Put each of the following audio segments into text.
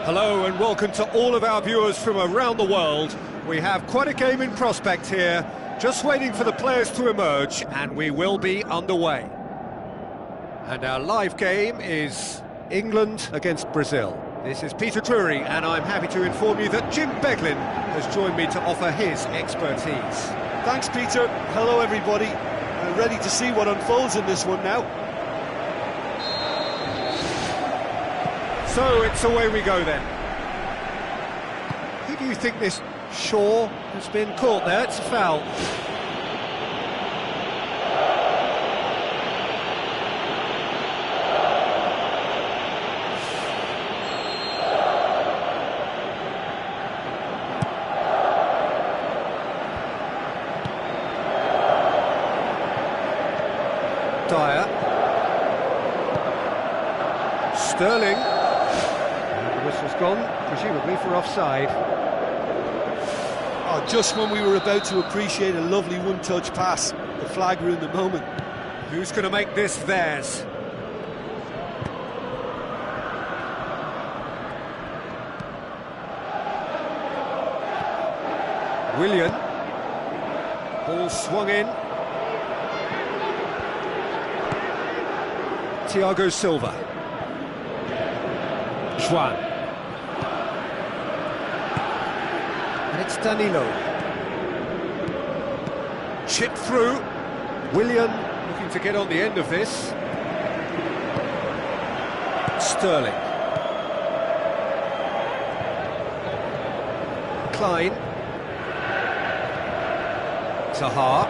Hello and welcome to all of our viewers from around the world. We have quite a game in prospect here, just waiting for the players to emerge, and we will be underway. And our live game is England against Brazil. This is Peter Drury, and I'm happy to inform you that Jim Beglin has joined me to offer his expertise. Thanks, Peter. Hello, everybody. Ready to see what unfolds in this one now. So it's away we go then. Who do you think this Shaw has been caught there? It's a foul. Dyer. Sterling. Whistle's gone, presumably for offside. Oh, just when we were about to appreciate a lovely one-touch pass, the flag ruined the moment. Who's going to make this theirs? Willian. Ball swung in. Thiago Silva. Juan. And it's Danilo. Chip through. Willian looking to get on the end of this. Sterling. Klein. Zaha.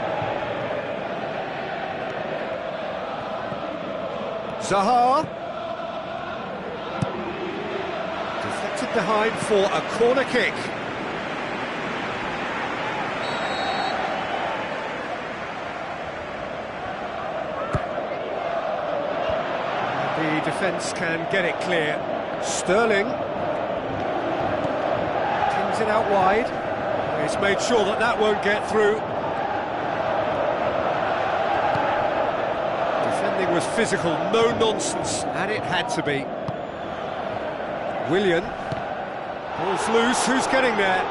Zaha. Deflected behind for a corner kick. The defence can get it clear. Sterling pings it out wide. He's made sure that that won't get through. Defending was physical, no nonsense, and it had to be. Willian. Ball's loose, who's getting there?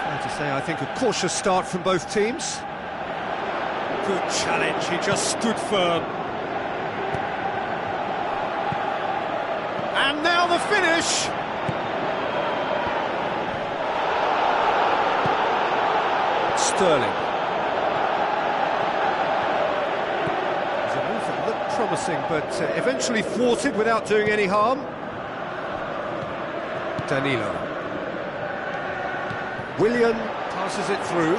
Fair to say, I think a cautious start from both teams. Good challenge, he just stood firm. And now the finish! Sterling. There's a move that looked promising, but eventually thwarted without doing any harm. Danilo. Willian passes it through.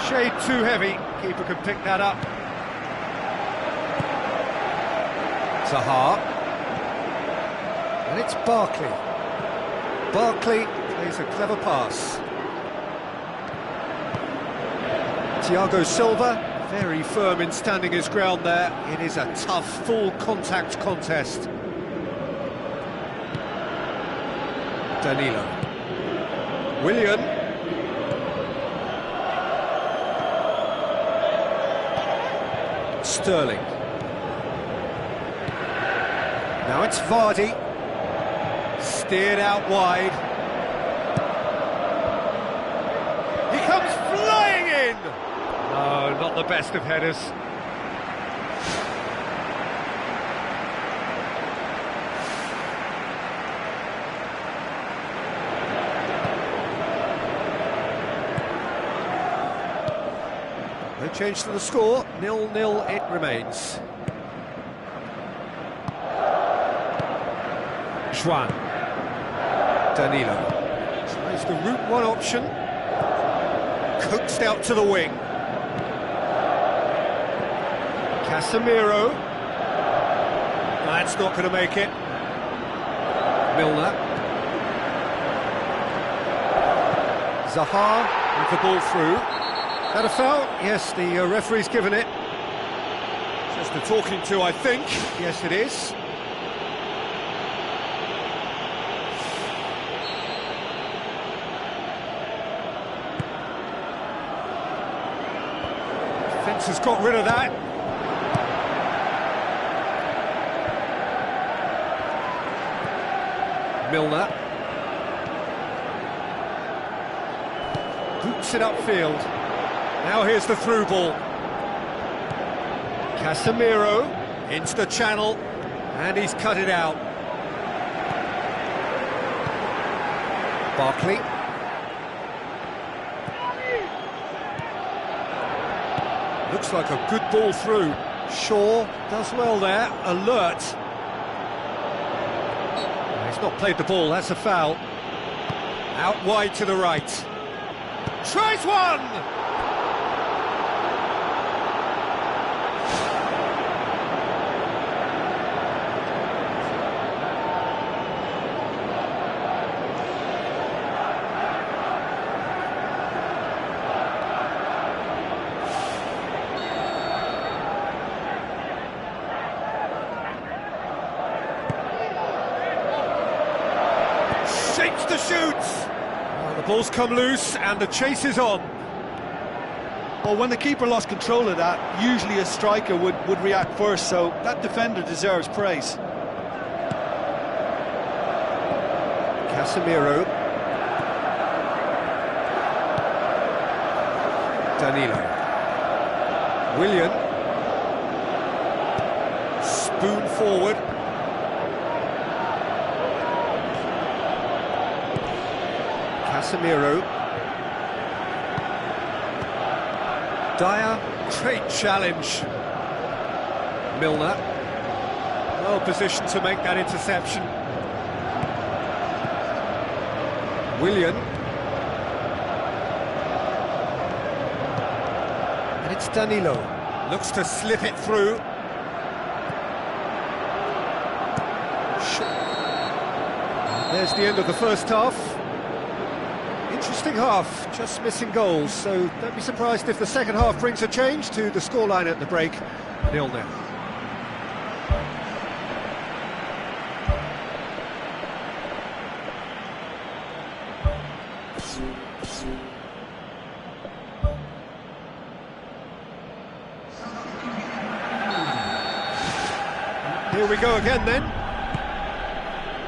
Shade too heavy, keeper can pick that up. Zaha. And it's Barkley. Barkley plays a clever pass. Thiago Silva, very firm in standing his ground there. It is a tough, full-contact contest. Danilo. Willian. Sterling. Now it's Vardy. Steered out wide. He comes flying in! No, not the best of headers. No change to the score, 0-0 it remains. Juan. Danilo. Tries the route one option. Coaxed out to the wing. Casemiro. That's not going to make it. Milner. Zaha with the ball through. That a foul? Yes, the referee's given it. Just a talking to, I think. Yes, it is. Defence has got rid of that. Milner. Boots it upfield. Now here's the through ball. Casemiro into the channel, and he's cut it out. Barkley. Looks like a good ball through. Shaw does well there, alert. He's not played the ball, that's a foul. Out wide to the right. Tries one! Shapes the shoots! Well, the ball's come loose and the chase is on. Well, when the keeper lost control of that, usually a striker would react first, so that defender deserves praise. Casemiro. Danilo. Willian. Spoon forward. Casemiro. Dyer, great challenge. Milner. Well positioned to make that interception. Willian. And it's Danilo. Looks to slip it through. There's the end of the first half. Interesting half, just missing goals, so don't be surprised if the second half brings a change to the scoreline at the break, 0-0. Here we go again then.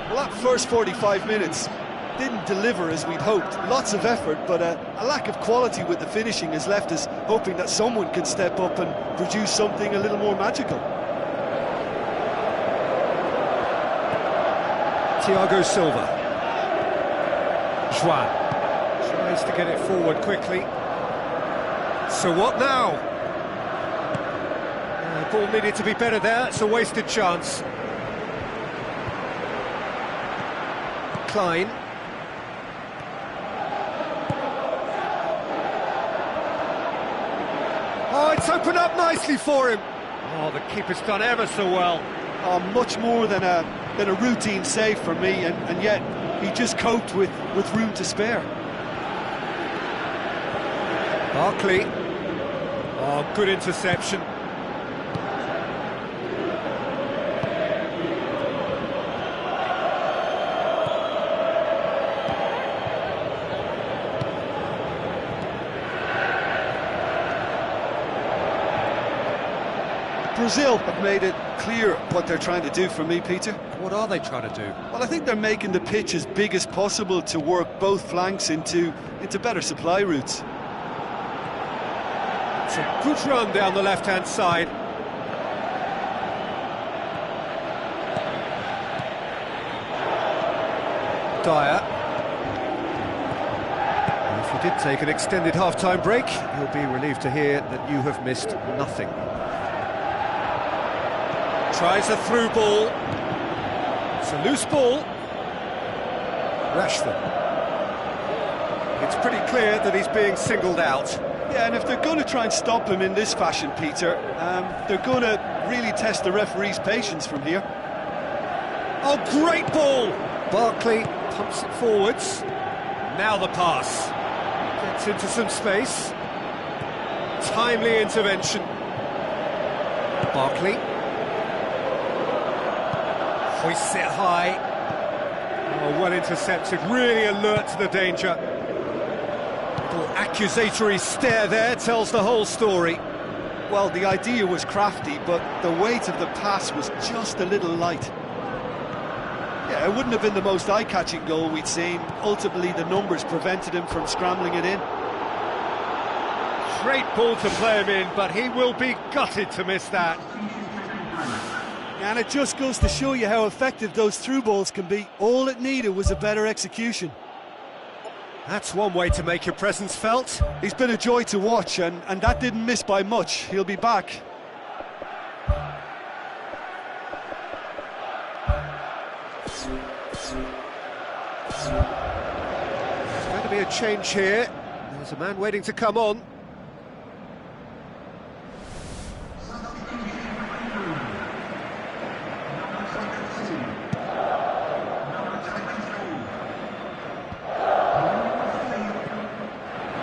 Well, that first 45 minutes didn't deliver as we'd hoped. Lots of effort, but a lack of quality with the finishing has left us hoping that someone can step up and produce something a little more magical. Thiago Silva. Juan tries to get it forward quickly. So what now? The ball needed to be better there. It's a wasted chance. Klein. Oh, it's opened up nicely for him. Oh, the keeper's done ever so well. Much more than a routine save for me, and yet he just coped with room to spare. Barkley. Oh, good interception. Brazil have made it clear what they're trying to do for me, Peter. What are they trying to do? Well, I think they're making the pitch as big as possible to work both flanks into better supply routes. It's a good run down the left-hand side. Dyer. And if you did take an extended half-time break, you'll be relieved to hear that you have missed nothing. Tries a through ball. It's a loose ball. Rashford. It's pretty clear that he's being singled out. Yeah, and if they're going to try and stop him in this fashion, Peter, they're going to really test the referee's patience from here. Oh, great ball! Barkley pumps it forwards. Now the pass. Gets into some space. Timely intervention. Barkley. Hoists it high. Oh, well intercepted, really alert to the danger. Little accusatory stare there tells the whole story. Well, the idea was crafty, but the weight of the pass was just a little light. Yeah, it wouldn't have been the most eye-catching goal we'd seen. Ultimately, the numbers prevented him from scrambling it in. Great ball to play him in, but he will be gutted to miss that. And it just goes to show you how effective those through balls can be. All it needed was a better execution. That's one way to make your presence felt. He's been a joy to watch, and that didn't miss by much. He'll be back. There's going to be a change here. There's a man waiting to come on.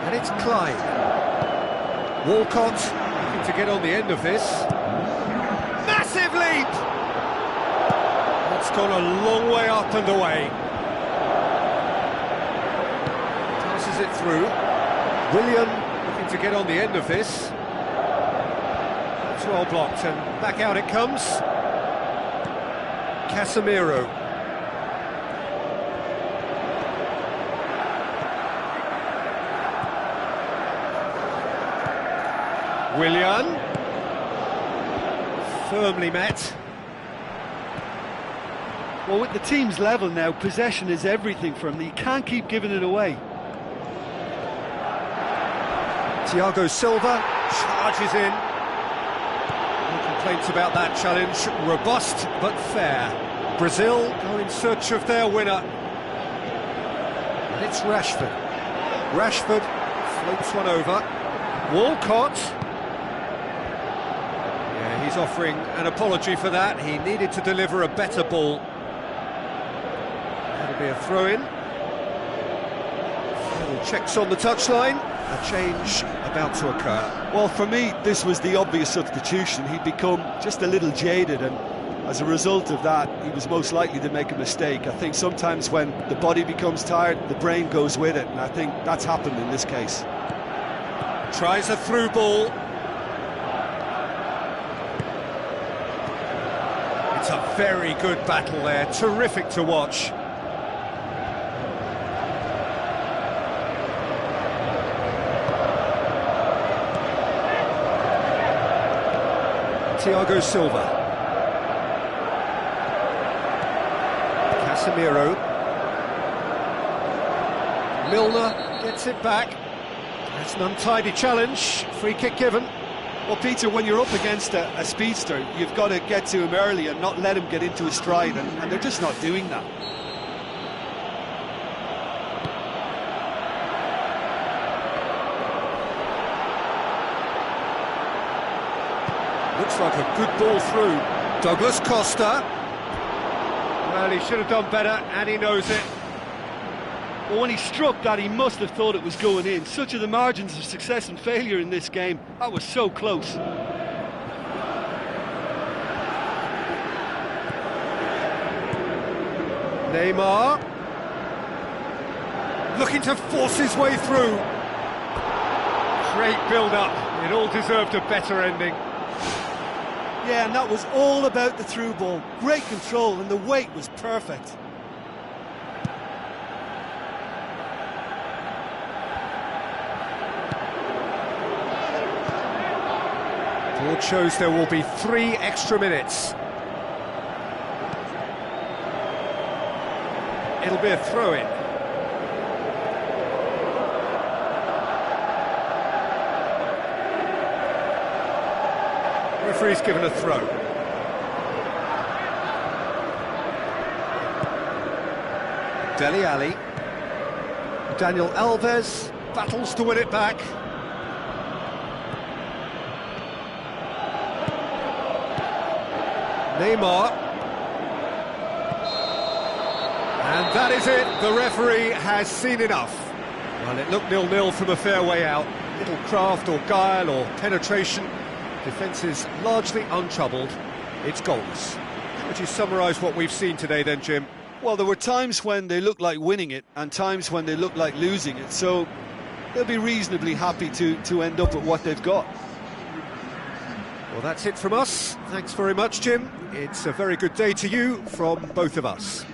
And it's Klein. Walcott looking to get on the end of this. Massive leap! That's gone a long way up and away. Passes it through. Willian looking to get on the end of this. It's well blocked, and back out it comes. Casemiro. Willian. Firmly met. Well, with the team's level now, possession is everything for him. He can't keep giving it away. Thiago Silva charges in. No complaints about that challenge. Robust but fair. Brazil go in search of their winner. And it's Rashford. Rashford floats one over. Walcott. Yeah, he's offering an apology for that. He needed to deliver a better ball. That'll be a throw-in. Little checks on the touchline. A change about to occur. Well, for me, this was the obvious substitution. He'd become just a little jaded, and as a result of that, he was most likely to make a mistake. I think sometimes when the body becomes tired, the brain goes with it, and I think that's happened in this case. Tries a through ball. It's a very good battle there, terrific to watch. Thiago Silva. Casemiro. Milner gets it back. That's an untidy challenge. Free kick given. Well, Peter, when you're up against a speedster, you've got to get to him early and not let him get into his stride, and they're just not doing that. Looks like a good ball through. Douglas Costa. Well, he should have done better, and he knows it. Well, when he struck that, he must have thought it was going in. Such are the margins of success and failure in this game. That was so close. Neymar. Looking to force his way through. Great build-up. It all deserved a better ending. Yeah, and that was all about the through ball. Great control, and the weight was perfect. Board shows there will be 3 extra minutes. It'll be a throw-in. Referee's given a throw. Dele Alli. Daniel Alves battles to win it back. Neymar. And that is it. The referee has seen enough. Well, it looked 0-0 from a fair way out. Little craft or guile or penetration. Defence is largely untroubled. It's goalless. How would you summarise what we've seen today then, Jim? Well, there were times when they looked like winning it and times when they looked like losing it, so they'll be reasonably happy to end up at what they've got. Well, that's it from us. Thanks very much, Jim. It's a very good day to you from both of us.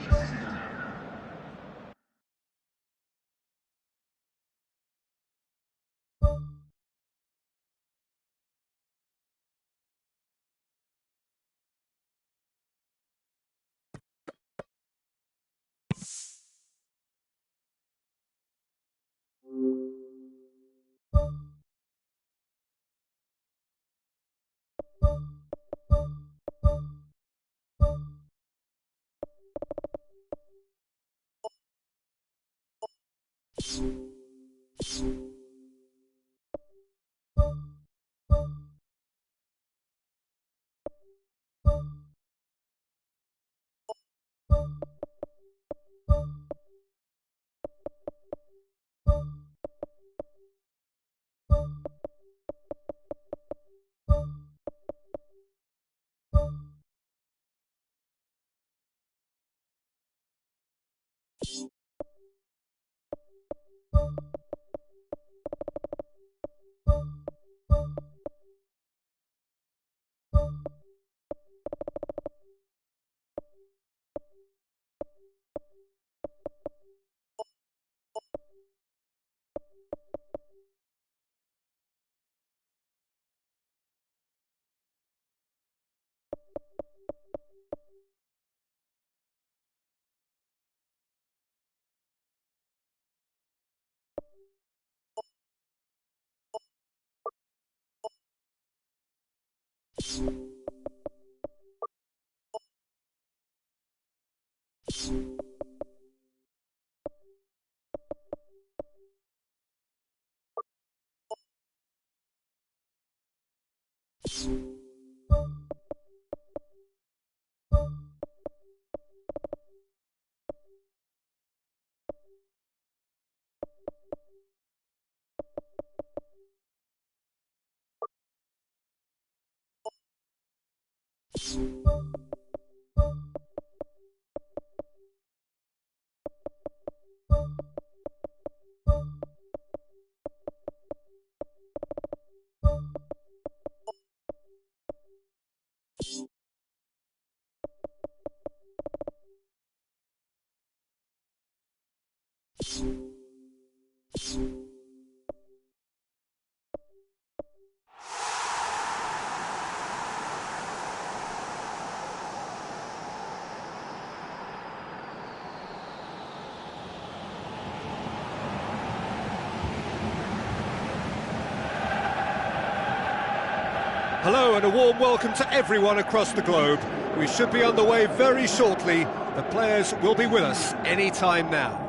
Hello and a warm welcome to everyone across the globe. We should be on the way very shortly. The players will be with us any time now.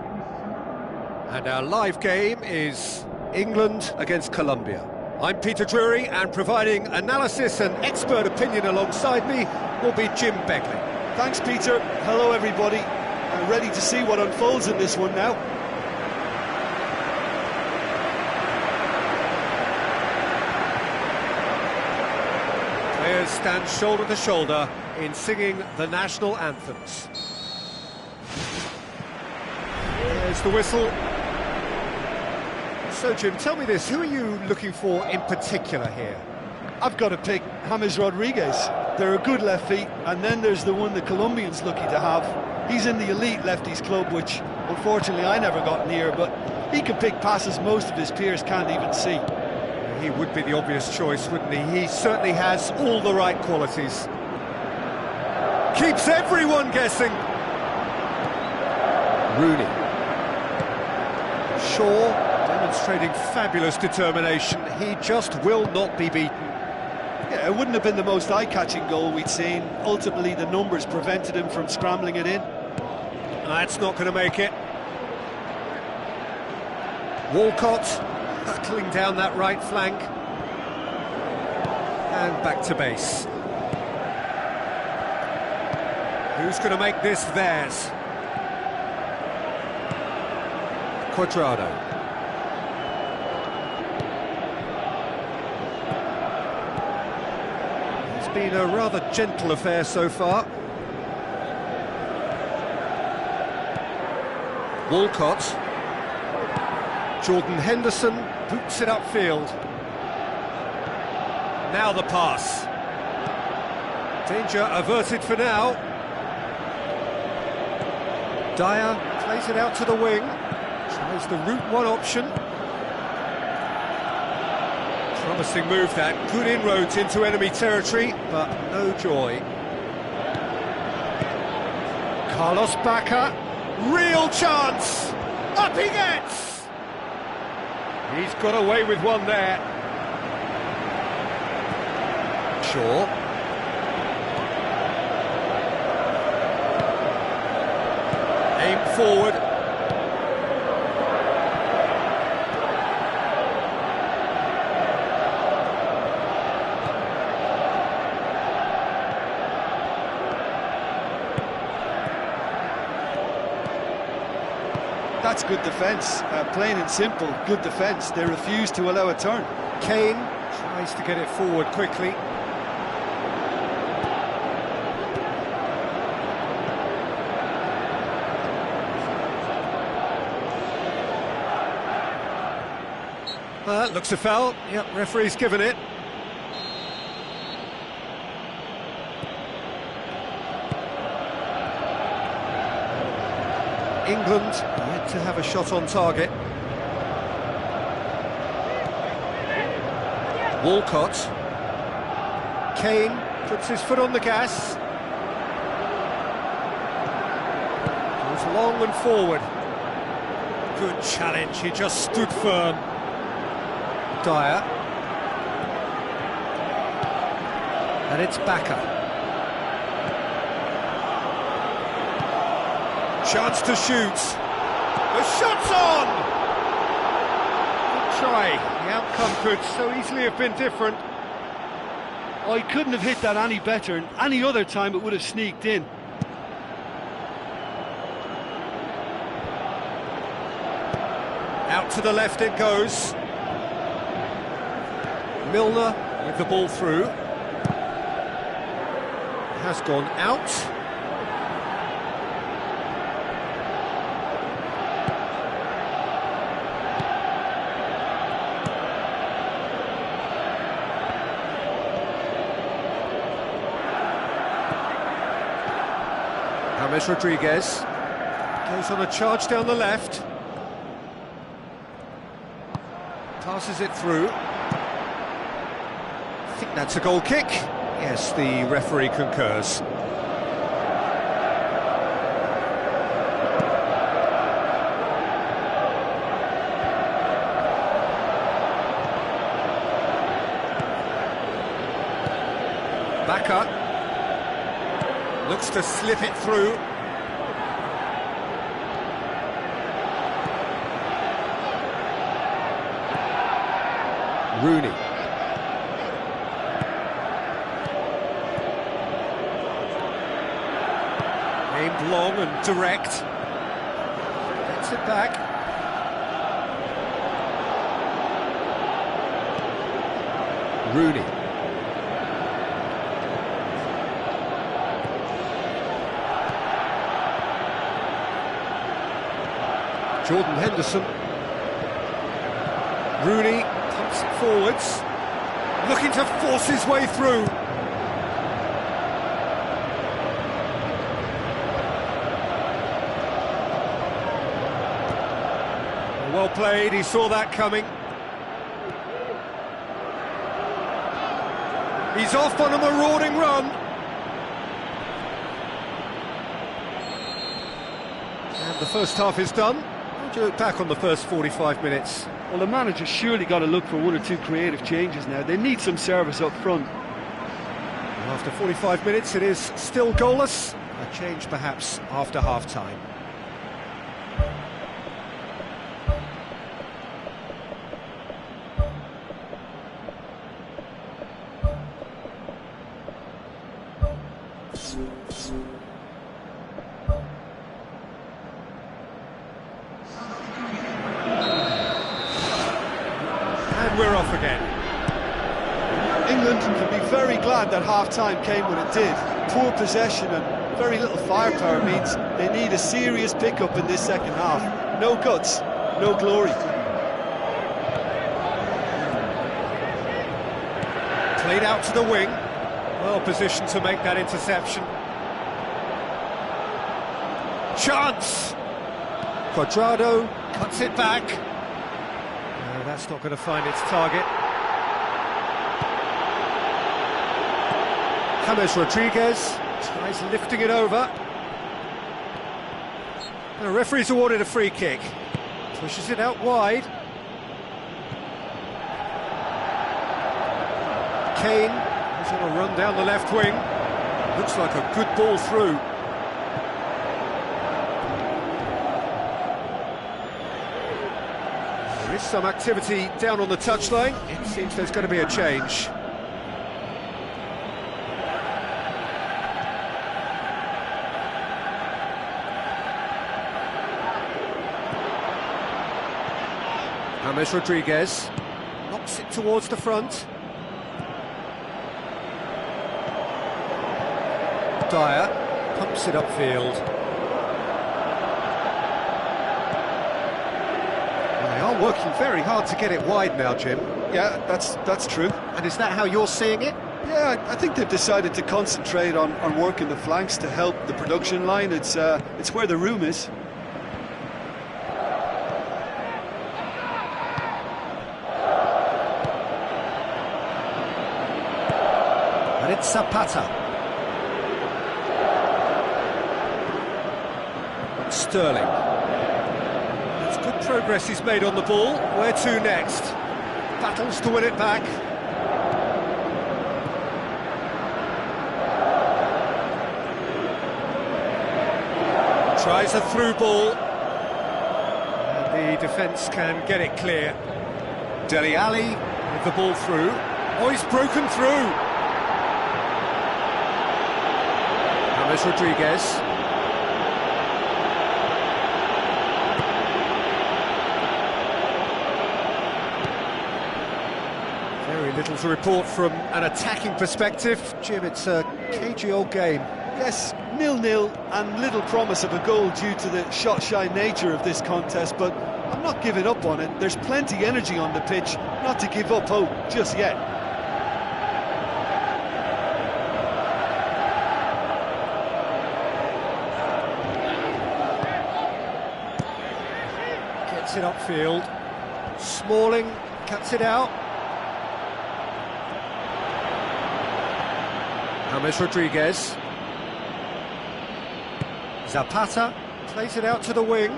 And our live game is England against Colombia. I'm Peter Drury, and providing analysis and expert opinion alongside me will be Jim Begley. Thanks, Peter. Hello, everybody. I'm ready to see what unfolds in this one now. Players stand shoulder to shoulder in singing the national anthems. There's the whistle. So, Jim, tell me this, who are you looking for in particular here? I've got to pick James Rodriguez. They're a good left feet, and then there's the one the Colombian's lucky to have. He's in the elite lefties club, which unfortunately I never got near, but he can pick passes most of his peers can't even see. He would be the obvious choice, wouldn't he? He certainly has all the right qualities. Keeps everyone guessing. Rooney. Shaw. Demonstrating fabulous determination. He just will not be beaten. Yeah, it wouldn't have been the most eye-catching goal we'd seen. Ultimately, the numbers prevented him from scrambling it in. That's not going to make it. Walcott hurtling down that right flank. And back to base. Who's going to make this theirs? Cuadrado. Been a rather gentle affair so far. Walcott. Jordan Henderson boots it upfield. Now the pass. Danger averted for now. Dyer plays it out to the wing. Tries the route one option. Promising move that, good inroads into enemy territory, but no joy. Carlos Bacca, real chance! Up he gets! He's got away with one there. Shaw. Aim forward. That's good defence, plain and simple, good defence. They refuse to allow a turn. Kane tries to get it forward quickly. Looks a foul. Yep, referee's given it. England yet to have a shot on target. Walcott. Kane puts his foot on the gas. Goes long and forward. Good challenge, he just stood firm. Dyer. And it's Bacca. Chance to shoot. The shot's on! Good try. The outcome could so easily have been different. Oh, he couldn't have hit that any better, and any other time it would have sneaked in. Out to the left it goes. Milner with the ball through. Has gone out. James Rodriguez goes on a charge down the left. Passes it through. I think that's a goal kick. Yes, the referee concurs. Bacca looks to slip it through. Rooney. Aimed long and direct. Gets it back. Rooney. Jordan Henderson. Rooney pumps it forwards, looking to force his way through. Well played, he saw that coming. He's off on a marauding run. And the first half is done. How do you look back on the first 45 minutes? Well, the manager's surely got to look for one or two creative changes now. They need some service up front. After 45 minutes, it is still goalless. A change perhaps after half-time. And we're off again. England can be very glad that half-time came when it did. Poor possession and very little firepower means they need a serious pickup in this second half. No guts, no glory. Played out to the wing. Well positioned to make that interception. Chance! Cuadrado cuts it back. No, that's not going to find its target. James Rodriguez tries lifting it over. And the referee's awarded a free kick. Pushes it out wide. Kane is on a run down the left wing. Looks like a good ball through. There is some activity down on the touchline. It seems there's going to be a change. James Rodriguez knocks it towards the front. Dyer pumps it upfield. Well, they are working very hard to get it wide now, Jim. Yeah, that's true. And is that how you're seeing it? Yeah, I think they've decided to concentrate on working the flanks to help the production line. It's where the room is. And it's Zapata. Sterling. That's good progress he's made on the ball. Where to next? Battles to win it back. Tries a through ball. And the defence can get it clear. Dele Alli with the ball through. Oh, he's broken through. James Rodriguez. Very little to report from an attacking perspective. Jim, it's a cagey old game. Yes, 0-0 and little promise of a goal due to the shot-shy nature of this contest, but I'm not giving up on it. There's plenty energy on the pitch, not to give up hope just yet. Gets it upfield. Smalling cuts it out. James Rodriguez. Zapata plays it out to the wing.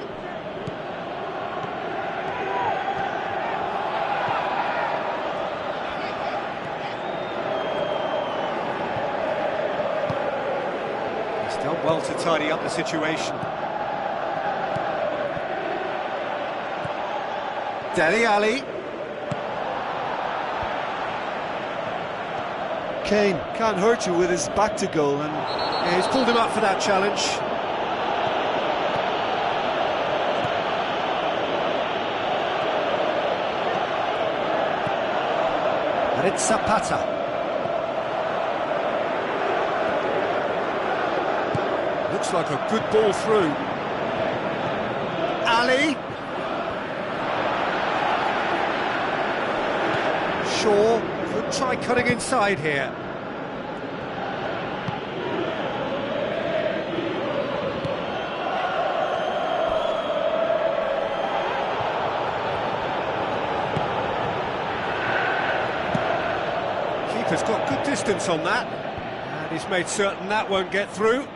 He's done well to tidy up the situation. Dele Alli. Kane can't hurt you with his back to goal, and Yeah, he's pulled him up for that challenge. And it's Zapata. Looks like a good ball through. Ali. Shaw could try cutting inside here. Keeper's got good distance on that, and he's made certain that won't get through.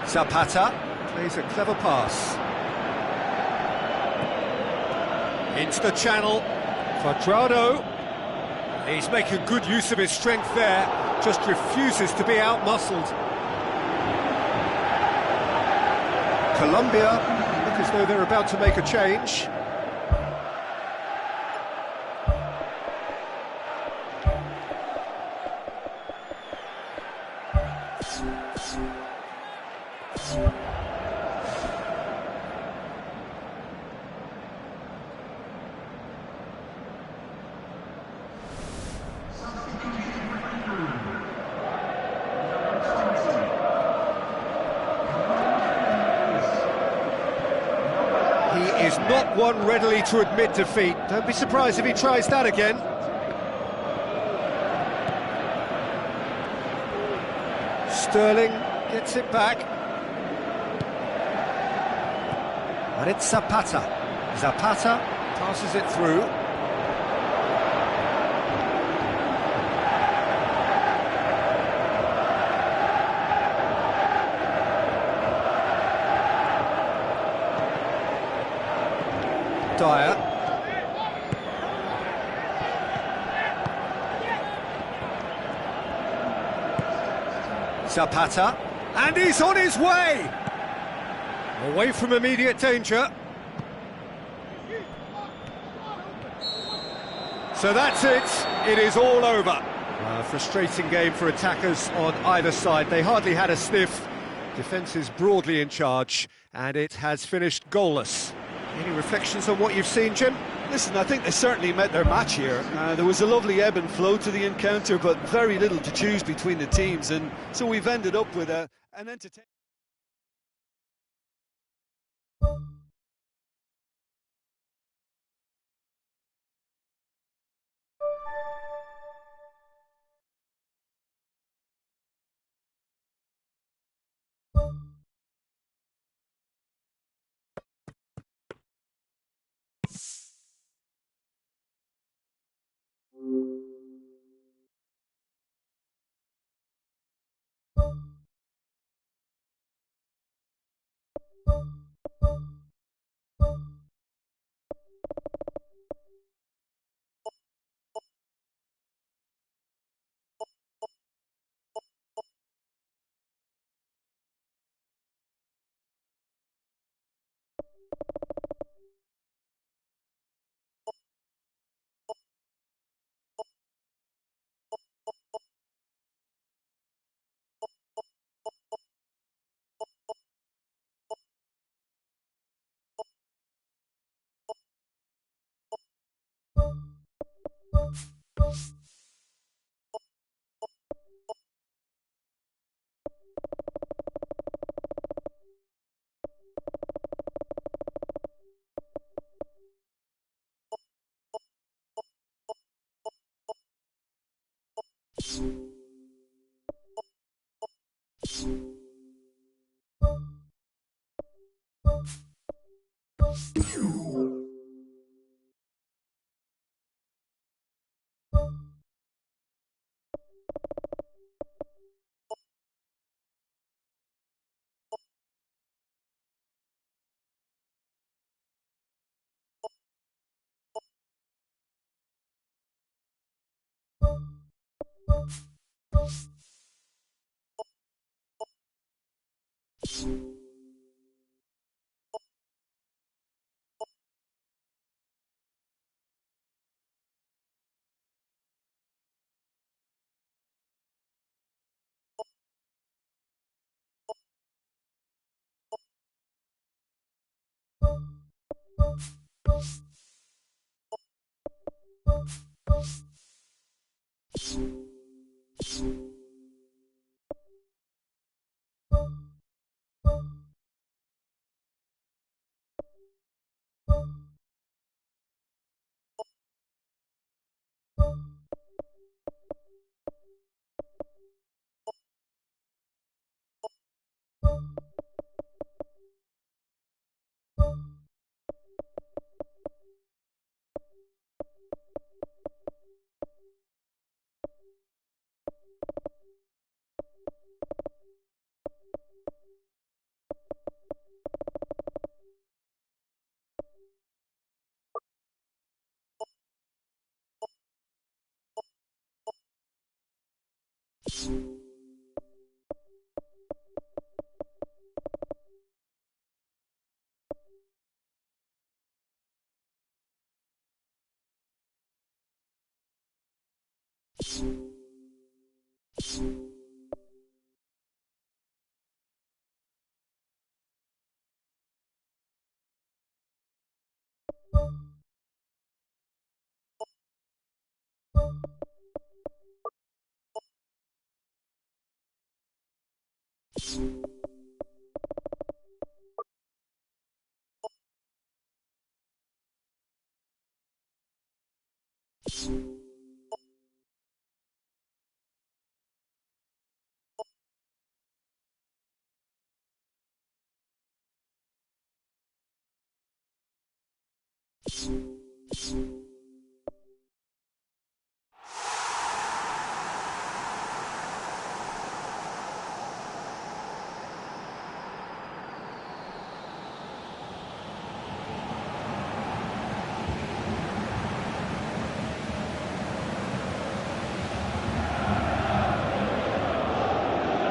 Zapata plays a clever pass. Into the channel, Cuadrado. He's making good use of his strength there, just refuses to be out-muscled. Colombia look as though they're about to make a change. He is not one readily to admit defeat. Don't be surprised if he tries that again. Sterling gets it back. And it's Zapata. Zapata passes it through. Dyer. Zapata, and he's on his way! Away from immediate danger. So that's it, it is all over. A frustrating game for attackers on either side. They hardly had a sniff. Defence is broadly in charge, and it has finished goalless. Any reflections on what you've seen, Jim? Listen, I think they certainly met their match here. There was a lovely ebb and flow to the encounter, but very little to choose between the teams, and so we've ended up with an entertaining...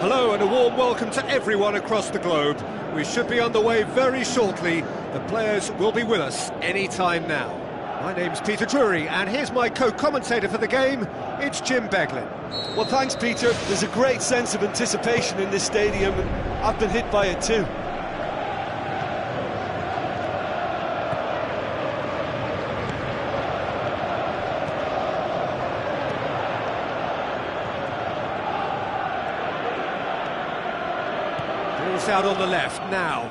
Hello and a warm welcome to everyone across the globe. We should be underway very shortly. The players will be with us any time now. My name's Peter Drury, and here's my co-commentator for the game. It's Jim Beglin. Well, thanks, Peter. There's a great sense of anticipation in this stadium, and I've been hit by it too. Ball's out on the left now.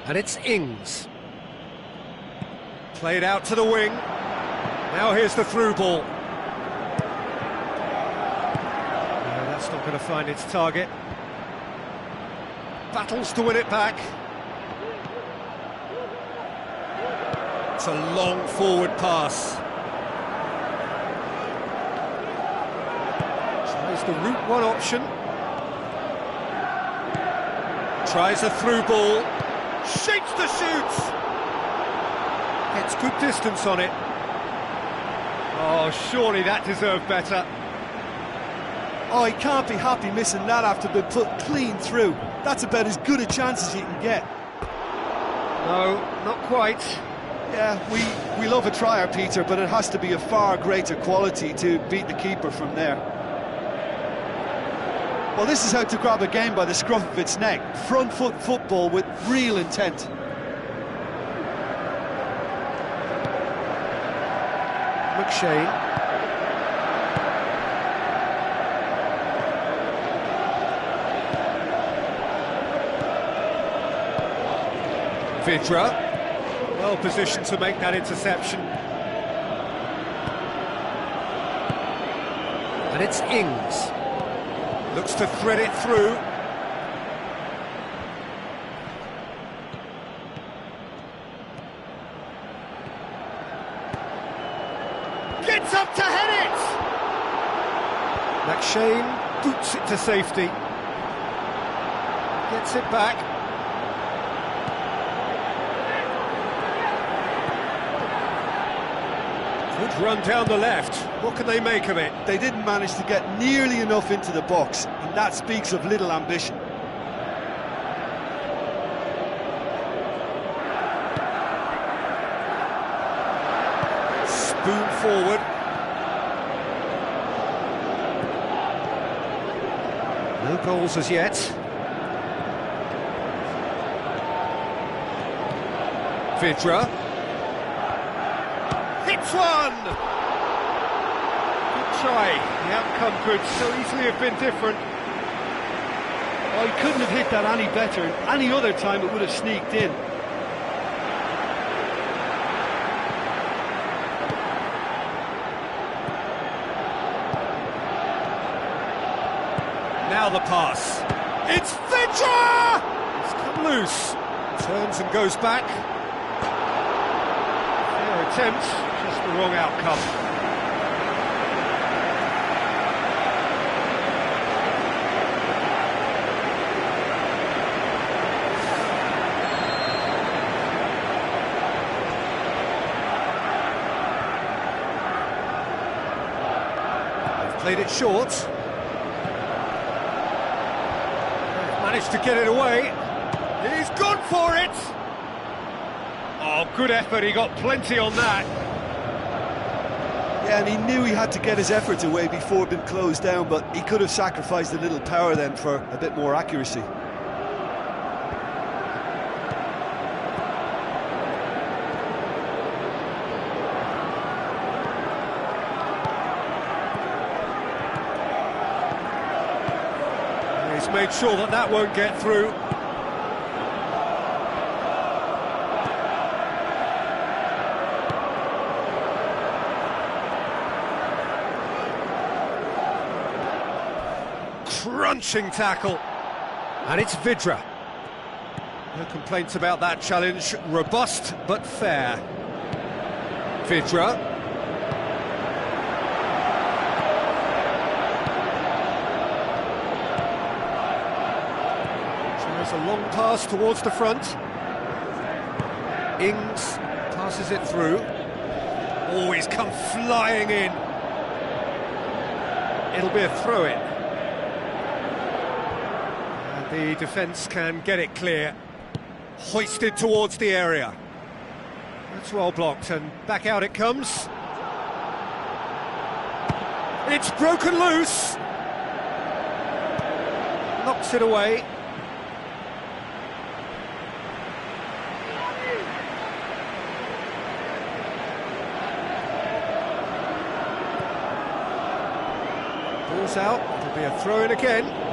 And it's Ings. Played out to the wing. Now here's the through ball. No, that's not going to find its target. Battles to win it back. It's a long forward pass. Tries the route one option. Tries a through ball. Shapes the shoots. Gets good distance on it. Oh, surely that deserved better. Oh, he can't be happy missing that after being put clean through. That's about as good a chance as you can get. No, not quite. Yeah, we love a trier, Peter, but it has to be a far greater quality to beat the keeper from there. Well, this is how to grab a game by the scruff of its neck. Front foot football with real intent. McShane. Vidra, well positioned to make that interception. And it's Ings. Looks to thread it through. Gets up to head it! McShane boots it to safety. Gets it back. Good run down the left. What can they make of it? They didn't manage to get nearly enough into the box, and that speaks of little ambition. Spoon forward. No goals as yet. Vidra. Hits one! Good try. The outcome could so easily have been different. Oh, he couldn't have hit that any better. Any other time it would have sneaked in. Now the pass. It's Vidra! It's come loose. Turns and goes back. Fair attempt, just the wrong outcome. They've played it short. Managed to get it away. He's gone for it! Oh, good effort, he got plenty on that. Yeah, and he knew he had to get his efforts away before being closed down, but he could have sacrificed a little power then for a bit more accuracy. He's made sure that that won't get through. Crunching tackle. And it's Vidra. No complaints about that challenge. Robust but fair. Vidra. Tries a long pass towards the front. Ings passes it through. Oh, he's come flying in. It'll be a throw-in. The defence can get it clear. Hoisted towards the area. That's well blocked, and back out it comes. It's broken loose. Knocks it away. Ball's out. It'll be a throw-in again.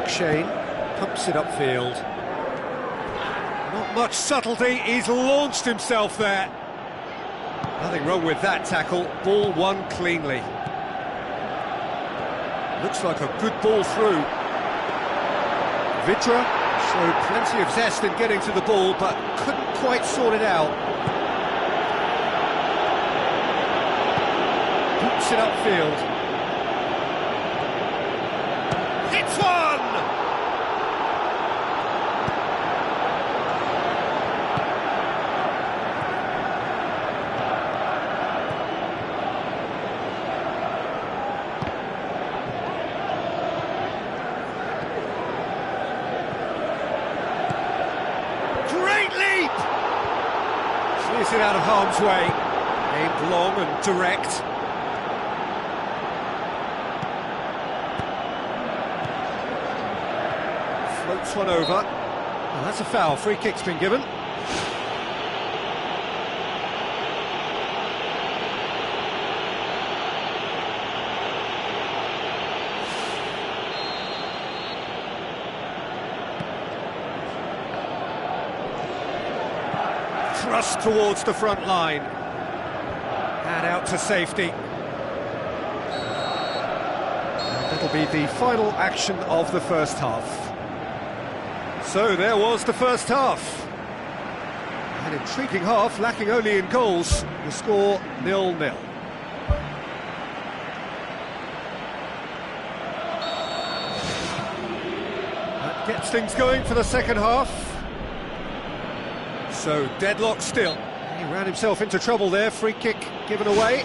Shane pumps it upfield. Not much subtlety, he's launched himself there. Nothing wrong with that tackle, ball won cleanly. Looks like a good ball through. Vidra showed plenty of zest in getting to the ball, but couldn't quite sort it out. Boots it upfield. Hits one! Clears it out of harm's way. Aimed long and direct. Floats one over. Well, that's a foul. Free kick's been given. Thrust towards the front line. And out to safety. And that'll be the final action of the first half. So there was the first half. An intriguing half, lacking only in goals. The score 0-0. That gets things going for the second half. So, deadlock still. He ran himself into trouble there, free kick given away.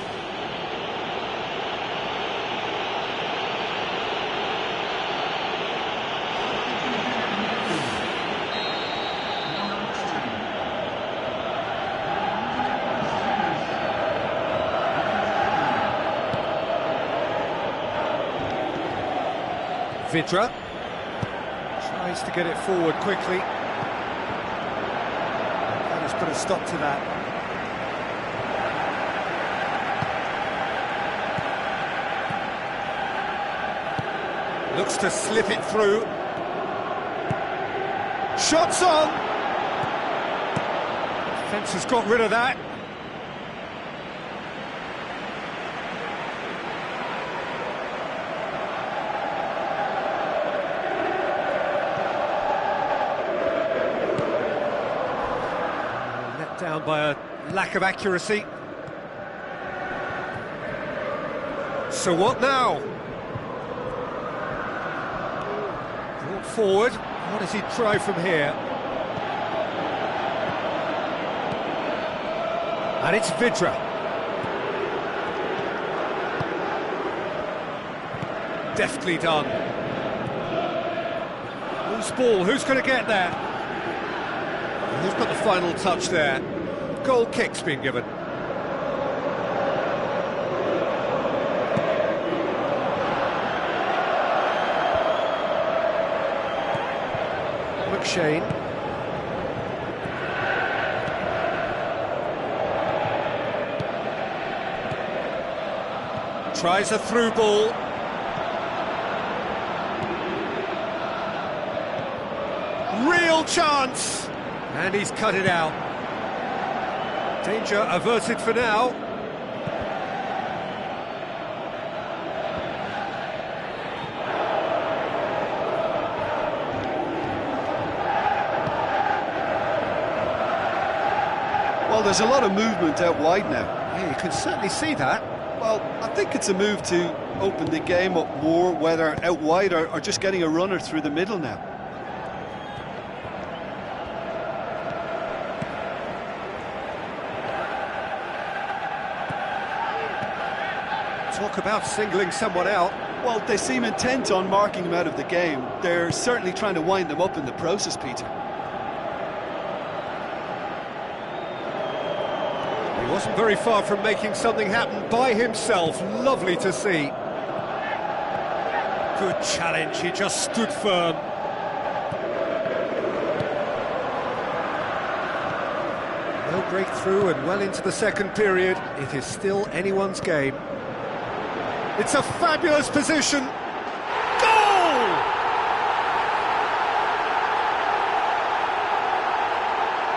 Vidra tries to get it forward quickly. That has put a stop to that. Looks to slip it through. Shots on! Defence has got rid of that. Let down by a lack of accuracy. So what now? Brought forward. What does he try from here? And it's Vidra. Deftly done. Loose ball, who's going to get there? Who's got the final touch there? Goal kick's been given. McShane. Tries a through ball. Real chance! And he's cut it out. Danger averted for now. Well, there's a lot of movement out wide now. Yeah, you can certainly see that. Well, I think it's a move to open the game up more, whether out wide or just getting a runner through the middle now. Talk about singling someone out. Well, they seem intent on marking him out of the game. They're certainly trying to wind them up in the process, Peter. He wasn't very far from making something happen by himself. Lovely to see. Good challenge, he just stood firm. No breakthrough and well into the second period. It is still anyone's game. It's a fabulous position. Goal!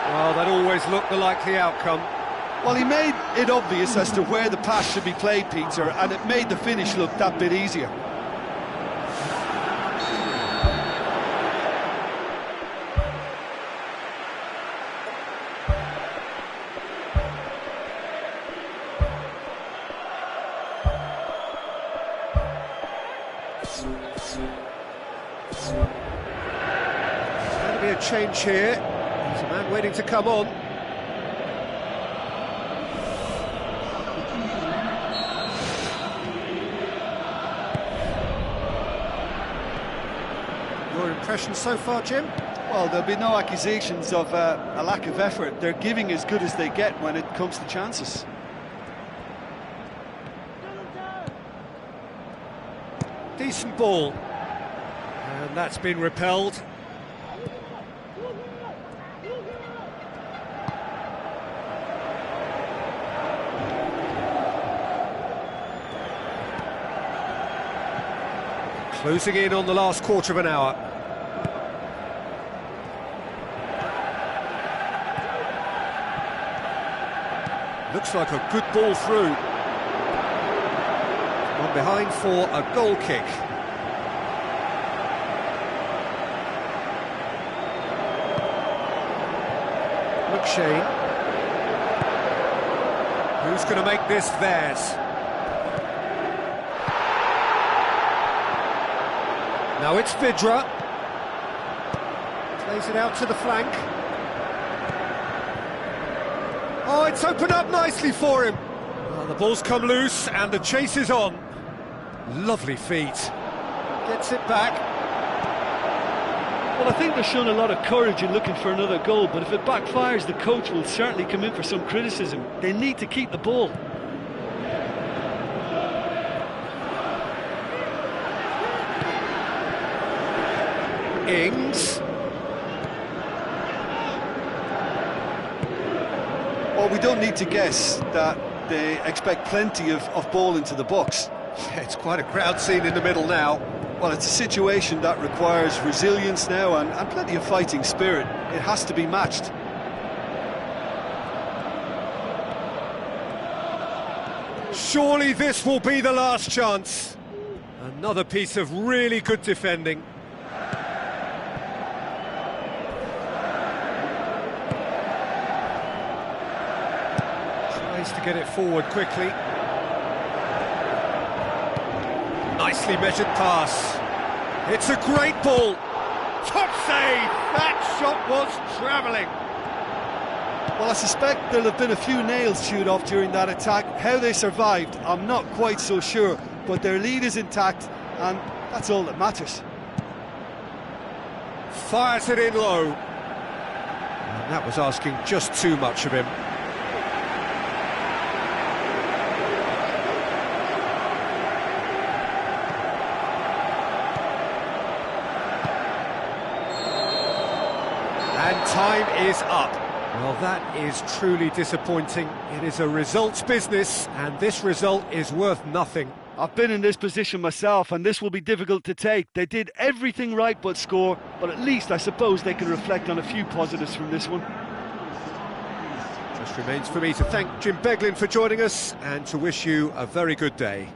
Well, that always looked the likely outcome. Well, he made it obvious as to where the pass should be played, Peter, and it made the finish look that bit easier. There's going to be a change here. There's a man waiting to come on. Your impression so far, Jim? Well, there'll be no accusations of a lack of effort. They're giving as good as they get when it comes to chances. Decent ball. And that's been repelled. Closing in on the last quarter of an hour. Looks like a good ball through. On behind for a goal kick. McShane. Who's going to make this theirs? Now it's Vidra. Plays it out to the flank. Oh, it's opened up nicely for him. Well, the ball's come loose and the chase is on. Lovely feet. Gets it back. Well, I think they're showing a lot of courage in looking for another goal, but if it backfires, the coach will certainly come in for some criticism. They need to keep the ball. Ings. Well, we don't need to guess that they expect plenty of ball into the box. It's quite a crowd scene in the middle now. Well, it's a situation that requires resilience now and plenty of fighting spirit. It has to be matched. Surely this will be the last chance. Another piece of really good defending. Tries to get it forward quickly. Nicely measured pass. It's a great ball. Top save! That shot was travelling. Well, I suspect there'll have been a few nails chewed off during that attack. How they survived, I'm not quite so sure. But their lead is intact, and that's all that matters. Fires it in low. And that was asking just too much of him. And time is up. Well, that is truly disappointing. It is a results business, and this result is worth nothing. I've been in this position myself, and this will be difficult to take. They did everything right but score, but at least I suppose they can reflect on a few positives from this one. Just remains for me to thank Jim Beglin for joining us and to wish you a very good day.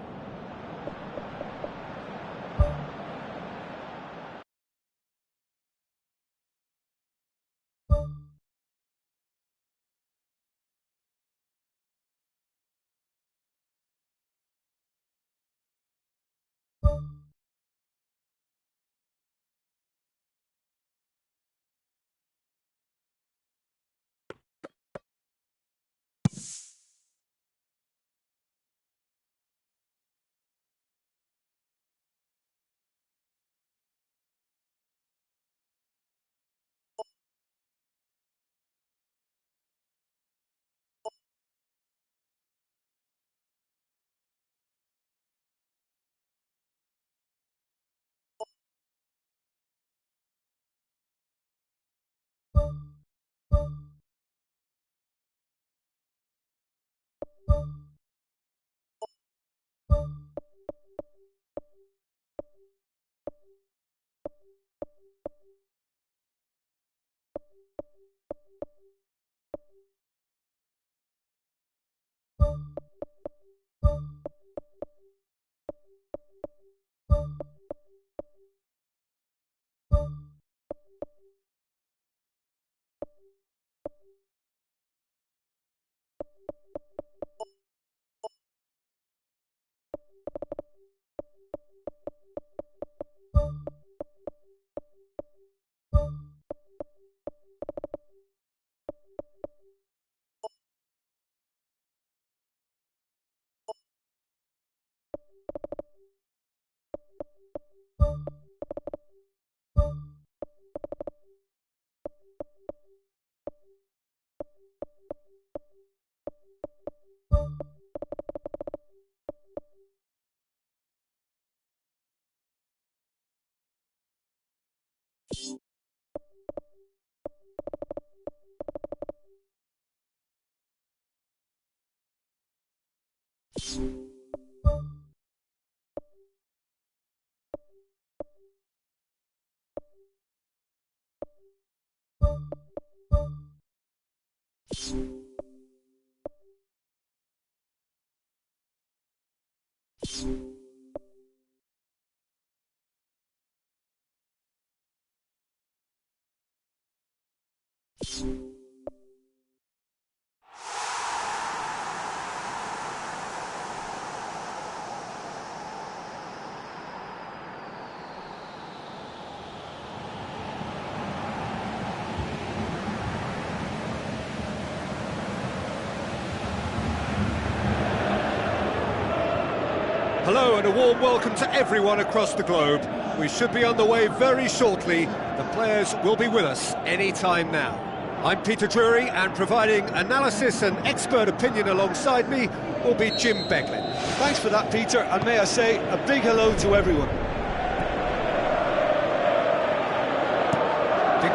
Hello and a warm welcome to everyone across the globe. We should be on the way very shortly. The players will be with us any time now. I'm Peter Drury, and providing analysis and expert opinion alongside me will be Jim Beglin. Thanks for that, Peter, and may I say a big hello to everyone.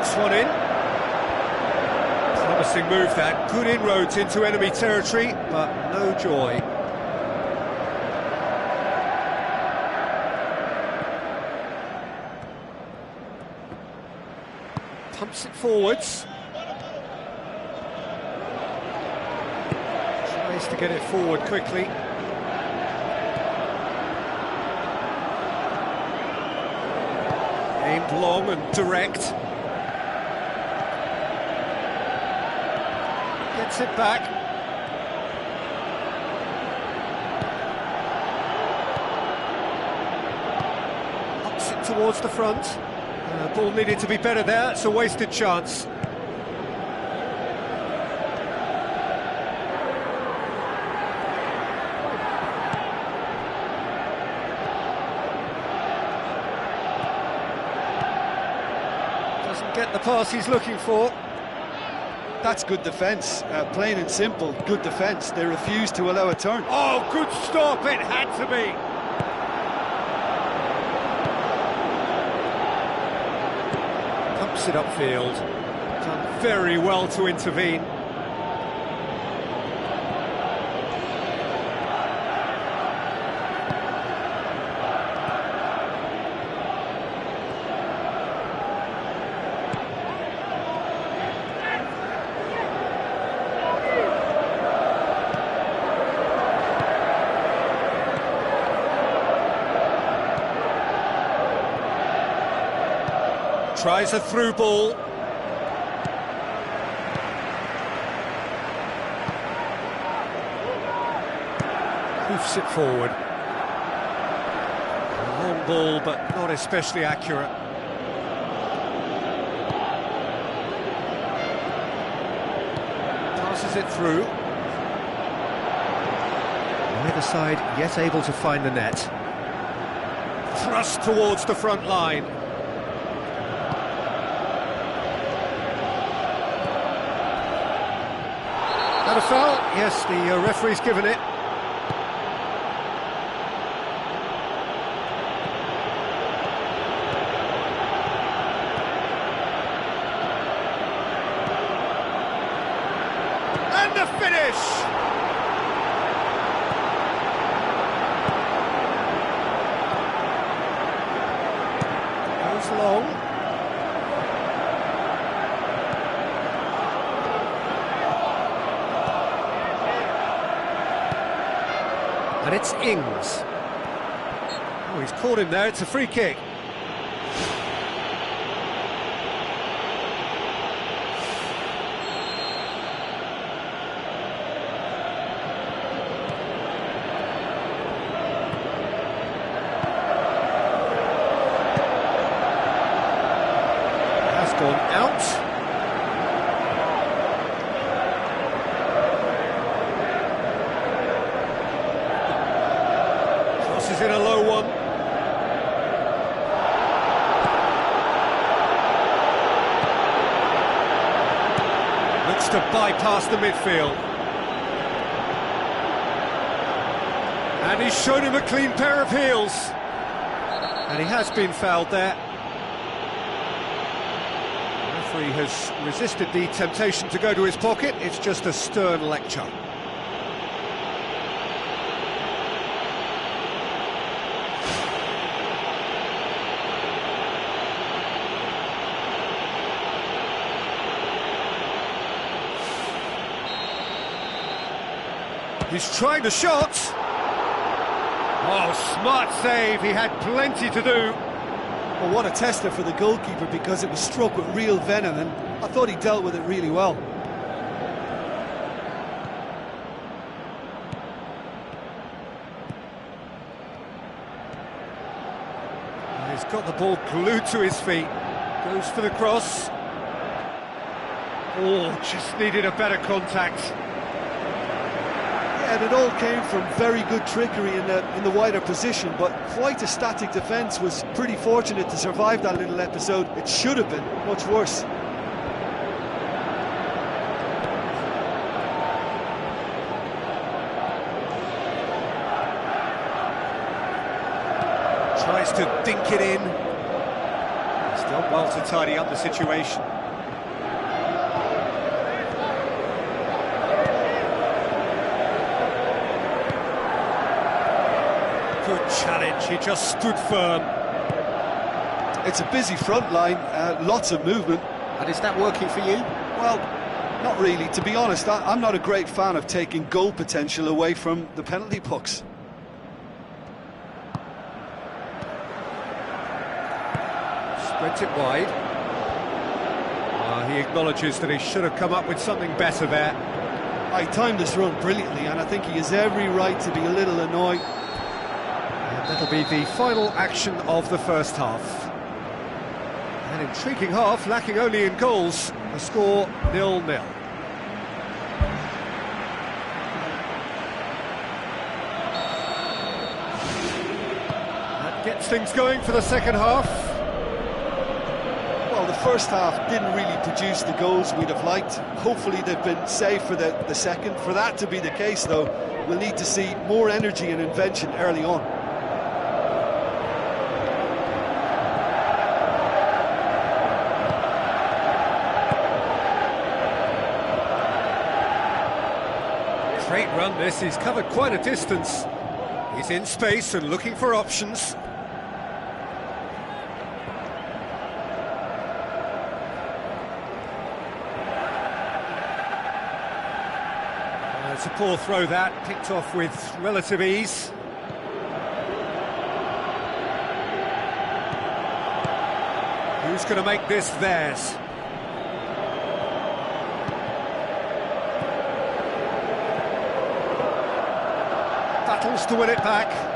Knocks one in. Promising move that. Good inroads into enemy territory, but no joy. Pumps it forwards. Tries to get it forward quickly. Aimed long and direct. Gets it back. Ups it towards the front. Ball needed to be better there, it's a wasted chance. Doesn't get the pass he's looking for. That's good defence, plain and simple, good defence. They refuse to allow a turn. Oh, good stop, it had to be. Pumps it upfield. Done very well to intervene. Tries a through ball. Hoofs it forward. A long ball, but not especially accurate. Passes it through. Neither side yet able to find the net. Thrust towards the front line. That a foul? Yes, the referee's given it. And the finish! Goes long. And it's Ings. Oh, he's caught him there, it's a free kick. Has gone out. In a low one. Looks to bypass the midfield. And he's shown him a clean pair of heels. And he has been fouled there. The referee has resisted the temptation to go to his pocket. It's just a stern lecture. He's trying the shot. Oh, smart save. He had plenty to do. Well, what a tester for the goalkeeper, because it was struck with real venom, and I thought he dealt with it really well. He's got the ball glued to his feet. Goes for the cross. Oh, just needed a better contact. And it all came from very good trickery in the wider position, but quite a static defence. Was pretty fortunate to survive that little episode. It should have been much worse. Tries to dink it in. It's Done well to tidy up the situation. Good challenge, he just stood firm. It's a busy front line, lots of movement. And is that working for you? Well, not really. To be honest, I'm not a great fan of taking goal potential away from the penalty box. Spreads it wide. He acknowledges that he should have come up with something better there. I timed this run brilliantly, and I think he has every right to be a little annoyed. And that'll be the final action of the first half. An intriguing half, lacking only in goals. The score 0-0. That gets things going for the second half. Well, the first half didn't really produce the goals we'd have liked. Hopefully they've been saved for the second. For that to be the case, though, we'll need to see more energy and invention early on. Great run this, he's covered quite a distance. He's in space and looking for options. It's a poor throw that, picked off with relative ease. Who's going to make this theirs? Battles to win it back.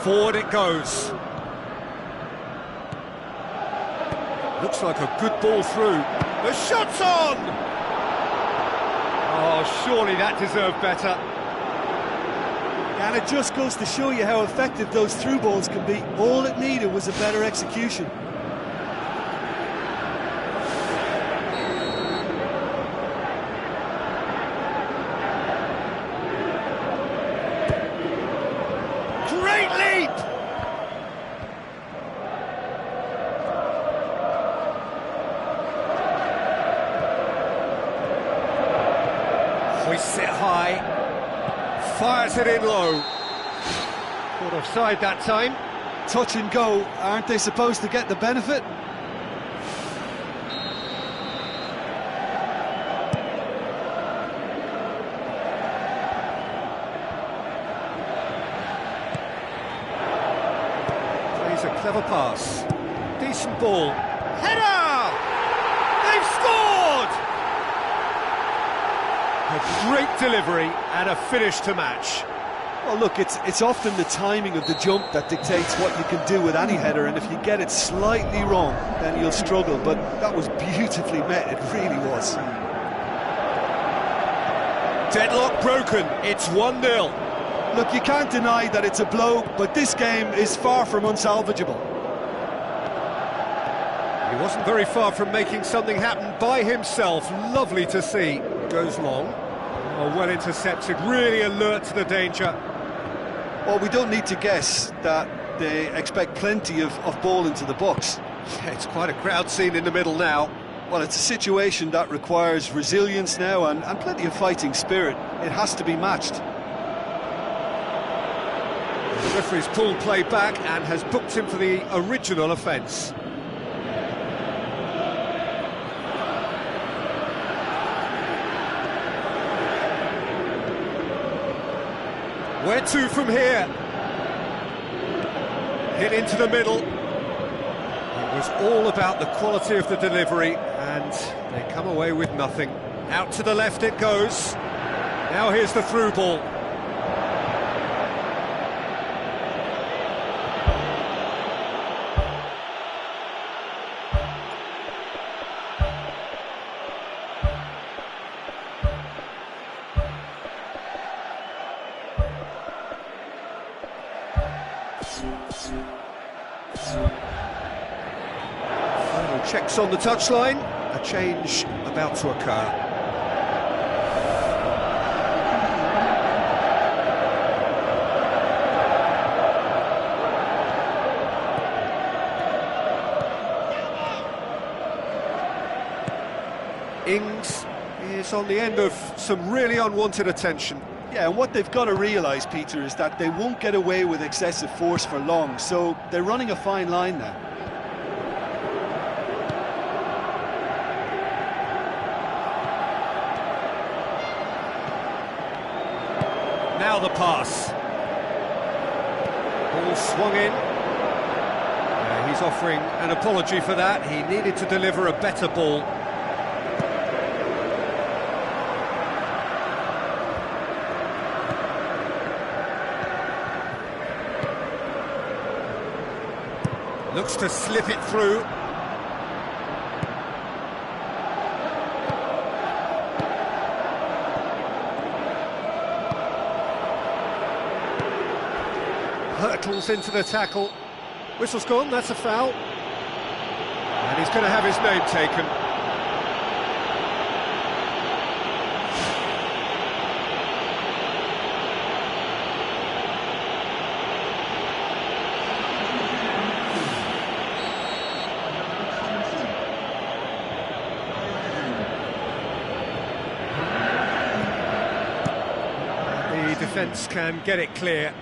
Forward it goes. Looks like a good ball through. The shot's on! Oh, surely that deserved better. And it just goes to show you how effective those through balls can be. All it needed was a better execution. Great leap! Hoists it high. Fires it in low. Caught offside that time. Touch and go, aren't they supposed to get the benefit? Plays a clever pass. Decent ball. Header! They've scored! A great delivery and a finish to match. Well, look, it's often the timing of the jump that dictates what you can do with any header, and if you get it slightly wrong, then you'll struggle, but that was beautifully met, it really was. Deadlock broken, it's 1-0. Look, you can't deny that it's a blow, but this game is far from unsalvageable. He wasn't very far from making something happen by himself. Lovely to see. Goes long. Oh, well intercepted, really alert to the danger. Well, we don't need to guess that they expect plenty of ball into the box. Yeah, it's quite a crowd scene in the middle now. Well, it's a situation that requires resilience now and plenty of fighting spirit. It has to be matched. The referee's pulled play back and has booked him for the original offence. Where to from here? Hit into the middle. It was all about the quality of the delivery, and they come away with nothing. Out to the left it goes. Now here's the through ball. Final checks on the touchline. a change about to occur. Ings is on the end of some really unwanted attention. Yeah, and what they've got to realise, Peter, is that they won't get away with excessive force for long, so they're running a fine line now. Now the pass. Ball swung in. He's offering an apology for that. He needed to deliver a better ball. Looks to slip it through. Hurtles into the tackle. Whistle's gone, that's a foul. And he's going to have his name taken. The defence can get it clear.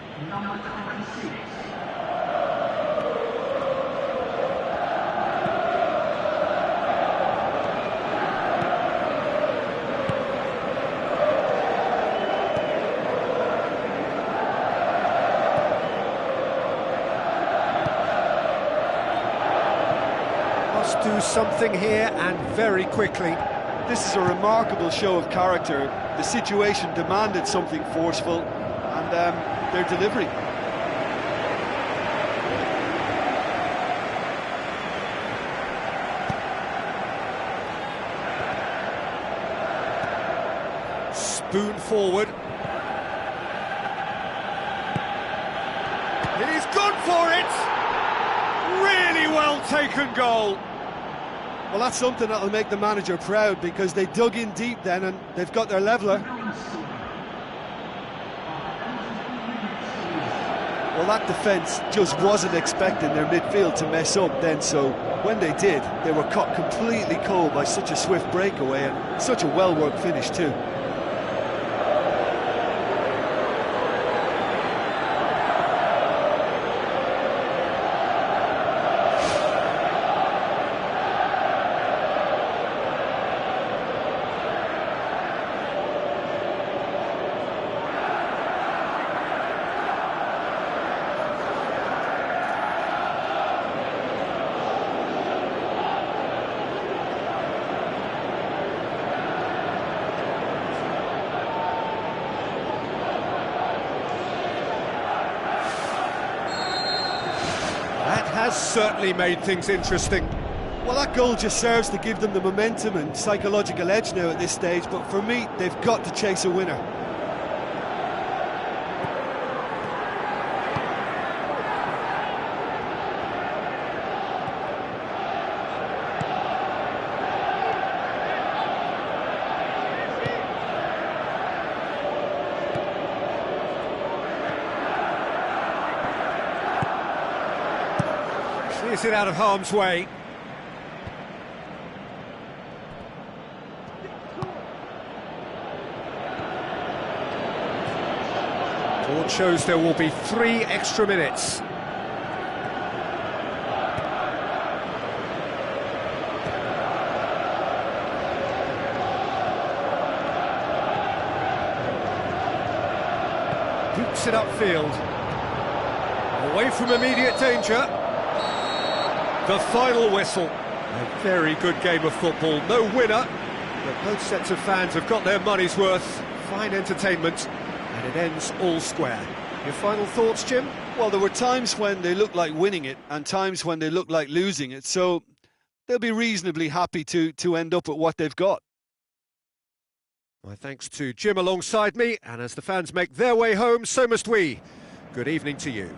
Must do something here, and very quickly. This is a remarkable show of character. The situation demanded something forceful, and their delivery. Spoon forward. He's gone for it! Really well taken goal. Well, that's something that'll make the manager proud, because they dug in deep then and they've got their leveller. Well, that defence just wasn't expecting their midfield to mess up then, so when they did, they were caught completely cold by such a swift breakaway and such a well-worked finish too. Has certainly made things interesting. Well, that goal just serves to give them the momentum and psychological edge now at this stage, but for me, they've got to chase a winner. Clears it out of harm's way. Board shows there will be 3 extra minutes. Boots it upfield. Away from immediate danger. The final whistle. A very good game of football. No winner, but both sets of fans have got their money's worth. Fine entertainment, and it ends all square. Your final thoughts, Jim? Well, there were times when they looked like winning it and times when they looked like losing it, so they'll be reasonably happy to end up at what they've got. My thanks to Jim alongside me, and as the fans make their way home, so must we. Good evening to you.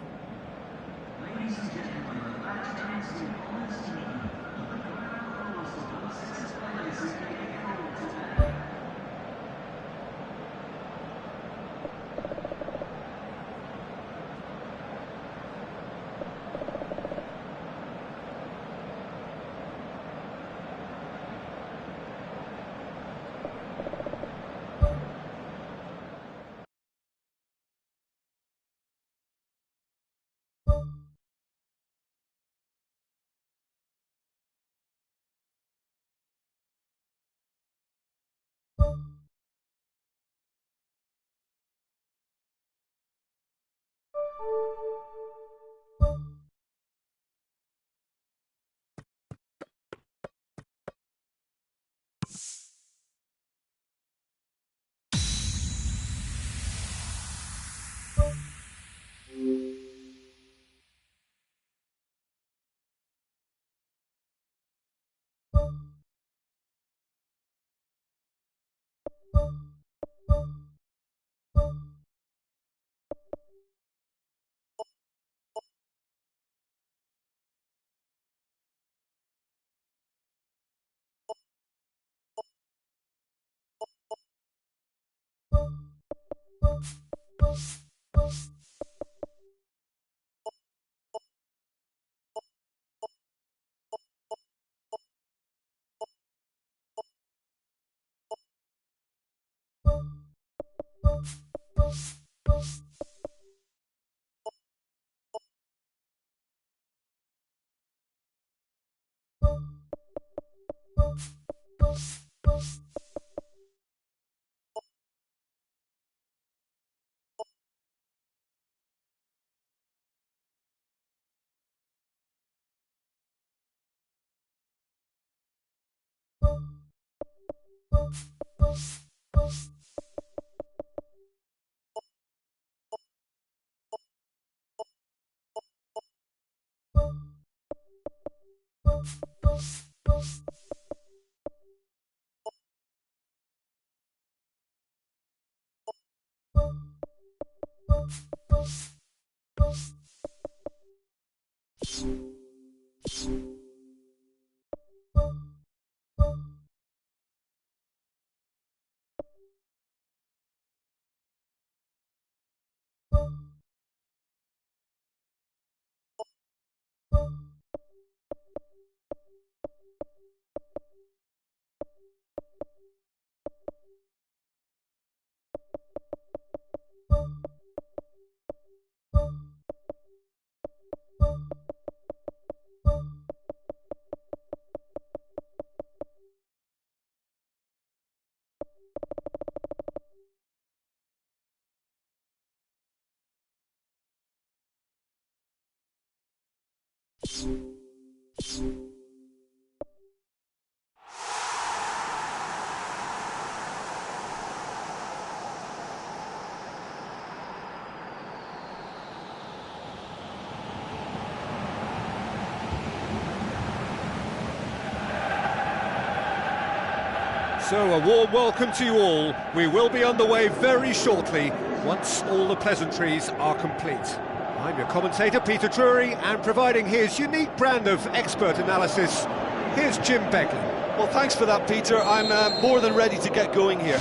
So a warm welcome to you all. We will be underway very shortly, once all the pleasantries are complete. I'm your commentator, Peter Drury, and providing his unique brand of expert analysis, here's Jim Beglin. Well, thanks for that, Peter. I'm more than ready to get going here.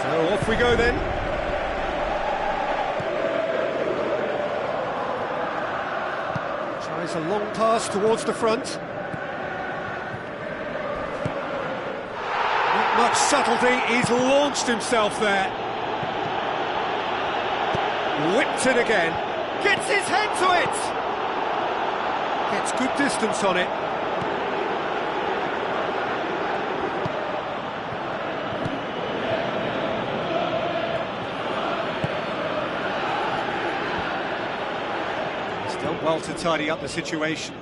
So off we go then. Tries a long pass towards the front. Not much subtlety, he's launched himself there. Whipped it again, gets his head to it! Gets good distance on it. He's done well to tidy up the situation.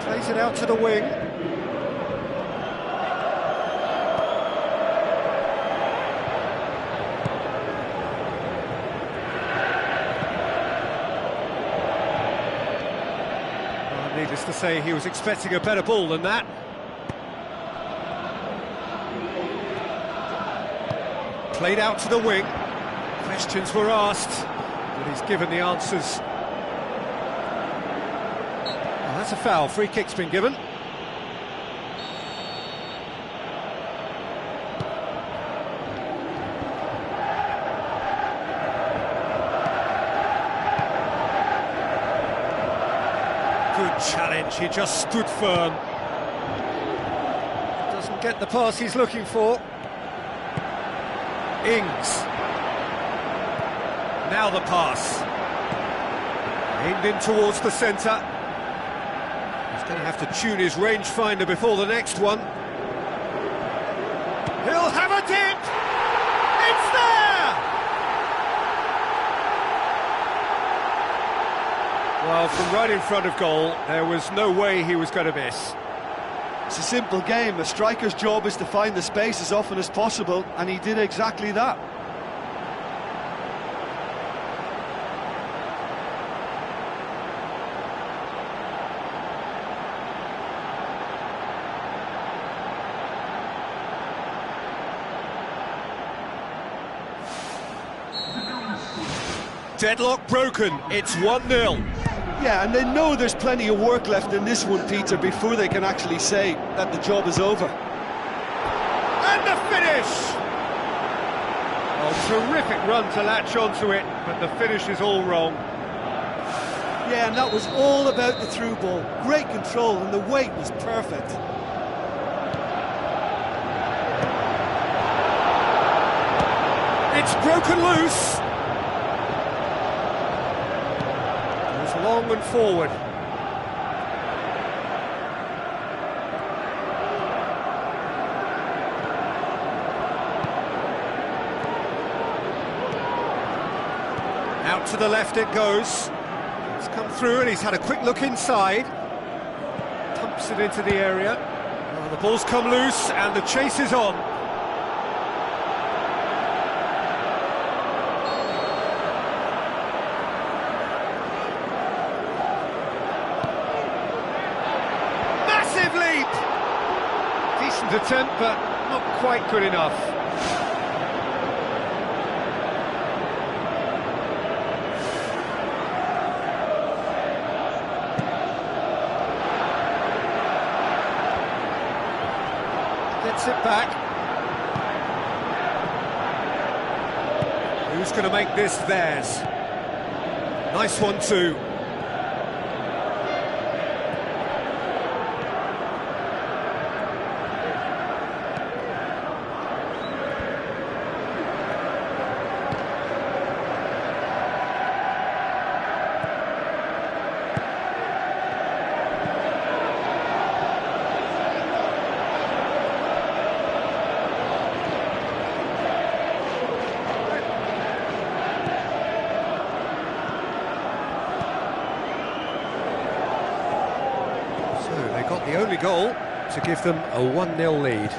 Plays it out to the wing. Needless to say, he was expecting a better ball than that. Played out to the wing. Questions were asked, but he's given the answers. Well, that's a foul. Free kick's been given. Good challenge, he just stood firm. Doesn't get the pass he's looking for. Ings. Now the pass. Aimed in towards the centre. He's going to have to tune his rangefinder before the next one. He'll have a dip! It's there! Well, from right in front of goal, there was no way he was going to miss. It's a simple game. A striker's job is to find the space as often as possible, and he did exactly that. Deadlock broken, it's 1-0. Yeah, and they know there's plenty of work left in this one, Peter, before they can actually say that the job is over. And the finish! Oh, terrific run to latch onto it, but the finish is all wrong. Yeah, and that was all about the through ball. Great control, and the weight was perfect. It's broken loose. Long and forward. Out to the left it goes. It's come through and he's had a quick look inside. Pumps it into the area. Well, the ball's come loose and the chase is on. Decent attempt, but not quite good enough. Gets it back. Who's going to make this theirs? Nice one too. Got the only goal to give them a 1-0 lead.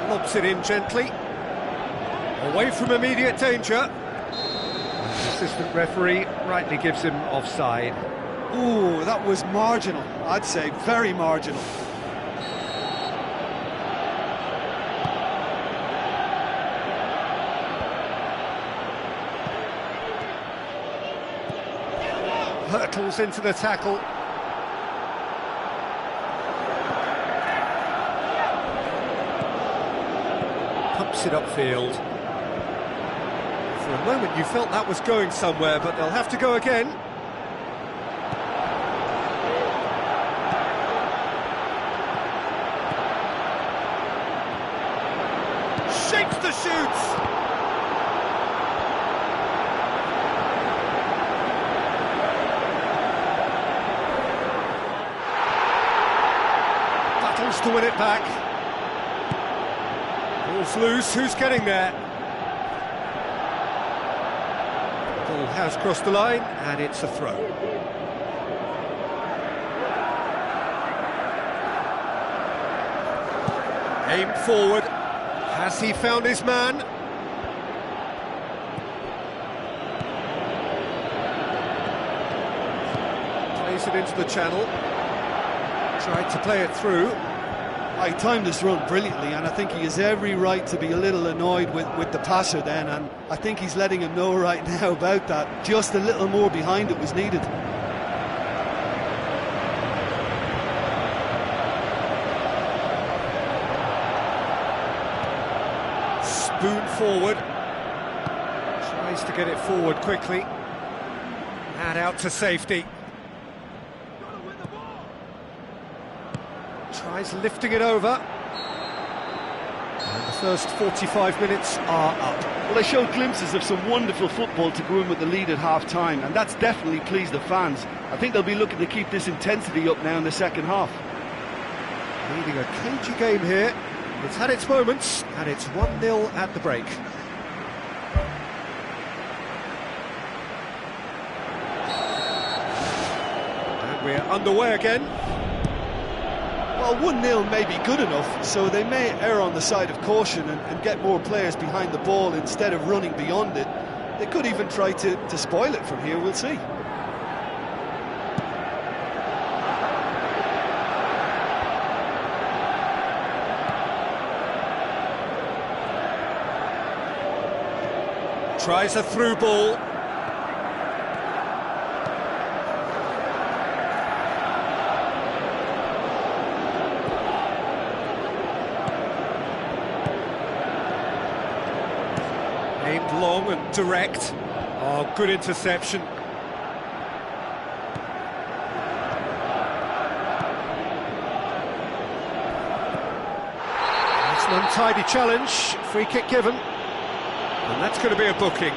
Lobs it in gently, away from immediate danger. The assistant referee rightly gives him offside. Ooh, that was marginal, I'd say, very marginal. Hurtles into the tackle. Pumps it upfield. For a moment you felt that was going somewhere, but they'll have to go again. Shapes the shoots! To win it back. Ball's loose, who's getting there? Ball has crossed the line and it's a throw. Aimed forward. Has he found his man? Plays it into the channel. Tried to play it through. He timed this run brilliantly, and I think he has every right to be a little annoyed with the passer then, and I think he's letting him know right now about that. Just a little more behind it was needed. Spoon forward. Tries to get it forward quickly. And out to safety. Tries lifting it over. And the first 45 minutes are up. Well, they showed glimpses of some wonderful football to go in with the lead at half-time, and that's definitely pleased the fans. I think they'll be looking to keep this intensity up now in the second half. Leading a cagey game here. It's had its moments, and it's 1-0 at the break. And we're underway again. Well, 1-0 may be good enough, so they may err on the side of caution and get more players behind the ball instead of running beyond it. They could even try to spoil it from here, we'll see. Tries a through ball. Aimed long and direct. Oh, good interception. It's an untidy challenge. Free kick given. And that's going to be a booking.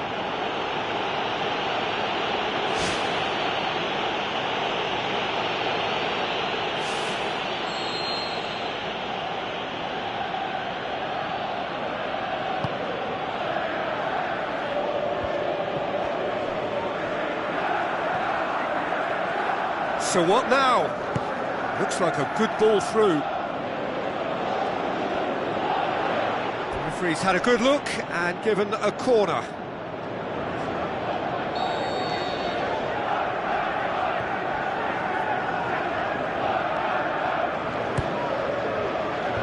So what now? Looks like a good ball through. The referee's had a good look and given a corner.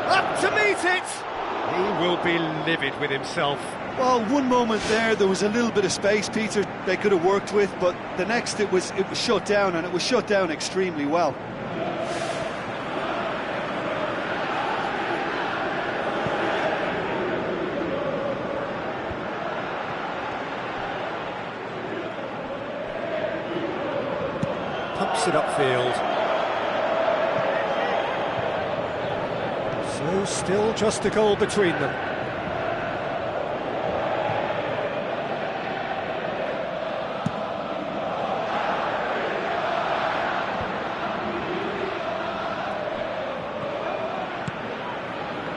Up to meet it! He will be livid with himself. Well, one moment there was a little bit of space, Peter, they could have worked with, but the next it was shut down, and it was shut down extremely well. Pumps it upfield. So still just a goal between them.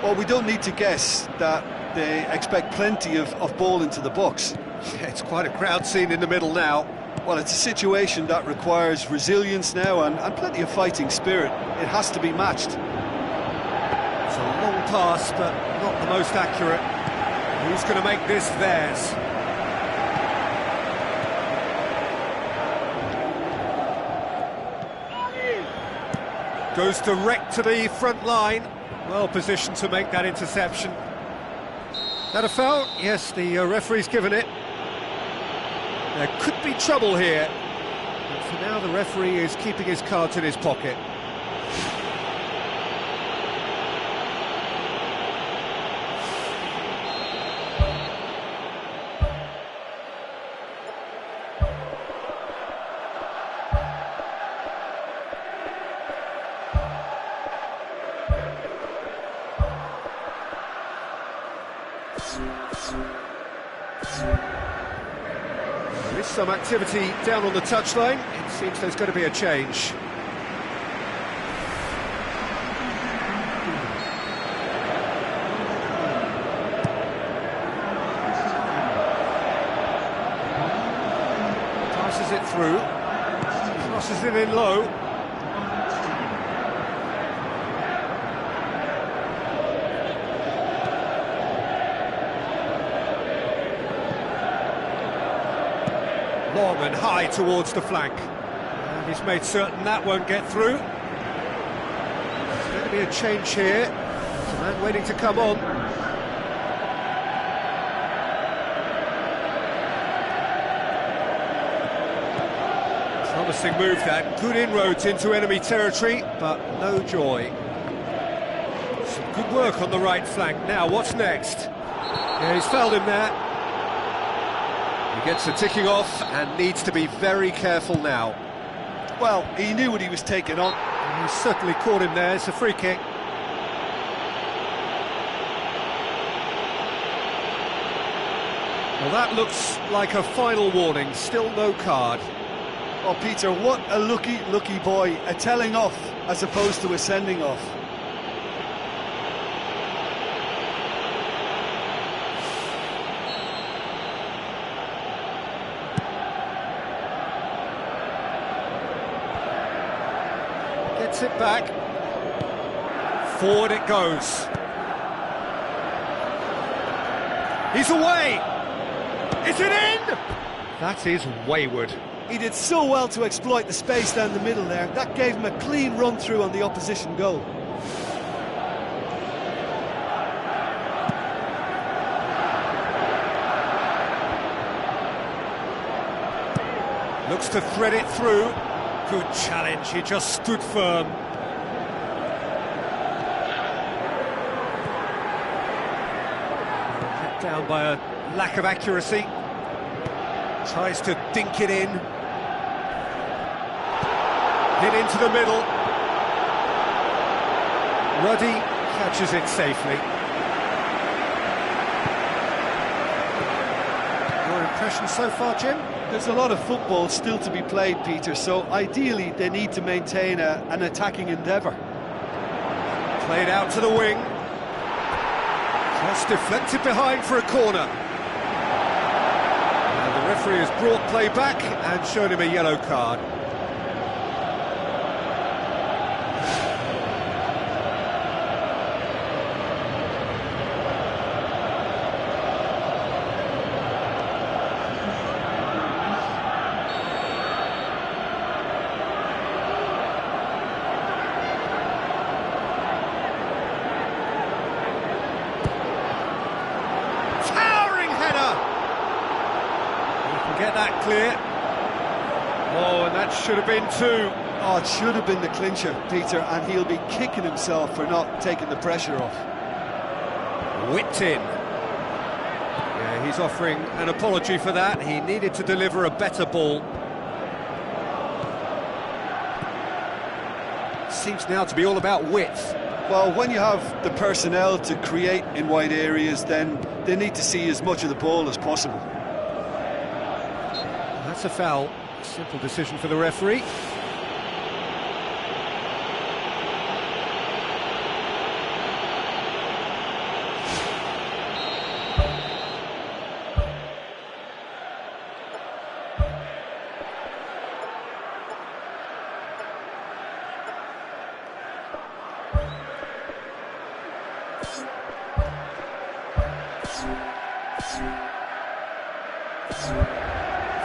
Well, we don't need to guess that they expect plenty of ball into the box. Yeah, it's quite a crowd scene in the middle now. Well, it's a situation that requires resilience now and plenty of fighting spirit. It has to be matched. It's a long pass, but not the most accurate. Who's going to make this theirs? Goes direct to the front line. Well positioned to make that interception. That a foul? Yes, the referee's given it. There could be trouble here. But for now, the referee is keeping his cards in his pocket. There is some activity down on the touchline. It seems there's going to be a change. Passes it through. Crosses it in low. Long and high towards the flank. And he's made certain that won't get through. There's going to be a change here. There's a man waiting to come on. Promising move that. Good inroads into enemy territory, but no joy. Some good work on the right flank. Now, what's next? Yeah, he's fouled him there. He gets the ticking off and needs to be very careful now. Well, he knew what he was taking on. And he certainly caught him there. It's a free kick. Well, that looks like a final warning. Still no card. Oh, Peter, what a lucky boy. A telling off as opposed to a sending off. Gets it back. Forward it goes. He's away! Is it in? That is wayward. He did so well to exploit the space down the middle there. That gave him a clean run-through on the opposition goal. Looks to thread it through. Good challenge, he just stood firm. Let down by a lack of accuracy. Tries to dink it in. Hit into the middle. Ruddy catches it safely. Your impression so far, Jim? There's a lot of football still to be played, Peter, so ideally they need to maintain an attacking endeavour. Played out to the wing. Cross deflected behind for a corner. And the referee has brought play back and shown him a yellow card. Get that clear. Oh, and that should have been two. Oh, it should have been the clincher, Peter, and he'll be kicking himself for not taking the pressure off. Whipped in. Yeah, he's offering an apology for that. He needed to deliver a better ball. Seems now to be all about width. Well, when you have the personnel to create in wide areas, then they need to see as much of the ball as possible. That's a foul. Simple decision for the referee.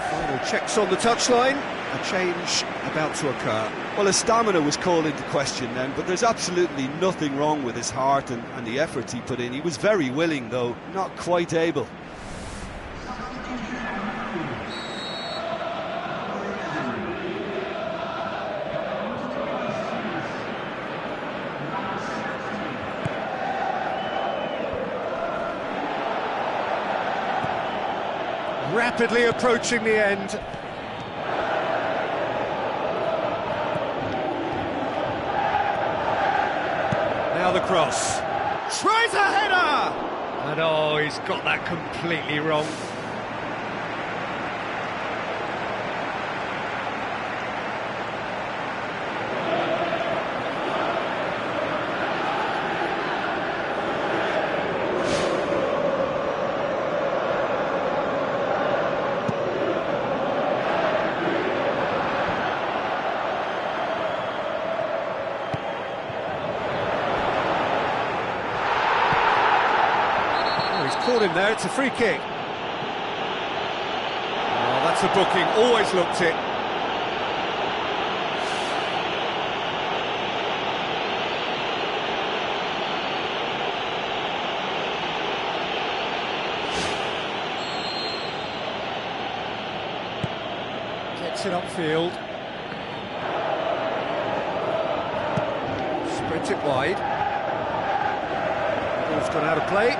Final checks on the touchline. A change about to occur. Well, his stamina was called into question then, but there's absolutely nothing wrong with his heart and the efforts he put in. He was very willing, though, not quite able. Rapidly approaching the end. Now the cross. Tries a header! And oh, he's got that completely wrong. Caught him there, it's a free kick. Oh, that's a booking, always looked it. Gets it upfield. Spreads it wide. Ball's gone out of play.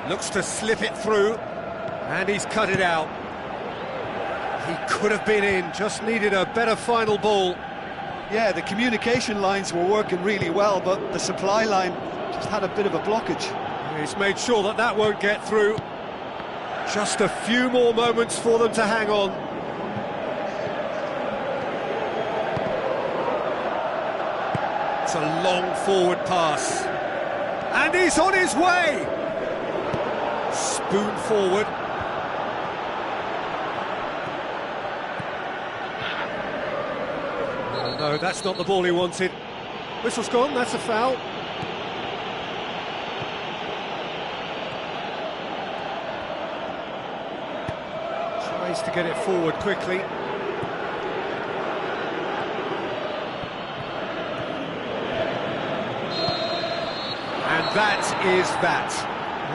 Looks to slip it through, and he's cut it out. He could have been in, just needed a better final ball. Yeah, the communication lines were working really well, but the supply line just had a bit of a blockage. He's made sure that that won't get through. Just a few more moments for them to hang on. It's a long forward pass. And he's on his way! Spoon forward. No, that's not the ball he wanted. Whistle's gone, that's a foul. Tries to get it forward quickly. And that is that.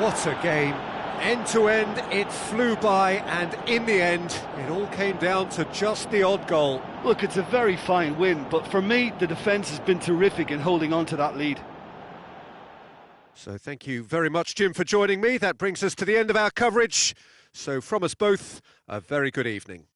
What a game. End to end, it flew by, and in the end, it all came down to just the odd goal. Look, it's a very fine win, but for me, the defence has been terrific in holding on to that lead. So thank you very much, Jim, for joining me. That brings us to the end of our coverage. So from us both, a very good evening.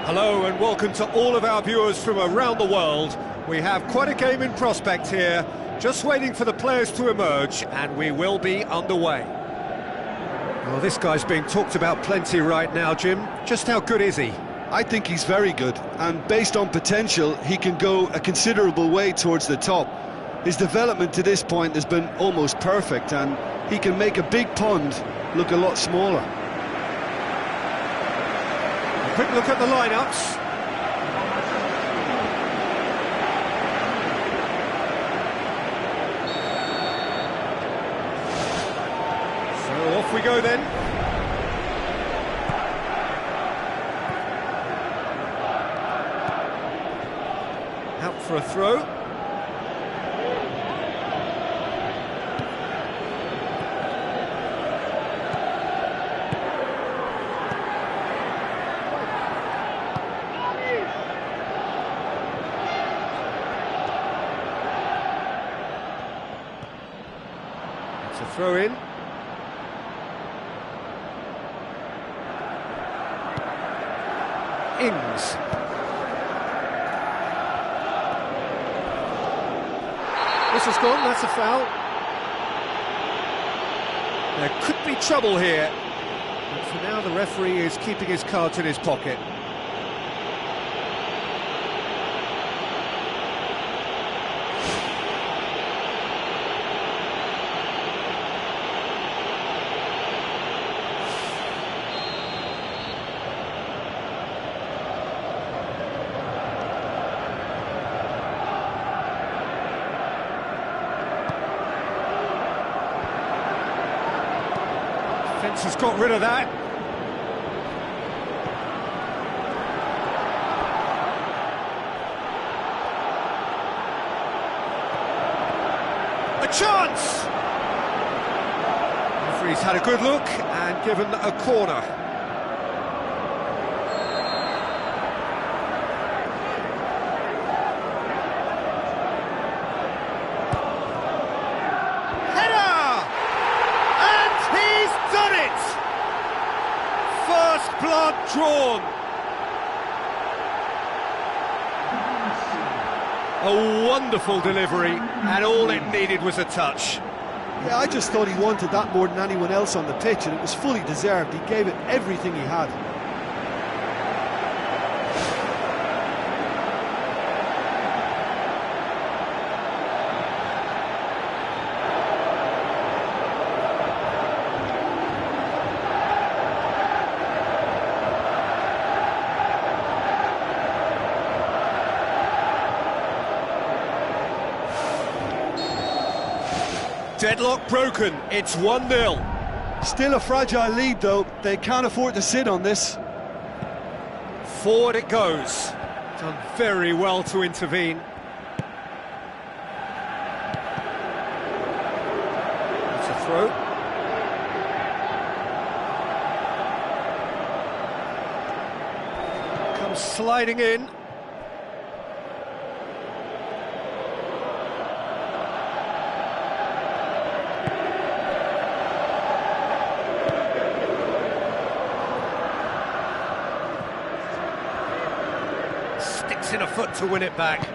Hello and welcome to all of our viewers from around the world. We have quite a game in prospect here, just waiting for the players to emerge, and we will be underway. Well, this guy's being talked about plenty right now, Jim. Just how good is he? I think he's very good, and based on potential, he can go a considerable way towards the top. His development to this point has been almost perfect, and he can make a big pond look a lot smaller. A quick look at the lineups. So off we go then. Out for a throw. It's a throw in. Ings. This has gone, that's a foul. There could be trouble here, but for now the referee is keeping his cards in his pocket. Defence has got rid of that. A chance! The referee's had a good look and given a corner. Blood drawn. A wonderful delivery, and all it needed was a touch. Yeah, I just thought he wanted that more than anyone else on the pitch, and it was fully deserved. He gave it everything he had. Deadlock broken, it's 1-0. Still a fragile lead though, they can't afford to sit on this. Forward it goes. Done very well to intervene. It's a throw. Comes sliding in. Sticks in a foot to win it back.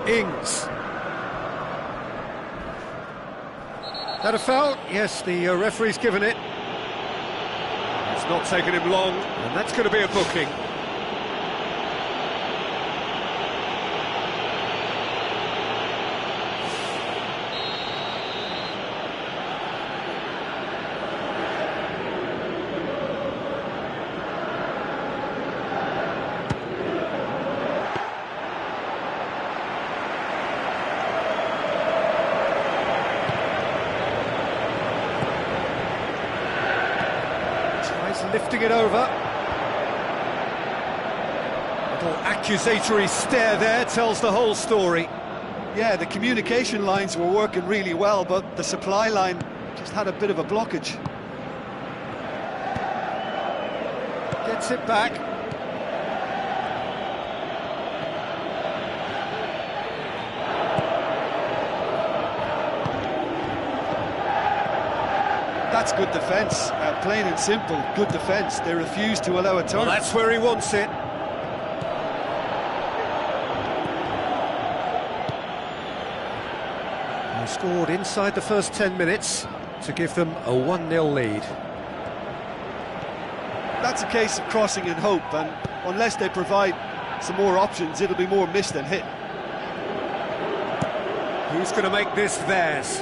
Ings. That a foul? Yes, the referee's given it. It's not taken him long, and that's going to be a booking. Lifting it over. Little accusatory stare there tells the whole story. Yeah, the communication lines were working really well, but the supply line just had a bit of a blockage. Gets it back. That's good defence, plain and simple, good defence. They refuse to allow a turn. Well, that's where he wants it. They scored inside the first 10 minutes to give them a 1-0 lead. That's a case of crossing in hope, and unless they provide some more options, it'll be more miss than hit. Who's going to make this theirs?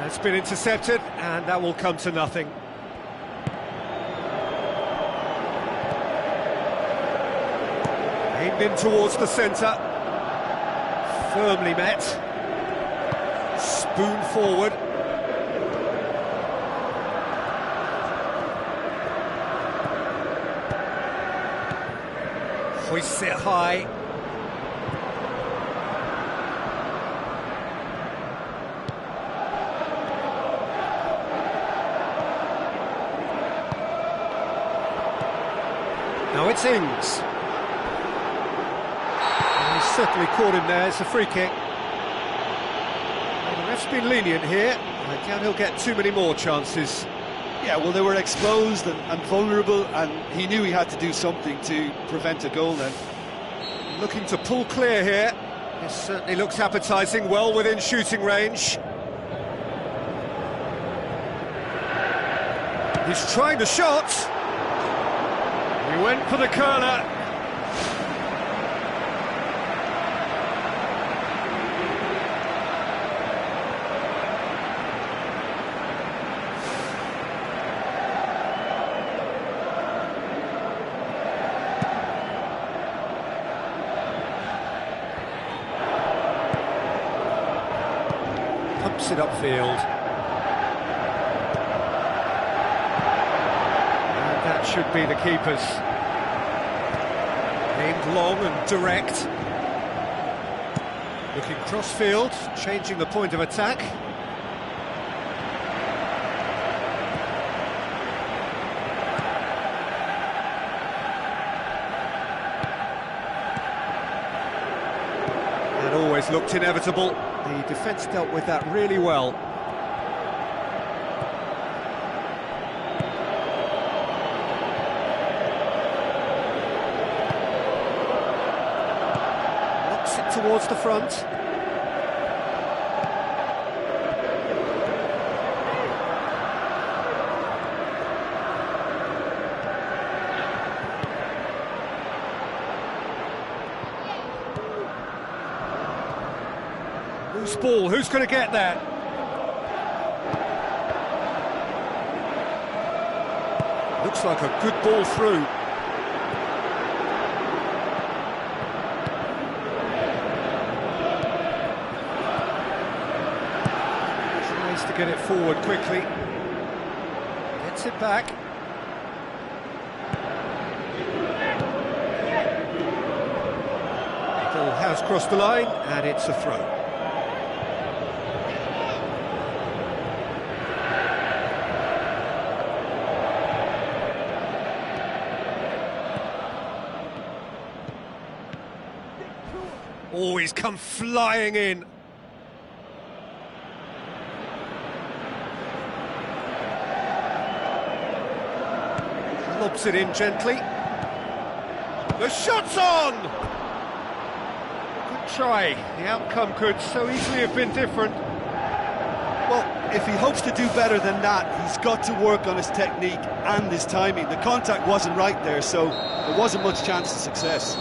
It's been intercepted, and that will come to nothing. Aimed in towards the centre. Firmly met. Spoon forward. Hoists it high. Now it's Ings. And he's certainly caught him there, it's a free kick. Well, the ref's been lenient here. I doubt he'll get too many more chances. Yeah, well, they were exposed and vulnerable, and he knew he had to do something to prevent a goal then. Looking to pull clear here. This certainly looks appetising, well within shooting range. He's trying the shot. He went for the curler. Pumps it upfield. That should be the keeper's. Aimed long and direct. Looking cross-field, changing the point of attack. That always looked inevitable. The defence dealt with that really well. Towards the front. Loose ball, who's going to get that? Looks like a good ball through. get it forward quickly. Gets it back. Ball has crossed the line, and it's a throw. Oh, he's come flying in. Lobs it in gently. The shot's on! Good try. The outcome could so easily have been different. Well, if he hopes to do better than that, he's got to work on his technique and his timing. The contact wasn't right there, so there wasn't much chance of success.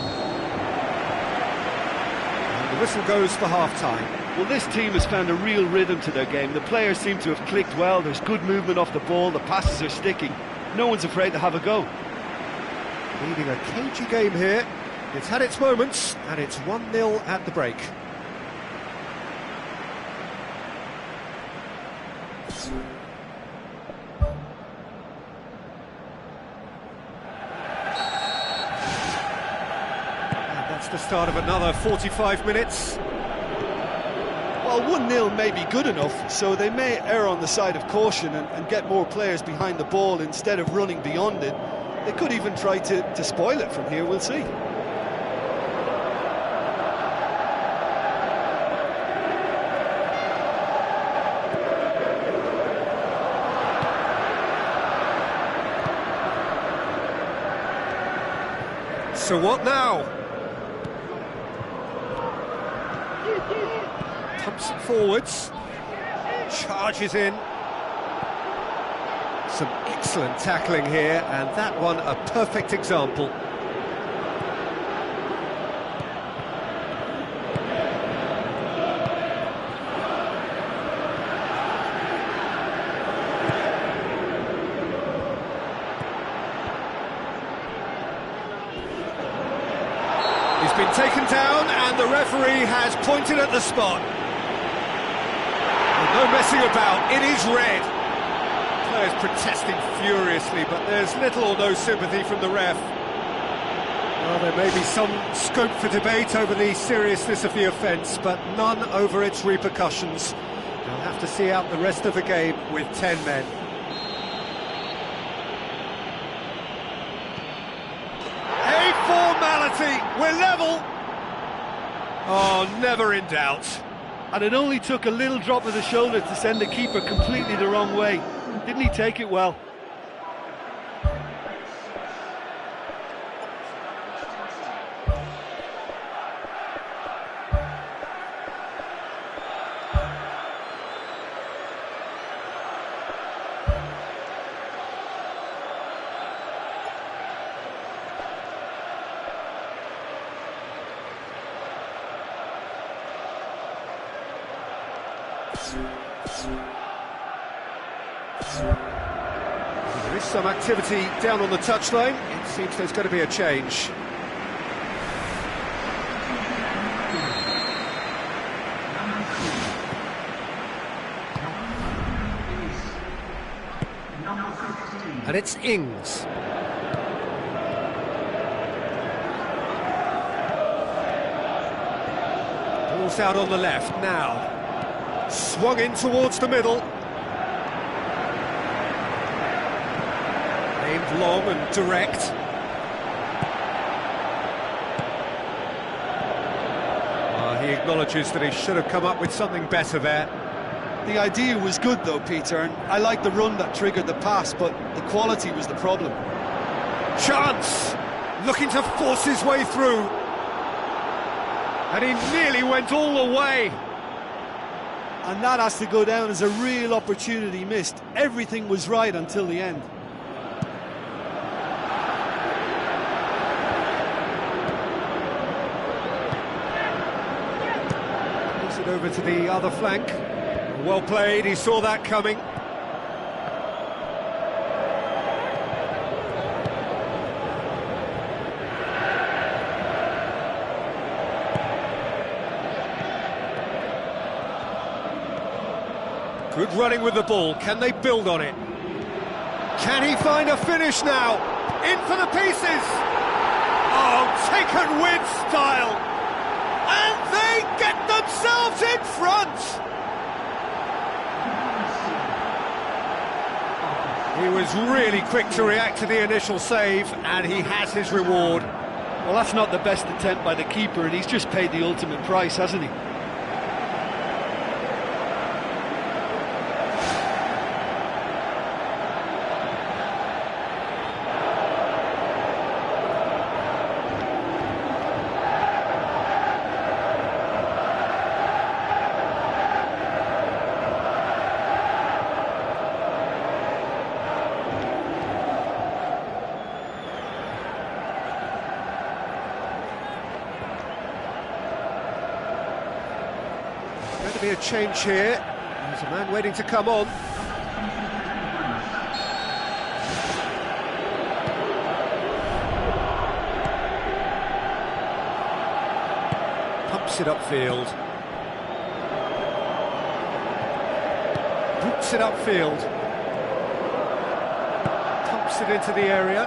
And the whistle goes for half-time. Well, this team has found a real rhythm to their game. The players seem to have clicked well. There's good movement off the ball. The passes are sticking. No one's afraid to have a go. Leading a cagey game here. It's had its moments, and it's 1-0 at the break. And that's the start of another 45 minutes. Well, 1-0 may be good enough, so they may err on the side of caution and get more players behind the ball instead of running beyond it. They could even try to spoil it from here, we'll see. So what now? Pumps it forwards, charges in. Some excellent tackling here, and that one a perfect example. He's been taken down, and the referee has pointed at the spot. No messing about, it is red. Players protesting furiously, but there's little or no sympathy from the ref. Well, there may be some scope for debate over the seriousness of the offence, but none over its repercussions. They'll have to see out the rest of the game with 10 men. A formality, we're level! Oh, never in doubt. And it only took a little drop of the shoulder to send the keeper completely the wrong way. Didn't he take it well? There is some activity down on the touchline. It seems there's going to be a change. And it's Ings. Ball's out on the left now. Swung in towards the middle. Aimed long and direct. He acknowledges that he should have come up with something better there. The idea was good though, Peter, and I like the run that triggered the pass, but the quality was the problem. Chance! Looking to force his way through. And he nearly went all the way. And that has to go down as a real opportunity missed. Everything was right until the end. Puts it over to the other flank. Well played, he saw that coming. Good running with the ball. Can they build on it? Can he find a finish now? In for the pieces! Oh, taken with style! And they get themselves in front! He was really quick to react to the initial save, and he has his reward. Well, that's not the best attempt by the keeper, and he's just paid the ultimate price, hasn't he? Going to be a change here. There's a man waiting to come on. Pumps it upfield. Boots it upfield. Pumps it into the area.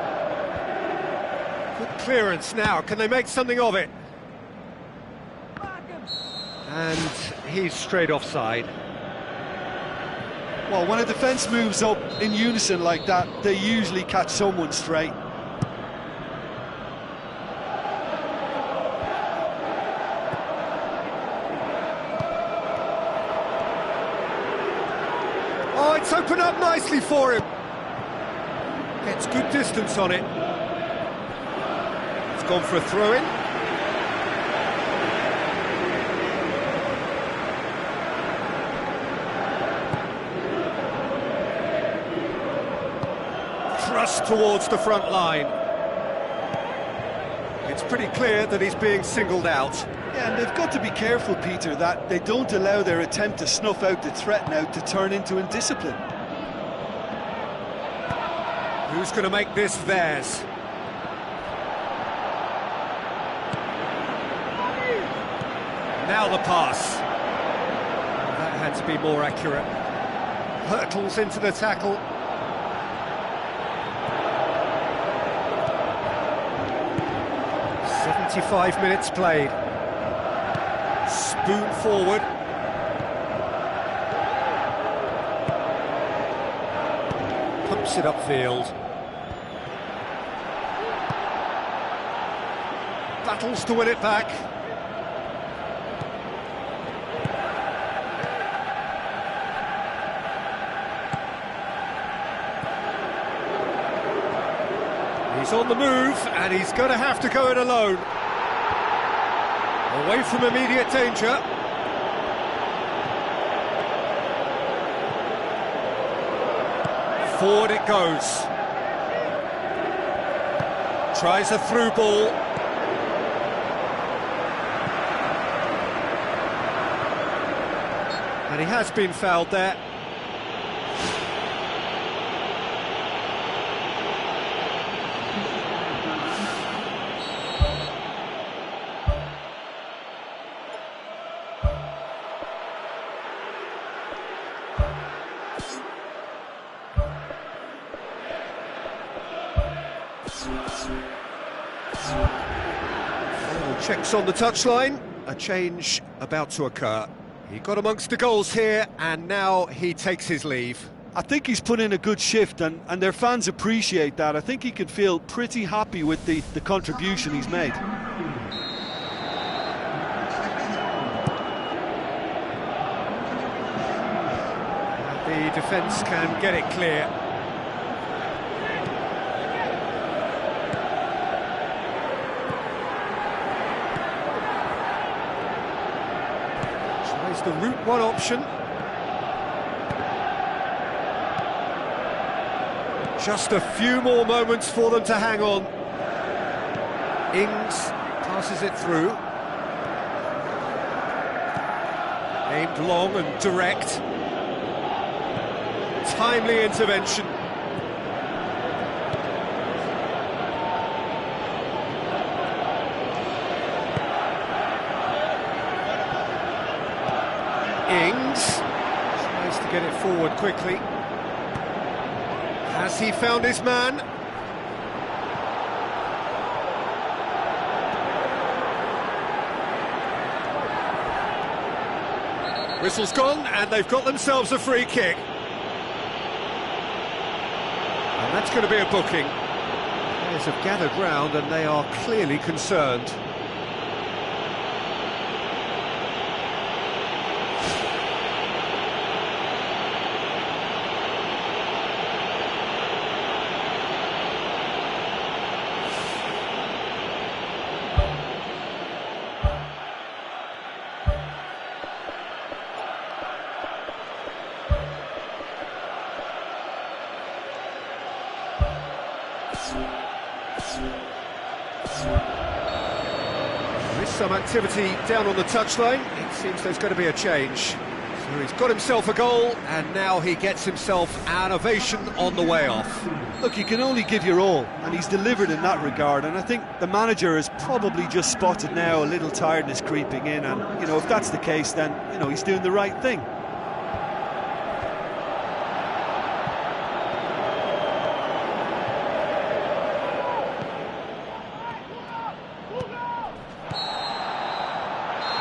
Good clearance now. Can they make something of it? And he's straight offside. Well, when a defence moves up in unison like that, they usually catch someone straight. Oh, it's opened up nicely for him. Gets good distance on it. It's gone for a throw-in. Thrust towards the front line. It's pretty clear that he's being singled out. Yeah, and they've got to be careful, Peter, that they don't allow their attempt to snuff out the threat now to turn into indiscipline. Who's going to make this theirs? Now the pass. That had to be more accurate. Hurtles into the tackle. .75 minutes played. Spoon forward. Pumps it upfield. Battles to win it back. He's on the move, and he's going to have to go it alone. Away from immediate danger. Forward it goes. Tries a through ball. And he has been fouled there. Final checks on the touchline. A change about to occur. He got amongst the goals here, and now he takes his leave. I think he's put in a good shift, and their fans appreciate that. I think he can feel pretty happy with the contribution he's made. And the defence can get it clear. Tries the route one option. Just a few more moments for them to hang on. Ings passes it through. Aimed long and direct. Timely intervention. Ings tries to get it forward quickly. Has he found his man? Whistle's gone, and they've got themselves a free kick. And that's going to be a booking. Players have gathered round, and they are clearly concerned. There's some activity down on the touchline. It seems there's going to be a change. So he's got himself a goal, and now he gets himself an ovation on the way off. Look, you can only give your all, and he's delivered in that regard, and I think the manager has probably just spotted now a little tiredness creeping in, and, you know, if that's the case, then, you know, he's doing the right thing.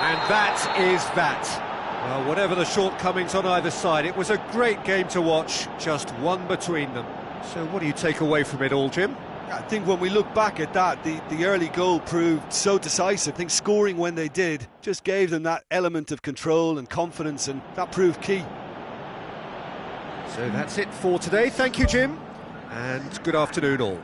And that is that. Well, whatever the shortcomings on either side, it was a great game to watch, just one between them. So what do you take away from it all, Jim? I think when we look back at that, the early goal proved so decisive. I think scoring when they did just gave them that element of control and confidence, and that proved key. So that's it for today. Thank you, Jim, and good afternoon all.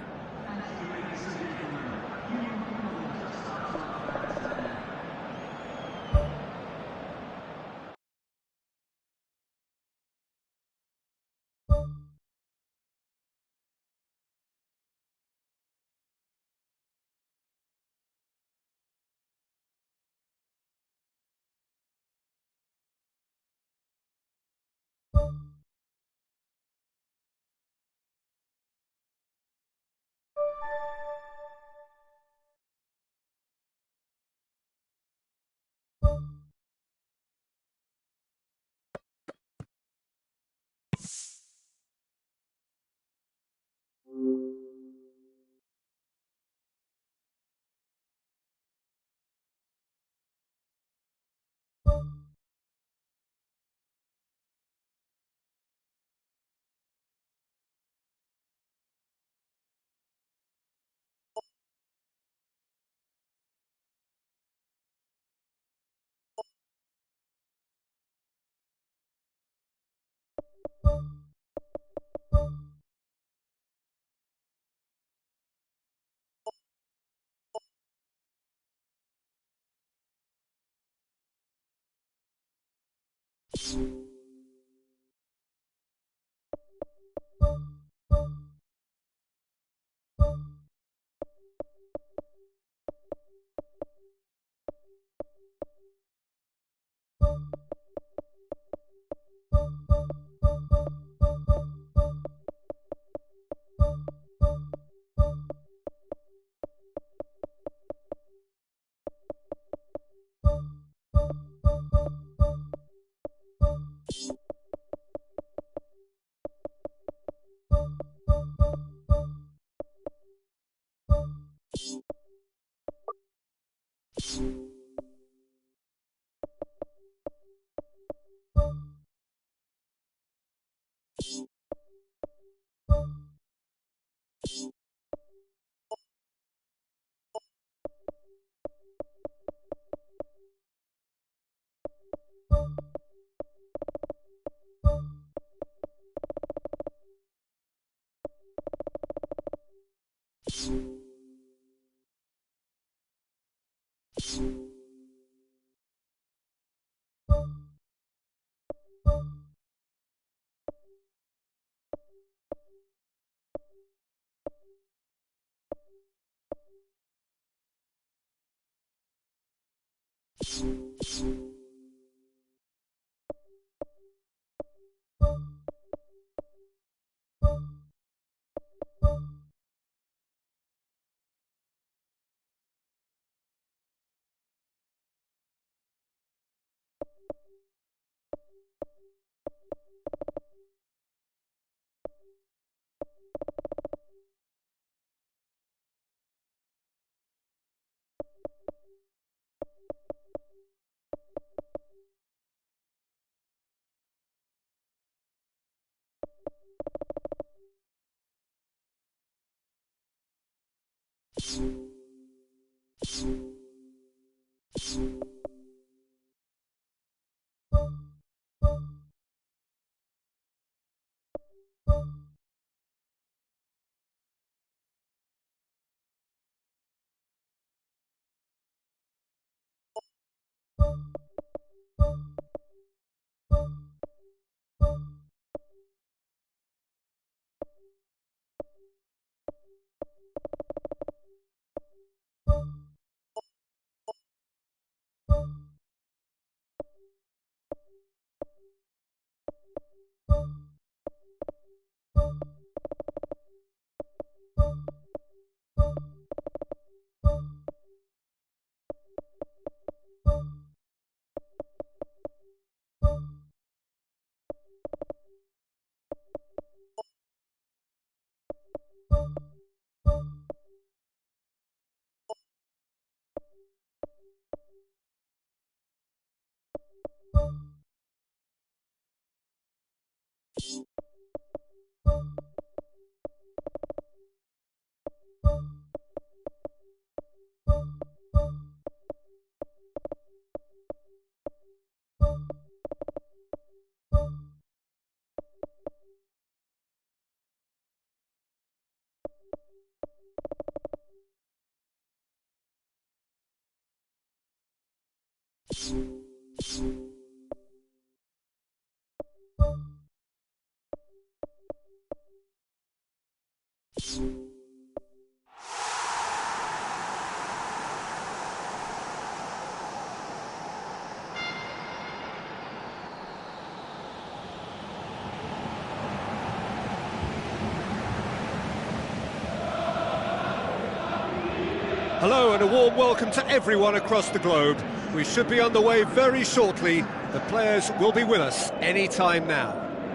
Hello and a warm welcome to everyone across the globe. We should be on the way very shortly. The players will be with us any time now.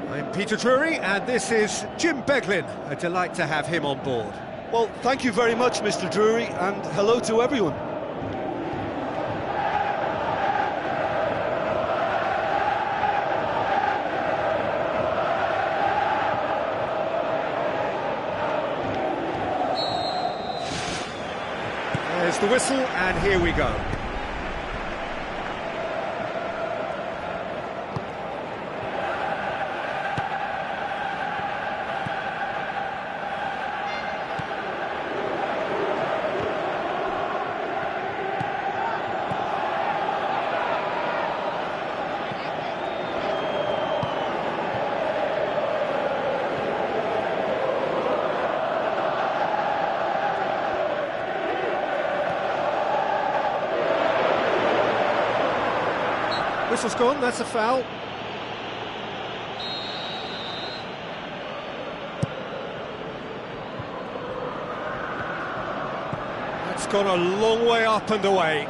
I'm Peter Drury and this is Jim Beglin. A delight to have him on board. Well, thank you very much, Mr. Drury, and hello to everyone. There's the whistle, and here we go. Whistle's gone, that's a foul. That's gone a long way up and away.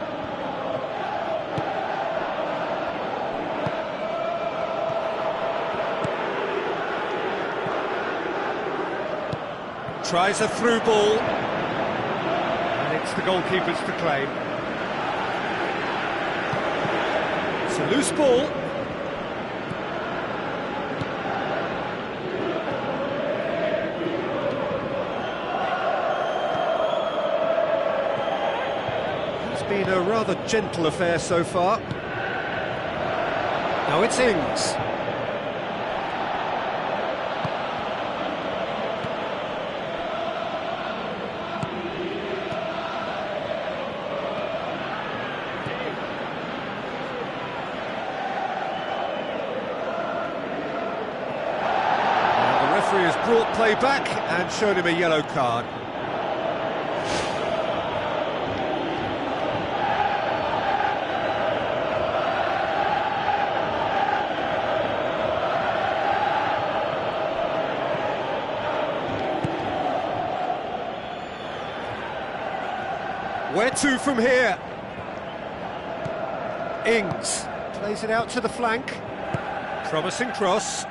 Tries a through ball. And it's the goalkeeper's to claim. It's a loose ball. It's been a rather gentle affair so far. Now it's Ings. Has brought play back and shown him a yellow card. Where to from here? Ings plays it out to the flank. Promising cross.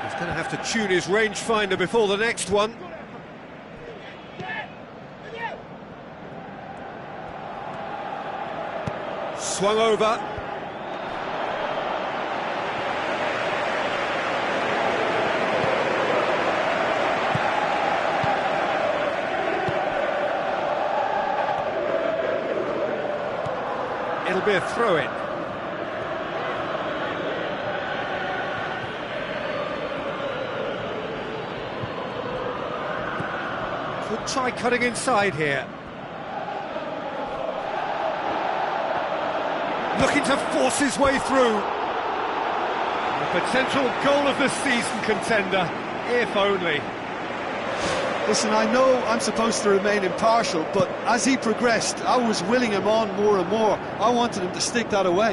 He's going to have to tune his rangefinder before the next one. Swung over. It'll be a throw-in. Could try cutting inside here. Looking to force his way through. A potential goal of the season contender, if only. Listen, I know I'm supposed to remain impartial, but as he progressed, I was willing him on more and more. I wanted him to stick that away.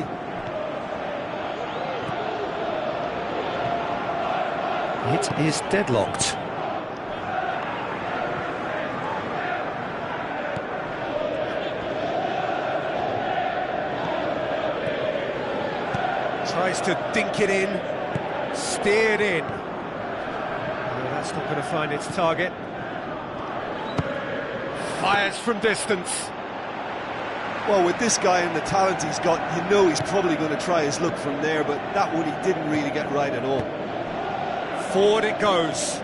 It is deadlocked. Tries to dink it in, steered in. No, that's not going to find its target. Fires from distance. Well, with this guy and the talent he's got, you know he's probably going to try his luck from there, but that one he didn't really get right at all. Forward it goes.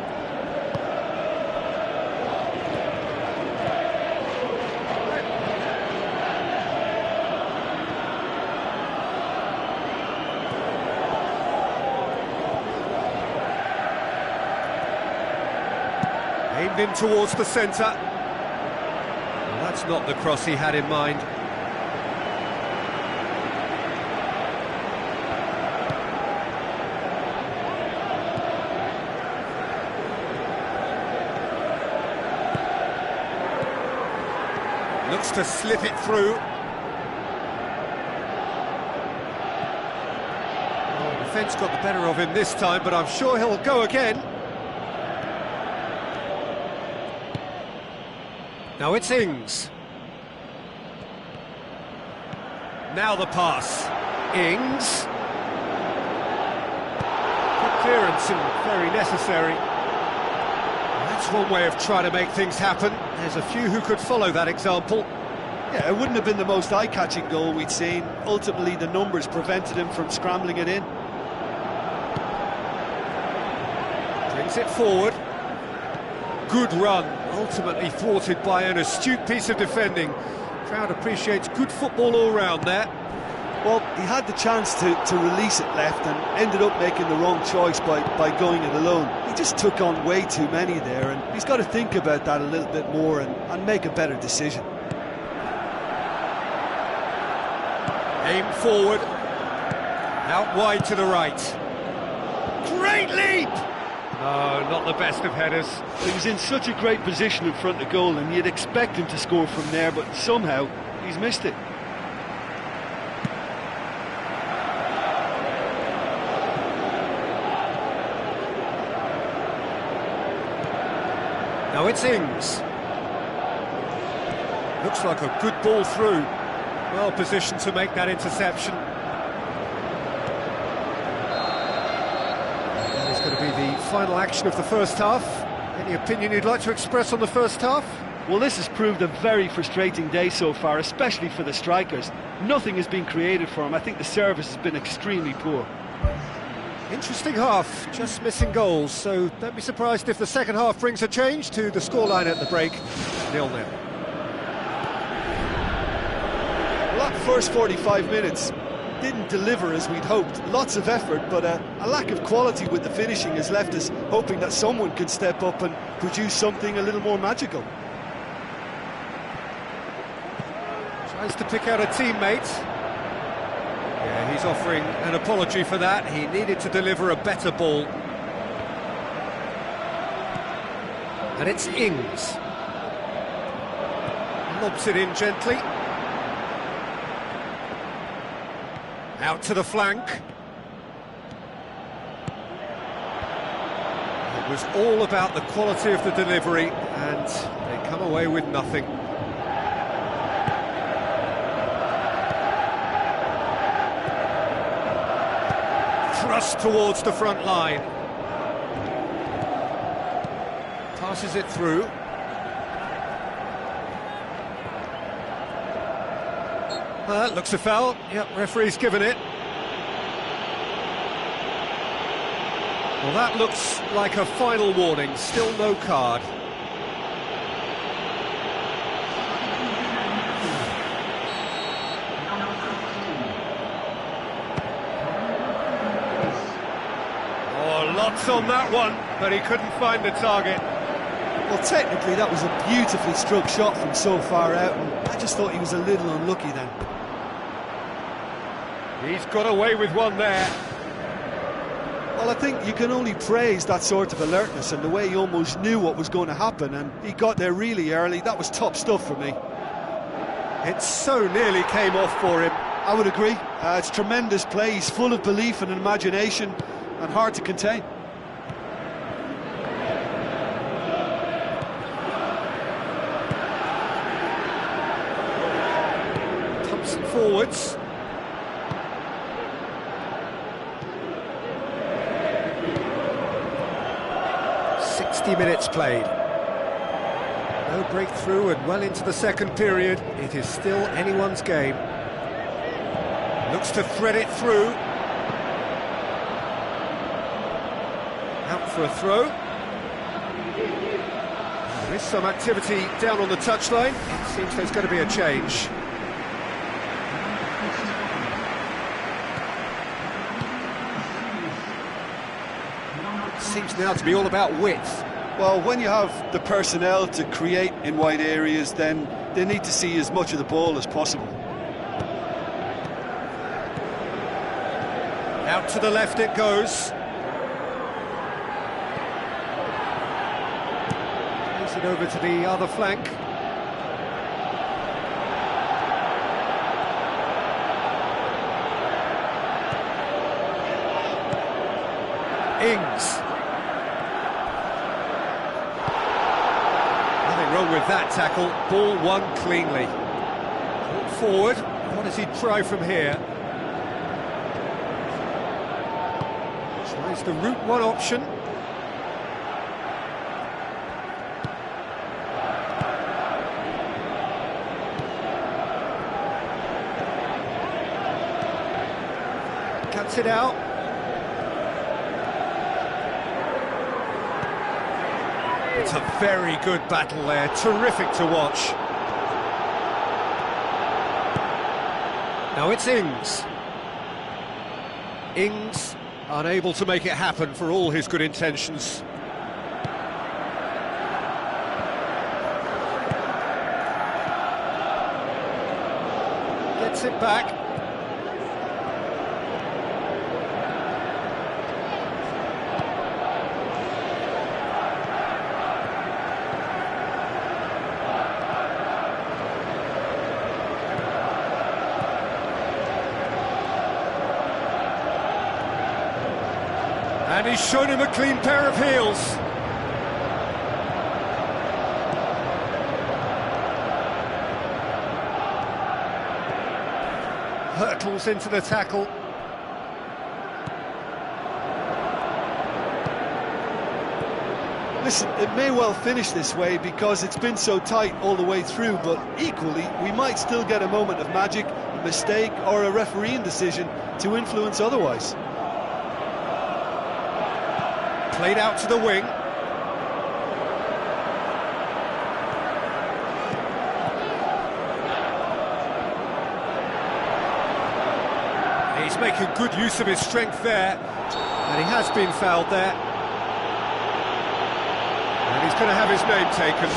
Aimed in towards the centre. Well, that's not the cross he had in mind. Looks to slip it through. Oh, the defence got the better of him this time, but I'm sure he'll go again. Now it's Ings. Now the pass. Ings. Good clearance and very necessary. That's one way of trying to make things happen. There's a few who could follow that example. Yeah, it wouldn't have been the most eye-catching goal we'd seen. Ultimately, the numbers prevented him from scrambling it in. Brings it forward. Good run, ultimately thwarted by an astute piece of defending. Crowd appreciates good football all round there. Well, he had the chance to release it left and ended up making the wrong choice by going it alone. He just took on way too many there, and he's got to think about that a little bit more and make a better decision. Aim forward. Out wide to the right. Great leap! No, not the best of headers. He was in such a great position in front of goal, and you'd expect him to score from there, but somehow he's missed it. Now it's Ings. Looks like a good ball through. Well positioned to make that interception. That is going to be the final action of the first half. Any opinion you'd like to express on the first half? Well, this has proved a very frustrating day so far, especially for the strikers. Nothing has been created for them. I think the service has been extremely poor. Interesting half, just missing goals, so don't be surprised if the second half brings a change to the scoreline at the break, 0-0. Well, that first 45 minutes didn't deliver as we'd hoped. Lots of effort, but a lack of quality with the finishing has left us hoping that someone could step up and produce something a little more magical. Tries to pick out a teammate. Yeah, he's offering an apology for that. He needed to deliver a better ball. And it's Ings. Lobs it in gently. Out to the flank. It was all about the quality of the delivery, and they come away with nothing. Thrust towards the front line. Passes it through. That looks a foul. Yep, referee's given it. Well, that looks like a final warning. Still no card. Lots on that one, but he couldn't find the target. Well, technically that was a beautifully struck shot from so far out, and I just thought he was a little unlucky then. He's got away with one there. Well, I think you can only praise that sort of alertness and the way he almost knew what was going to happen, and he got there really early. That was top stuff for me. It so nearly came off for him. I would agree. It's tremendous play. He's full of belief and imagination and hard to contain. Thompson forwards. Minutes played. No breakthrough and well into the second period. It is still anyone's game. Looks to thread it through. Out for a throw. There is some activity down on the touchline. It seems there's going to be a change. Seems now to be all about width. Well, when you have the personnel to create in wide areas, then they need to see as much of the ball as possible. Out to the left it goes. Plays it over to the other flank. Ings. Wrong with that tackle, ball won cleanly. Forward, what does he try from here? Tries the route one option. Cuts it out. It's a very good battle there, terrific to watch. Now it's Ings. Ings unable to make it happen for all his good intentions. Gets it back. And he's shown him a clean pair of heels. Hurtles into the tackle. Listen, it may well finish this way because it's been so tight all the way through, but equally, we might still get a moment of magic, a mistake, or a refereeing decision to influence otherwise. Played out to the wing. He's making good use of his strength there, and he has been fouled there. And he's going to have his name taken.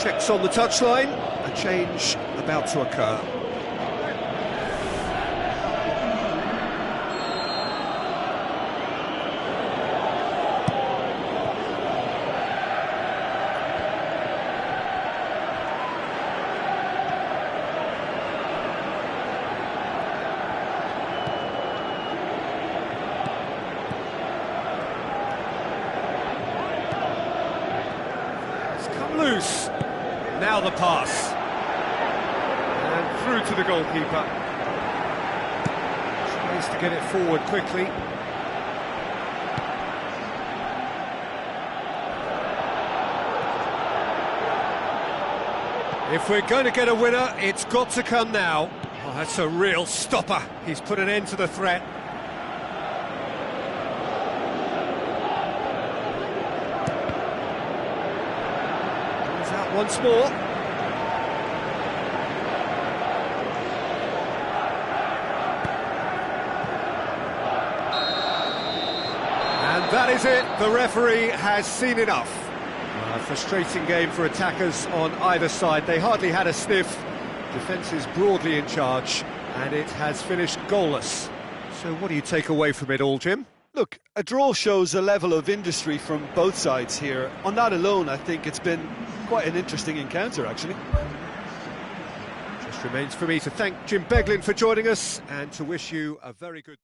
Checks on the touchline, a change about to occur. It's come loose. Now the pass. to the goalkeeper. Tries to get it forward quickly. If we're going to get a winner, it's got to come now. Oh, that's a real stopper. He's put an end to the threat. Comes out once more. And that is it. The referee has seen enough. A frustrating game for attackers on either side. They hardly had a sniff. Defence is broadly in charge, and it has finished goalless. So what do you take away from it all, Jim? Look, a draw shows a level of industry from both sides here. On that alone, I think it's been quite an interesting encounter, actually. Just remains for me to thank Jim Beglin for joining us, and to wish you a very good...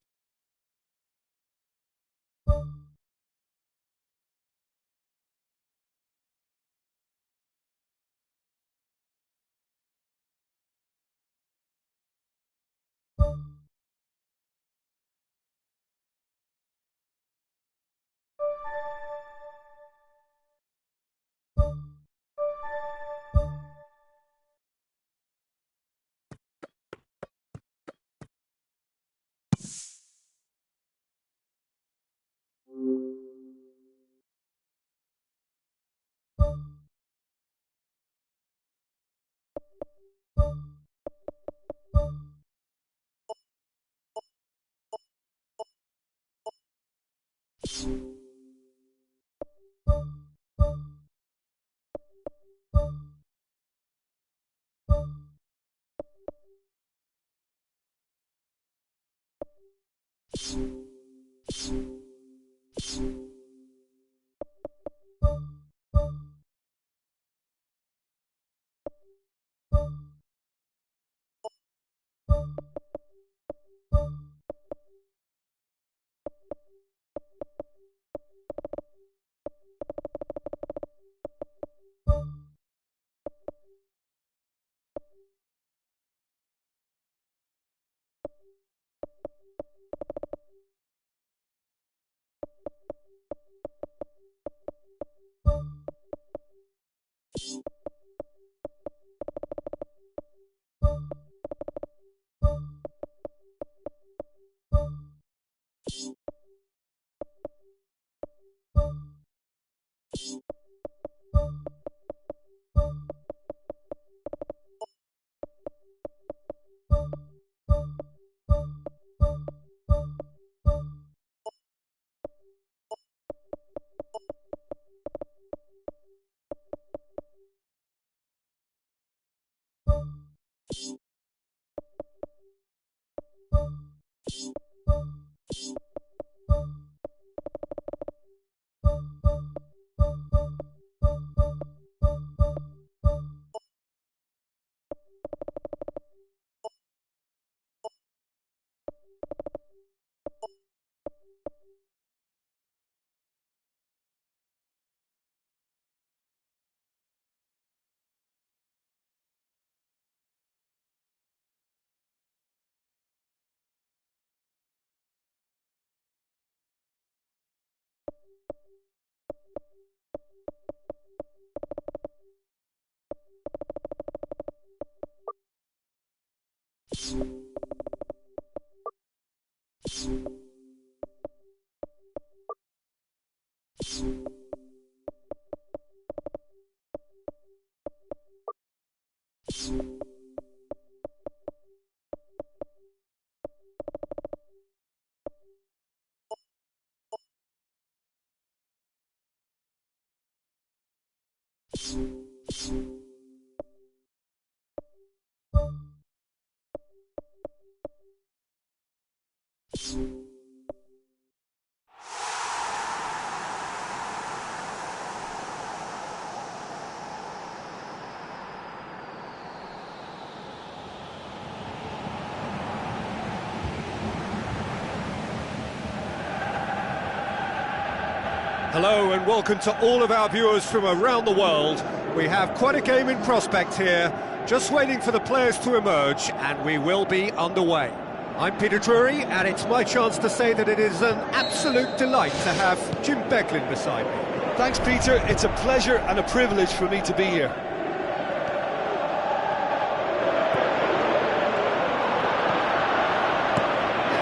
Hello and welcome to all of our viewers from around the world. We have quite a game in prospect here, just waiting for the players to emerge, and we will be underway. I'm Peter Drury, and it's my chance to say that it is an absolute delight to have Jim Becklin beside me. Thanks, Peter. It's a pleasure and a privilege for me to be here.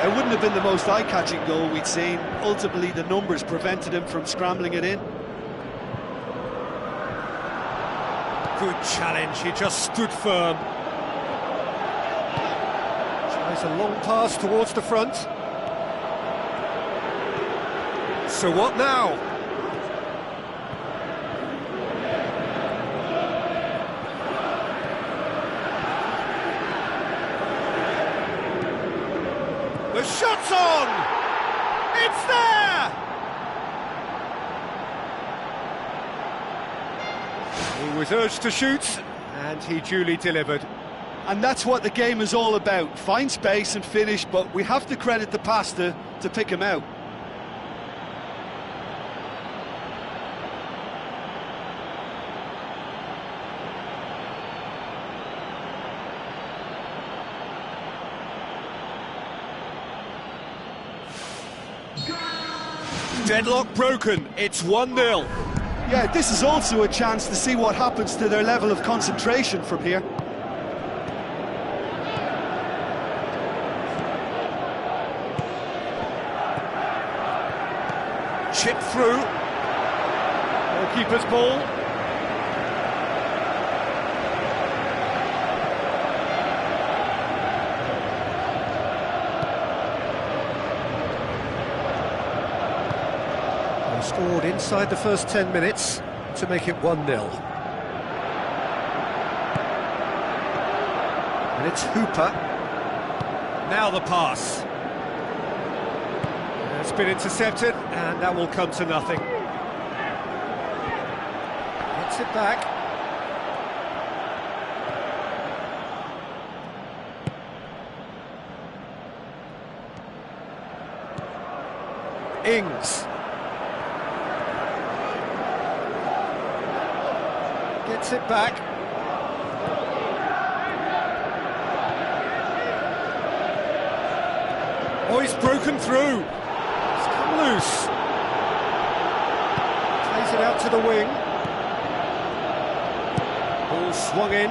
It wouldn't have been the most eye-catching goal we'd seen. Ultimately, the numbers prevented him from scrambling it in. Good challenge, he just stood firm. Tries a long pass towards the front. So what now? The shot's on! It's there! He was urged to shoot, and he duly delivered. And that's what the game is all about. Find space and finish, but we have to credit the passer to pick him out. Deadlock broken, it's 1-0. Yeah, this is also a chance to see what happens to their level of concentration from here. Chip through. Goalkeeper's ball. They scored inside the first 10 minutes to make it 1-0. And it's Hooper. Now the pass. It's been intercepted, and that will come to nothing. Gets it back. Ings. Gets it back. Oh, he's broken through. Loose. Plays it out to the wing. Ball swung in.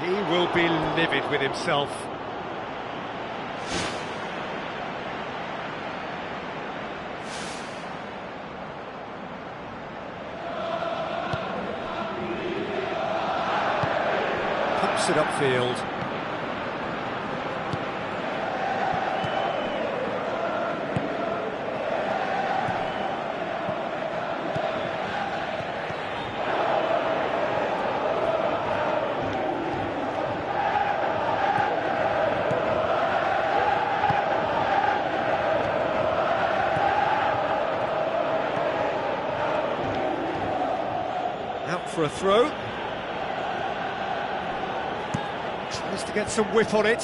He will be livid with himself. Pumps it upfield. Out for a throw. Tries to get some whip on it.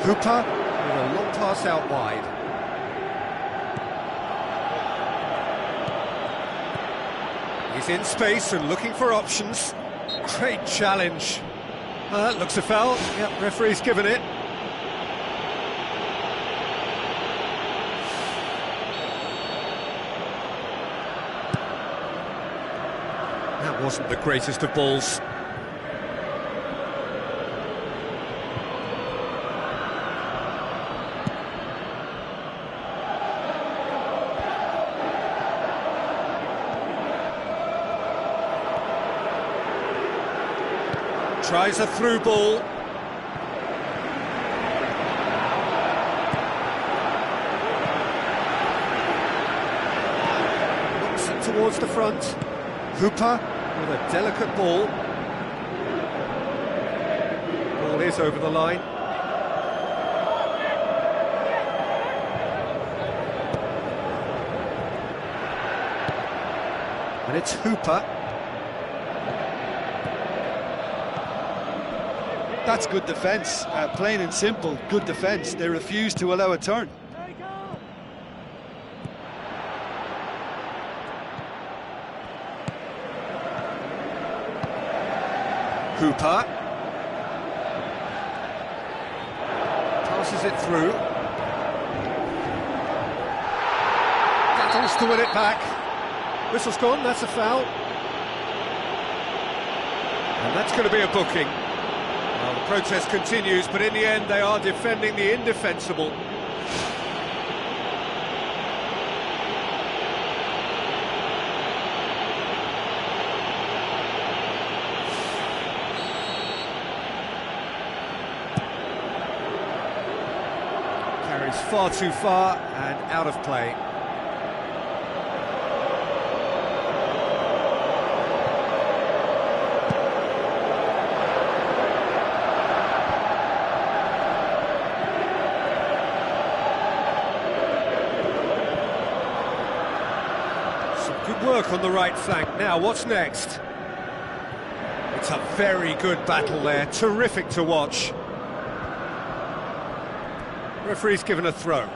Hooper with a long pass out wide. He's in space and looking for options. Great challenge. That looks a foul. Yep, referee's given it. That wasn't the greatest of balls. Tries a through ball. Looks it towards the front. Hooper with a delicate ball. Ball is over the line. And it's Hooper. That's good defence, plain and simple, good defence. They refuse to allow a turn. Hooper. Passes it through. Battles to win it back. Whistle's gone, that's a foul. And that's going to be a booking. Well, the protest continues, but in the end they are defending the indefensible. Carries far too far and out of play. Good work on the right flank. Now, what's next? It's a very good battle there. Terrific to watch. Referee's given a throw.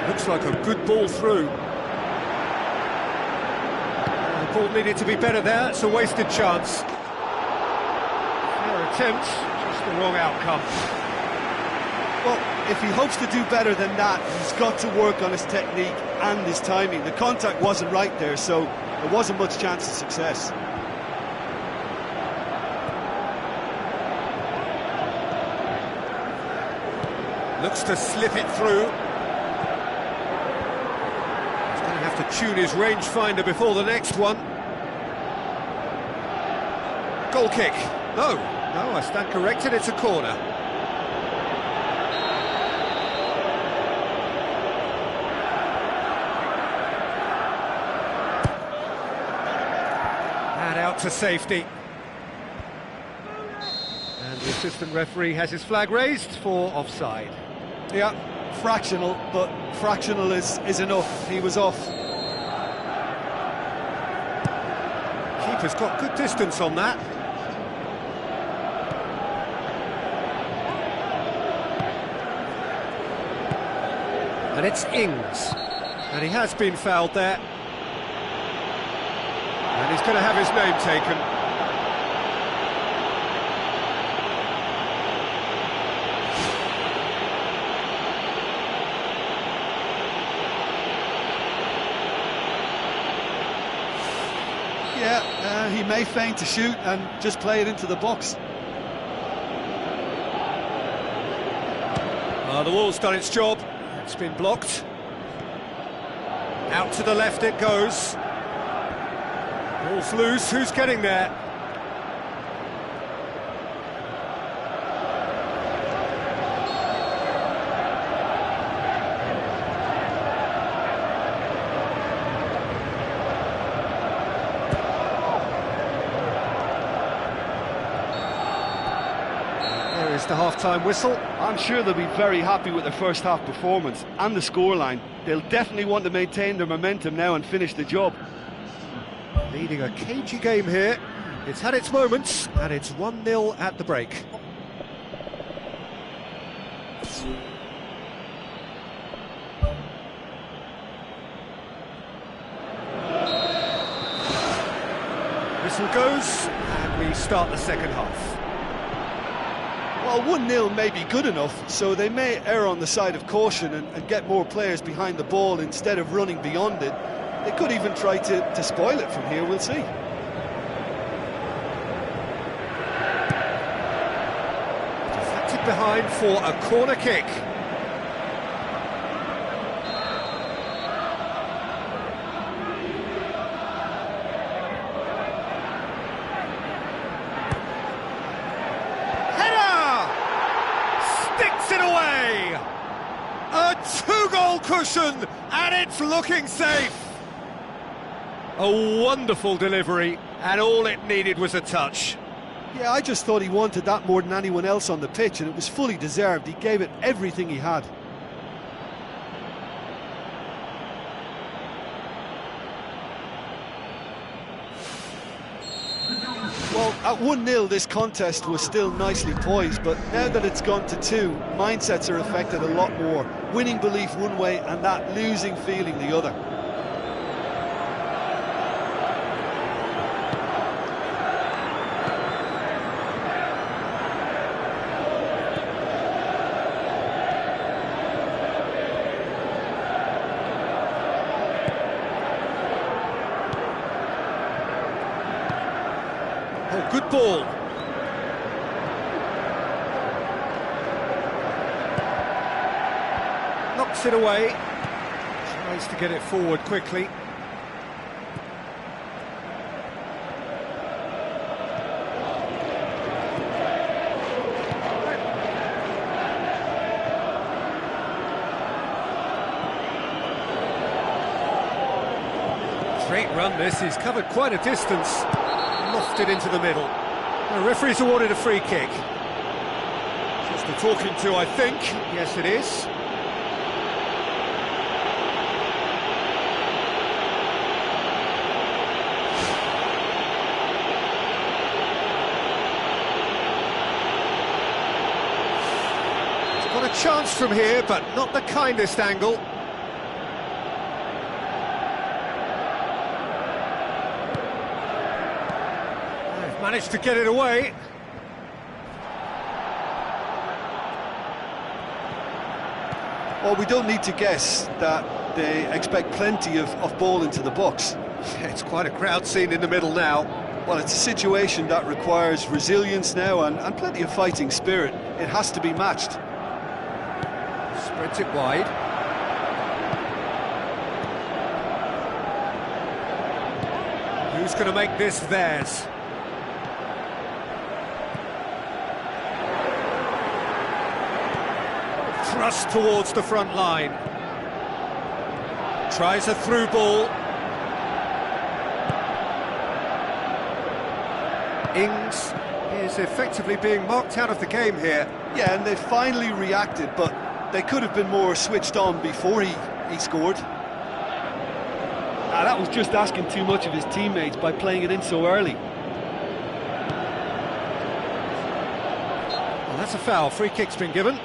Looks like a good ball through. The ball needed to be better there, it's a wasted chance. Fair attempt, just the wrong outcome. Well, if he hopes to do better than that, he's got to work on his technique and his timing. The contact wasn't right there, so there wasn't much chance of success. Looks to slip it through. To tune his rangefinder before the next one. Goal kick. No, I stand corrected, it's a corner. And out to safety. And the assistant referee has his flag raised for offside. Yeah, fractional, but fractional is enough. He was off. Keeper's got good distance on that. And it's Ings. And he has been fouled there. And he's going to have his name taken. Yeah, he may feign to shoot and just play it into the box. The wall's done its job. It's been blocked. Out to the left it goes. Ball's loose. Who's getting there? The half-time whistle. I'm sure they'll be very happy with their first half performance and the scoreline. They'll definitely want to maintain their momentum now and finish the job. Leading a cagey game here. It's had its moments and it's 1-0 at the break. Whistle goes and we start the second half. Well, 1-0 may be good enough, so they may err on the side of caution and get more players behind the ball instead of running beyond it. They could even try to spoil it from here, we'll see. Deflected behind for a corner kick. A two-goal cushion, and it's looking safe. A wonderful delivery, and all it needed was a touch. Yeah, I just thought he wanted that more than anyone else on the pitch, and it was fully deserved. He gave it everything he had. At 1-0, this contest was still nicely poised, but now that it's gone to 2, mindsets are affected a lot more. Winning belief one way and that losing feeling the other. Oh, good ball. Knocks it away. Tries to get it forward quickly. Straight run this, he's covered quite a distance. Lofted into the middle. The referee's awarded a free kick. Just the talking to, I think. Yes, it is. He's got a chance from here, but not the kindest angle. Managed to get it away. Well, we don't need to guess that they expect plenty of ball into the box. Yeah, it's quite a crowd scene in the middle now. Well, it's a situation that requires resilience now and plenty of fighting spirit. It has to be matched. Spreads it wide. Who's going to make this theirs? Thrust towards the front line. Tries a through ball. Ings is effectively being marked out of the game here. Yeah, and they finally reacted, but they could have been more switched on before he scored. That was just asking too much of his teammates by playing it in so early. Well, that's a foul. Free kick's been given.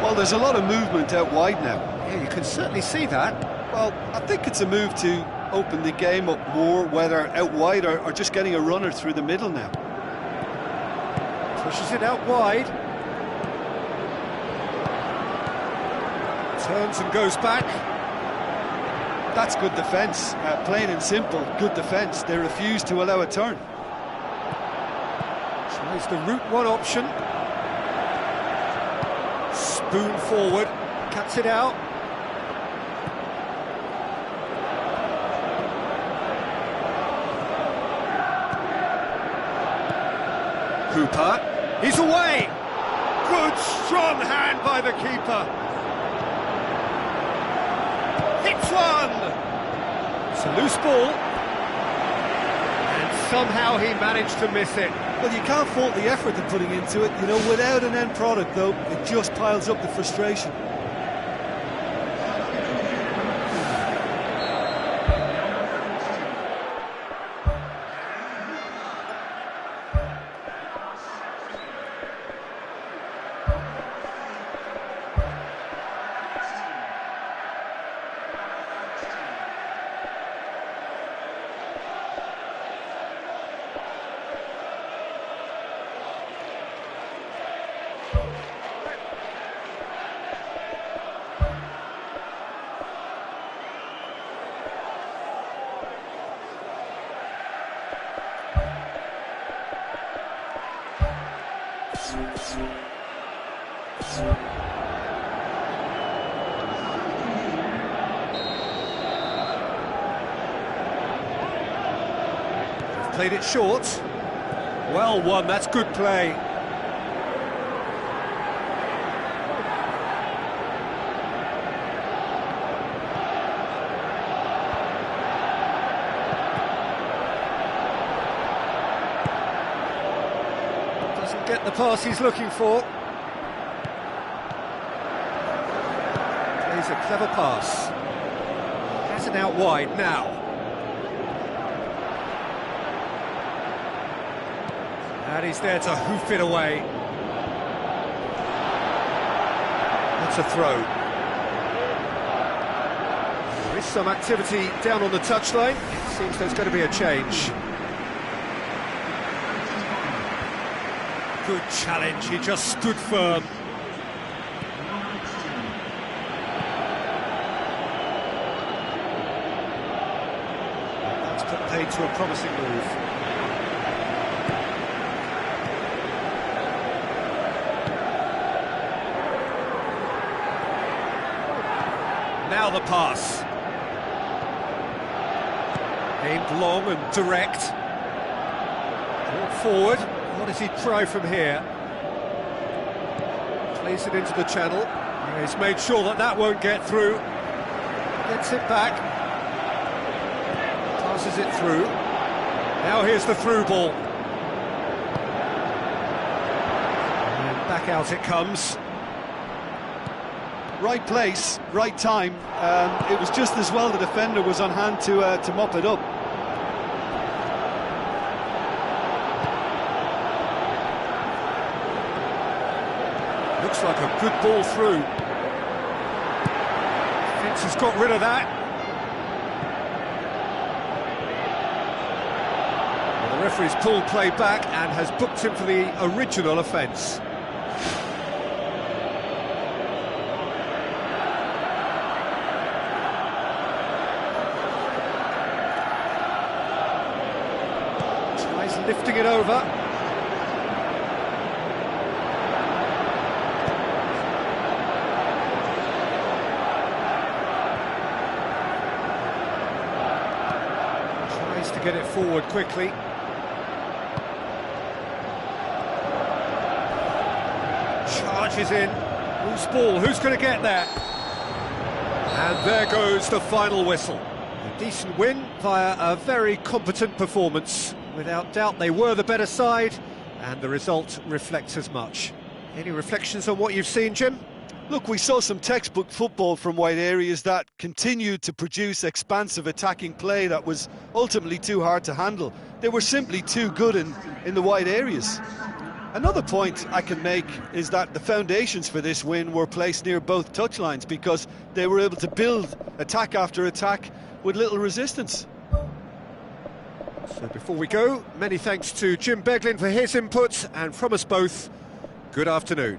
Well, there's a lot of movement out wide now. Yeah, you can certainly see that. Well, I think it's a move to open the game up more, whether out wide or just getting a runner through the middle now. Pushes it out wide. Turns and goes back. That's good defence. Plain and simple, good defence. They refuse to allow a turn. Tries the route one option. Spoon forward, cuts it out. Hooper, he's away! Good strong hand by the keeper. Hits one! It's a loose ball. And somehow he managed to miss it. Well, you can't fault the effort they're putting into it. You know, without an end product, though, it just piles up the frustration. Played it short. Well won, that's good play. get the pass he's looking for. Plays a clever pass. Has it out wide now. And he's there to hoof it away. That's a throw. There is some activity down on the touchline. It seems there's going to be a change. Good challenge, he just stood firm. That's put paid to a promising move. Now the pass. Aimed long and direct. Brought forward. What does he try from here? Plays it into the channel. He's made sure that that won't get through. Gets it back. Passes it through. Now here's the through ball. And back out it comes. Right place, right time. It was just as well the defender was on hand to mop it up. Looks like a good ball through. Fence has got rid of that. Well, the referee's pulled play back and has booked him for the original offence. Tries lifting it over. To get it forward quickly. Charges in. Loose ball, who's going to get there? And there goes the final whistle. A decent win via a very competent performance. Without doubt they were the better side, and the result reflects as much. Any reflections on what you've seen, Jim? Look, we saw some textbook football from wide areas that continued to produce expansive attacking play that was ultimately too hard to handle. They were simply too good in the wide areas. Another point I can make is that the foundations for this win were placed near both touchlines because they were able to build attack after attack with little resistance. So before we go, many thanks to Jim Beglin for his input, and from us both, good afternoon.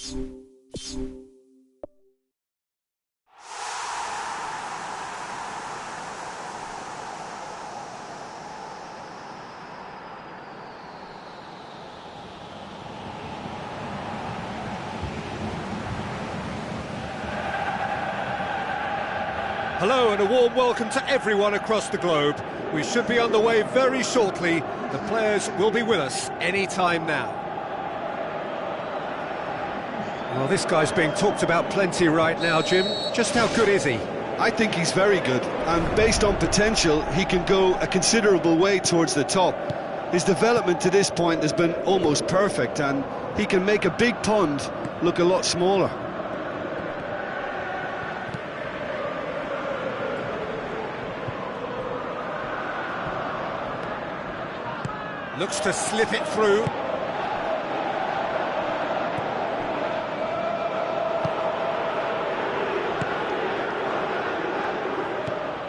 Hello and a warm welcome to everyone across the globe. We should be on the way very shortly. The players will be with us any time now. Well, this guy's being talked about plenty right now, Jim. Just how good is he? I think he's very good, and based on potential, he can go a considerable way towards the top. His development to this point has been almost perfect, and he can make a big pond look a lot smaller. Looks to slip it through.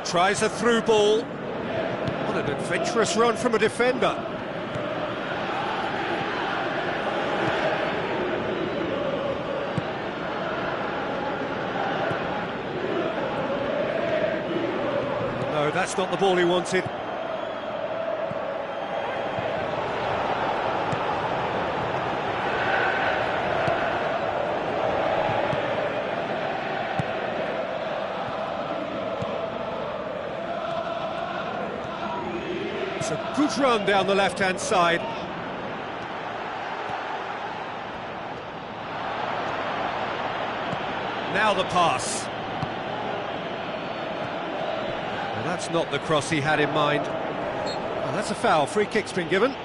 Tries a through ball. What an adventurous run from a defender. No, that's not the ball he wanted. It's a good run down the left-hand side. Now the pass. Well, that's not the cross he had in mind. Well, that's a foul. Free kick's been given.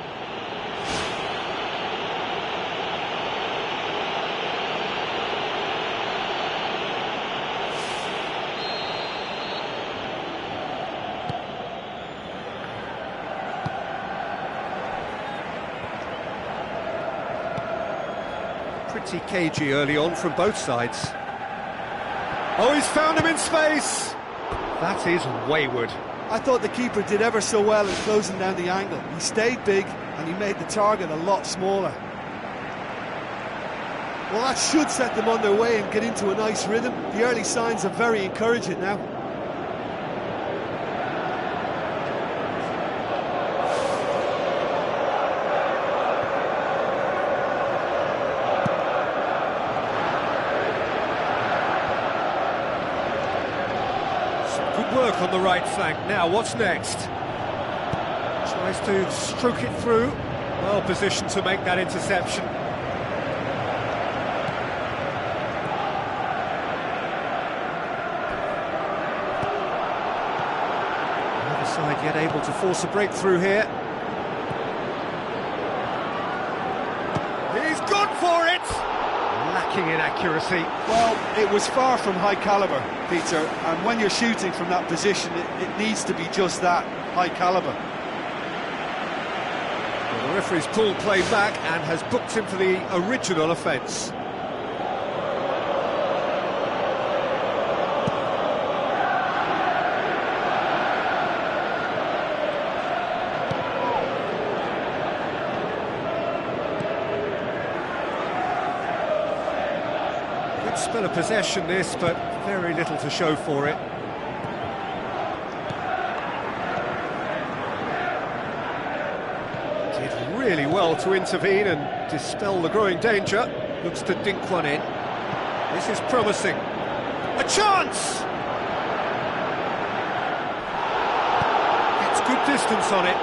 Pretty cagey early on from both sides. Oh, he's found him in space! That is wayward. I thought the keeper did ever so well in closing down the angle. He stayed big and he made the target a lot smaller. Well, that should set them on their way and get into a nice rhythm. The early signs are very encouraging now. Work on the right flank. Now, what's next? Tries to stroke it through. Well positioned to make that interception. The other side yet able to force a breakthrough here. He's gone for it! Lacking in accuracy. Well, it was far from high caliber, Peter, and when you're shooting from that position, it needs to be just that, high caliber. Well, the referee's pulled play back and has booked him for the original offence. Spell of possession this, but very little to show for it. Did really well to intervene and dispel the growing danger. Looks to dink one in. This is promising. A chance! It's good distance on it.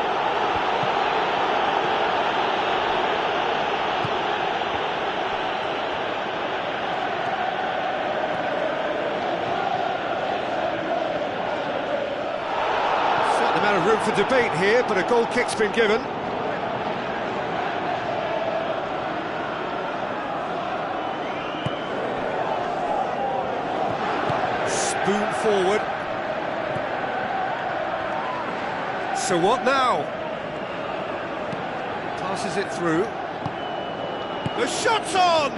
Room for debate here, but a goal kick's been given. Spoon forward. So what now? Passes it through. The shot's on!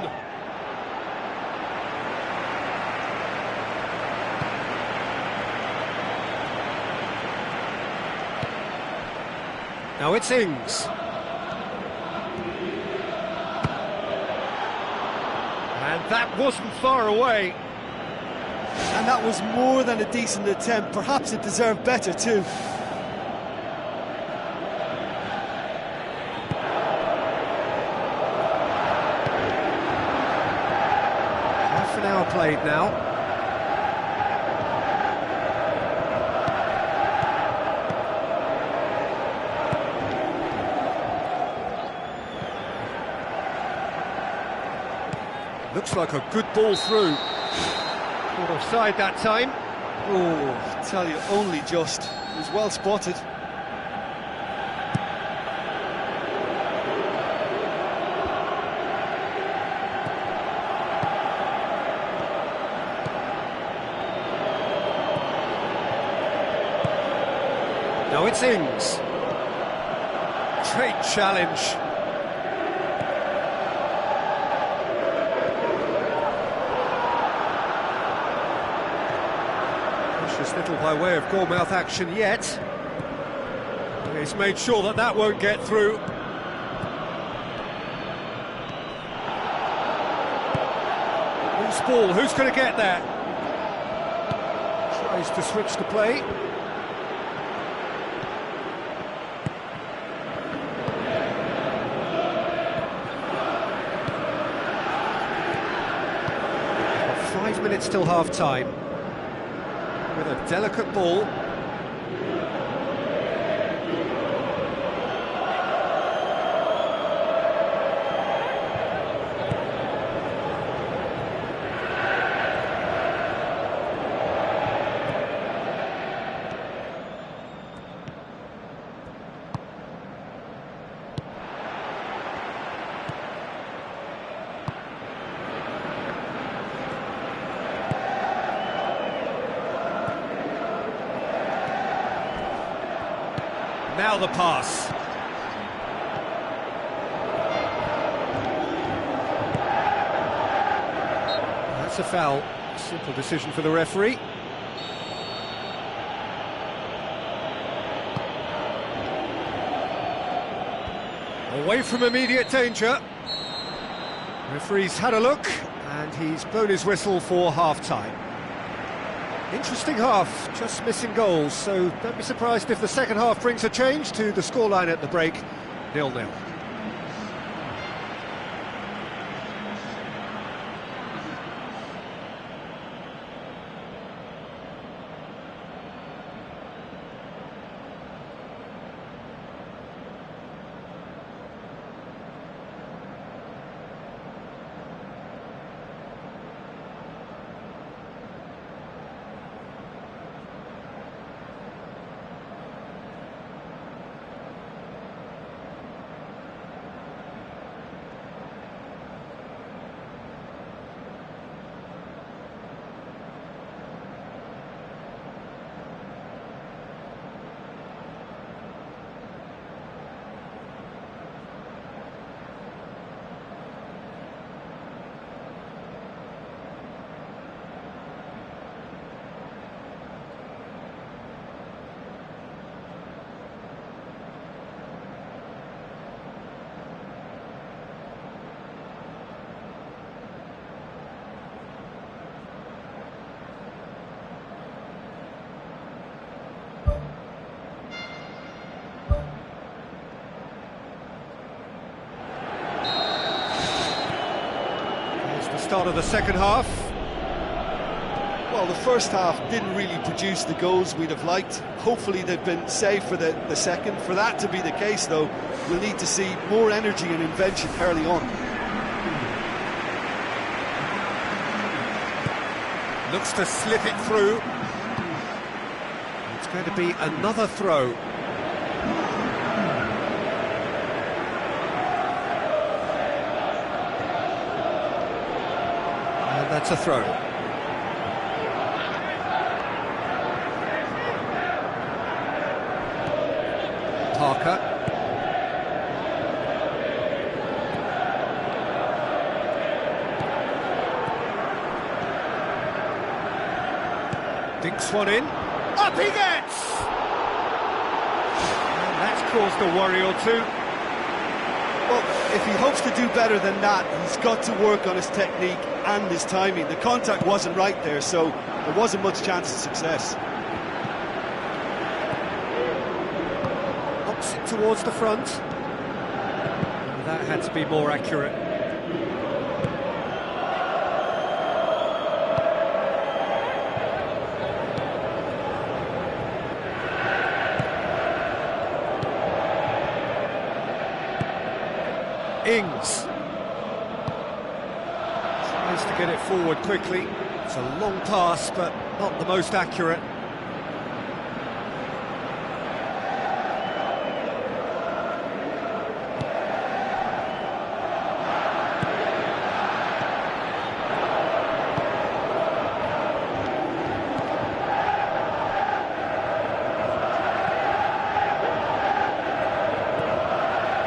Now it's Ings. And that wasn't far away. And that was more than a decent attempt. Perhaps it deserved better too. Half an hour played now. Looks like a good ball through. Caught offside that time. Oh, I tell you, only just. It was well spotted. Now it's Ings. Great challenge. Little by way of goalmouth action yet. He's made sure that that won't get through. Loose ball, who's going to get there? Tries to switch the play. Got 5 minutes till half-time. With a delicate ball. Now the pass. That's a foul. Simple decision for the referee. Away from immediate danger. Referee's had a look and he's blown his whistle for half-time. Interesting half, just missing goals, so don't be surprised if the second half brings a change to the scoreline at the break, 0-0. Start of the second half. Well, the first half didn't really produce the goals we'd have liked. Hopefully they've been saved for the second. For that to be the case, though, we'll need to see more energy and invention early on. Looks to slip it through. It's going to be another throw. That's a throw. Parker. Dinks one in. Up he gets! And that's caused a worry or two. Well, if he hopes to do better than that, he's got to work on his technique and his timing. The contact wasn't right there, so there wasn't much chance of success. Knocks it towards the front. That had to be more accurate. Ings tries to get it forward quickly. It's a long pass, but not the most accurate.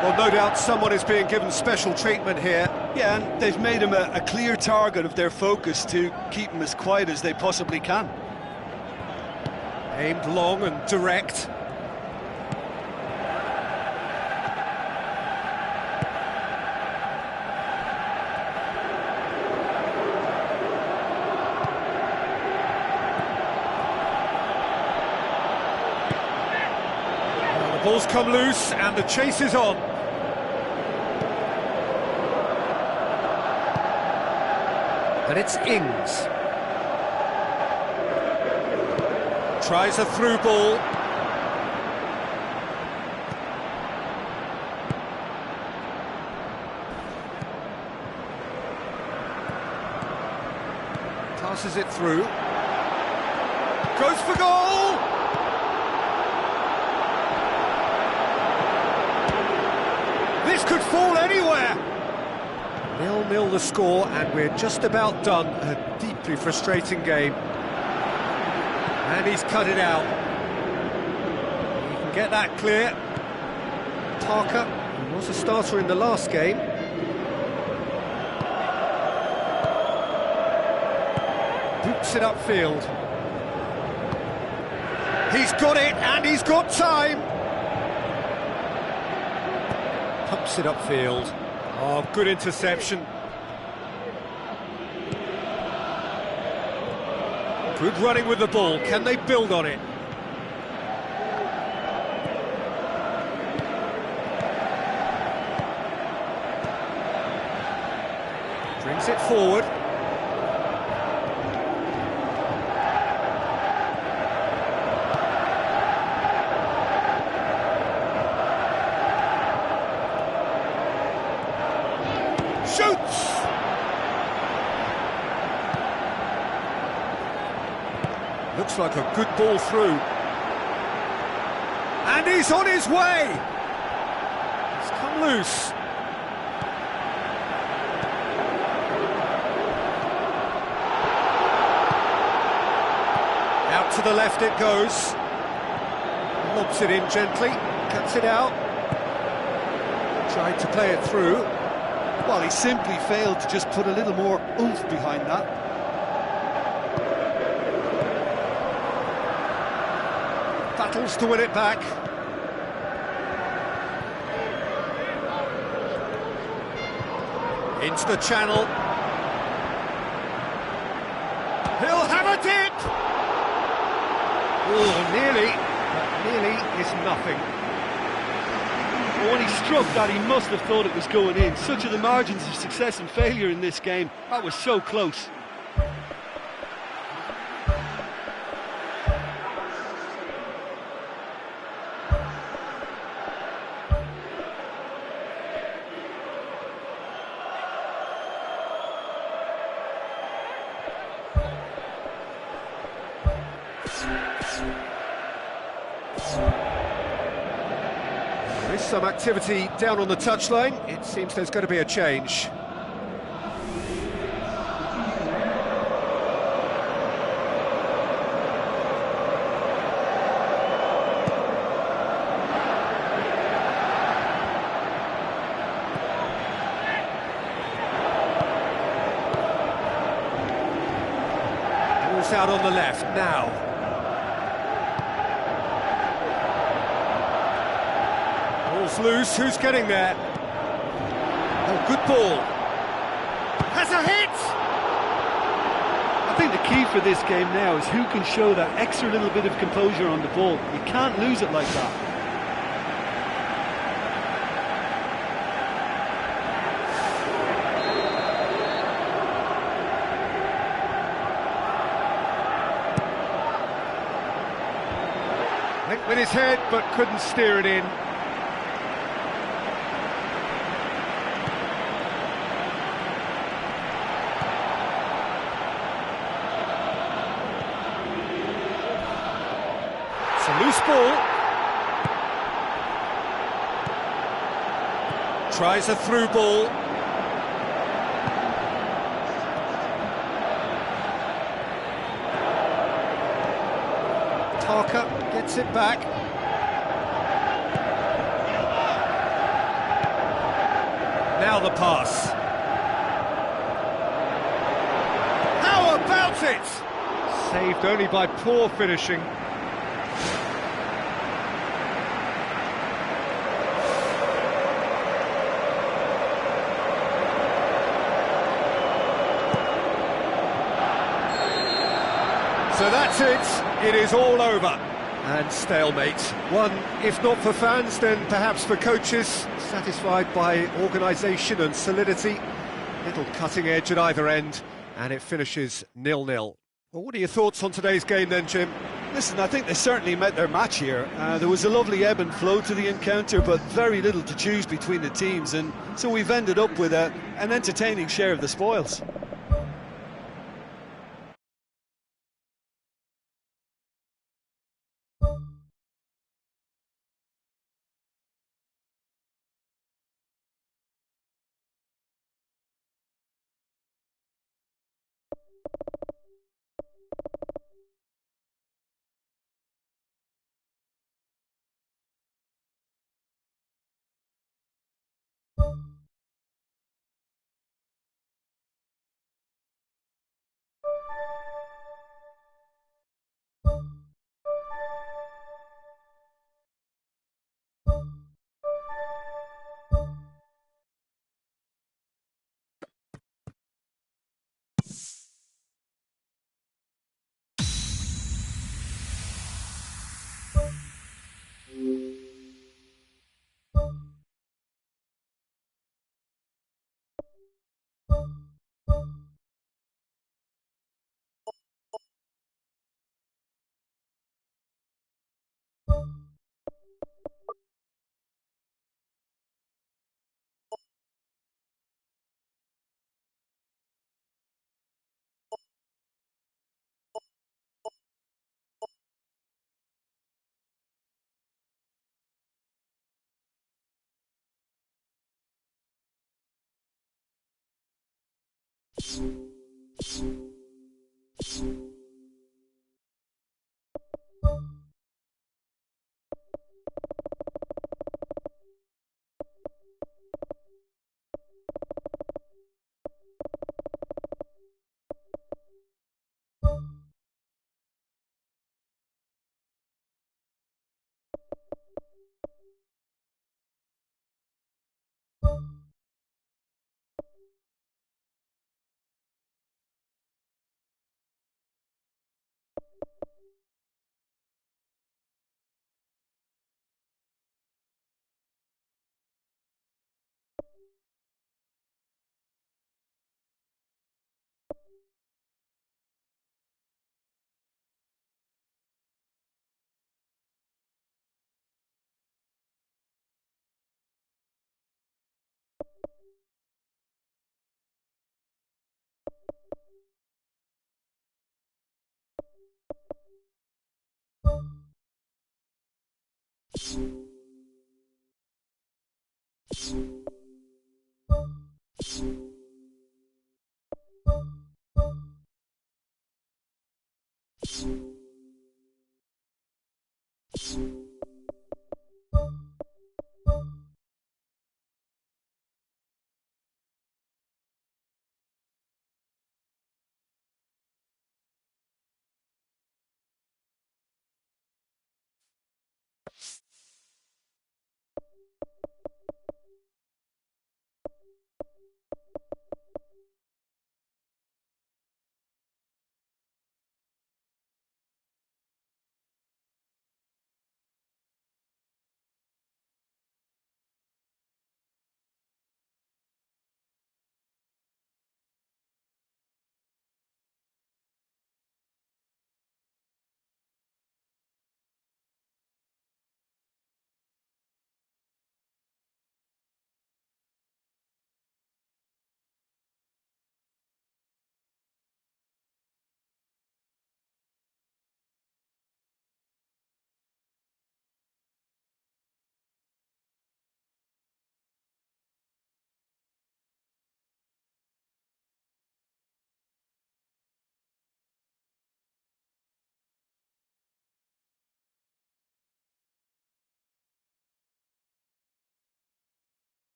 Well, no doubt someone is being given special treatment here. Yeah, and they've made him a clear target of their focus to keep him as quiet as they possibly can. Aimed long and direct. Well, the ball's come loose and the chase is on. And it's Ings. Tries a through ball. Passes it through. Goes for goal! This could fall anywhere! 0-0 the score, and we're just about done. A deeply frustrating game. And he's cut it out. He can get that clear. Parker, who was a starter in the last game. Boots it upfield. He's got it, and he's got time! Pumps it upfield. Oh, good interception. Good running with the ball. Can they build on it? Brings it forward. Shoots! Looks like a good ball through. And he's on his way! It's come loose. Out to the left it goes. Lobs it in gently, cuts it out. Tried to play it through. Well, he simply failed to just put a little more oomph behind that. Battles to win it back. Into the channel. He'll have a dip! Oh, nearly, but nearly is nothing. Well, when he struck that, he must have thought it was going in. Such are the margins of success and failure in this game. That was so close. There is some activity down on the touchline. It seems there's going to be a change. Ball's out on the left now. Ball's loose, who's getting there? Good ball. Has a hit! I think the key for this game now is who can show that extra little bit of composure on the ball. You can't lose it like that. Went with his head, but couldn't steer it in. It's a loose ball. Tries a through ball. Parker gets it back. Now the pass. How about it? Saved only by poor finishing. So that's it. It is all over. And stalemate. One, if not for fans, then perhaps for coaches, satisfied by organisation and solidity. Little cutting edge at either end, and it finishes 0-0. Well, what are your thoughts on today's game then, Jim? Listen, I think they certainly met their match here. There was a lovely ebb and flow to the encounter, but very little to choose between the teams, and so we've ended up with an entertaining share of the spoils.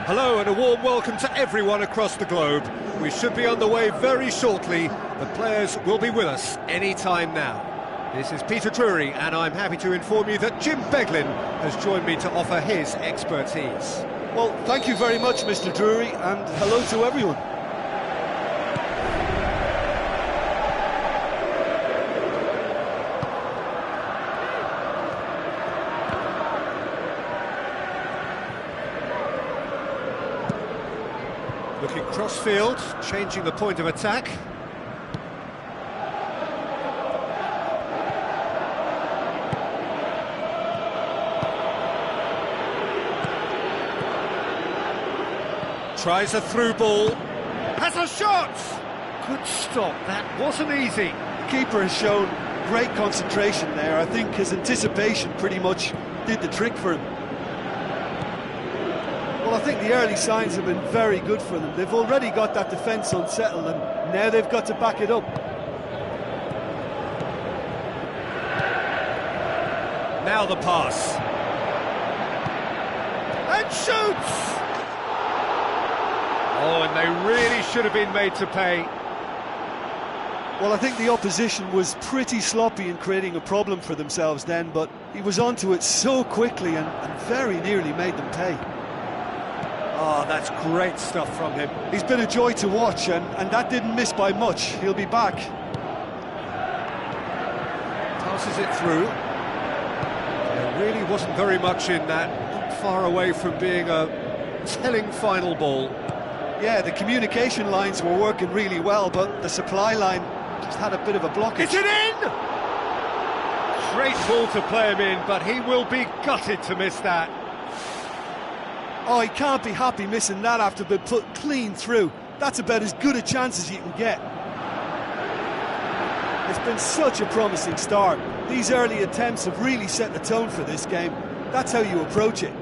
Hello and a warm welcome to everyone across the globe. We should be on the way very shortly. The players will be with us any time now. This is Peter Drury and I'm happy to inform you that Jim Beglin has joined me to offer his expertise. Well, thank you very much, Mr. Drury, and hello to everyone. Looking cross-field, changing the point of attack. Tries a through ball. Has a shot! Good stop, that wasn't easy. The keeper has shown great concentration there. I think his anticipation pretty much did the trick for him. Well, I think the early signs have been very good for them. They've already got that defence unsettled and now they've got to back it up. Now the pass. And shoots! Oh, and they really should have been made to pay. Well, I think the opposition was pretty sloppy in creating a problem for themselves then, but he was onto it so quickly and very nearly made them pay. Oh, that's great stuff from him. He's been a joy to watch, and that didn't miss by much. He'll be back. Passes it through. There really wasn't very much in that. Not far away from being a telling final ball. Yeah, the communication lines were working really well, but the supply line just had a bit of a blockage. Is it in? Great ball to play him in, but he will be gutted to miss that. Oh, he can't be happy missing that after being put clean through. That's about as good a chance as you can get. It's been such a promising start. These early attempts have really set the tone for this game. That's how you approach it.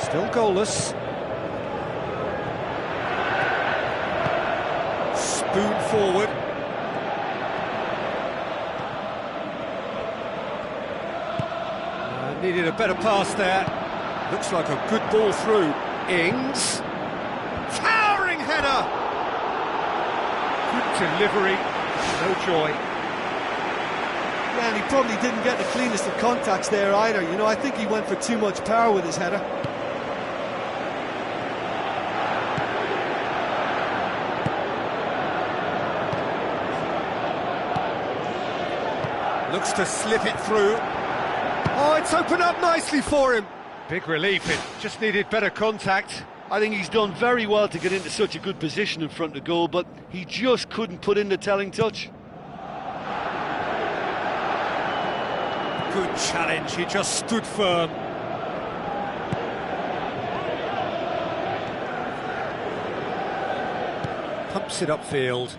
Still goalless. Spoon forward. Needed a better pass there. Looks like a good ball through. Ings. Towering header! Good delivery. No joy. Yeah, and he probably didn't get the cleanest of contacts there either. You know, I think he went for too much power with his header. Looks to slip it through. Oh, it's opened up nicely for him. Big relief, it just needed better contact. I think he's done very well to get into such a good position in front of goal, but he just couldn't put in the telling touch. Good challenge, he just stood firm. Pumps it upfield.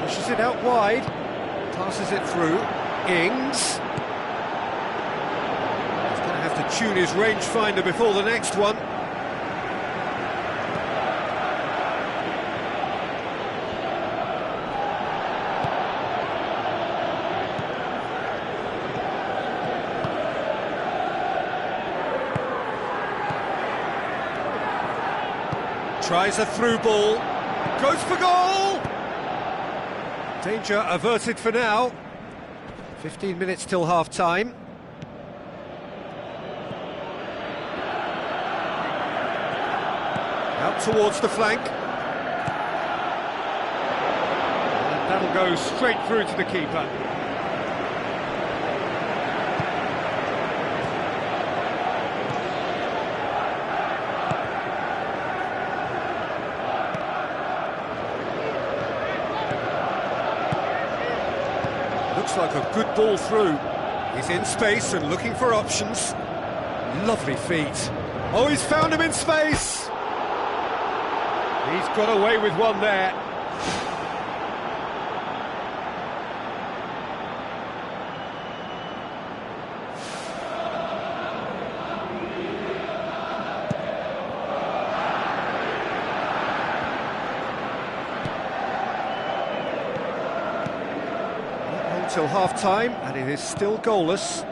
Pushes it out wide, passes it through. Ings. He's going to have to tune his rangefinder before the next one. Tries a through ball, goes for goal! Danger averted for now. 15 minutes till half-time. Out towards the flank. And that'll go straight through to the keeper. Looks like a good ball through. He's in space and looking for options. Lovely feet. Oh, he's found him in space! He's got away with one there. Till half-time, and it is still goalless.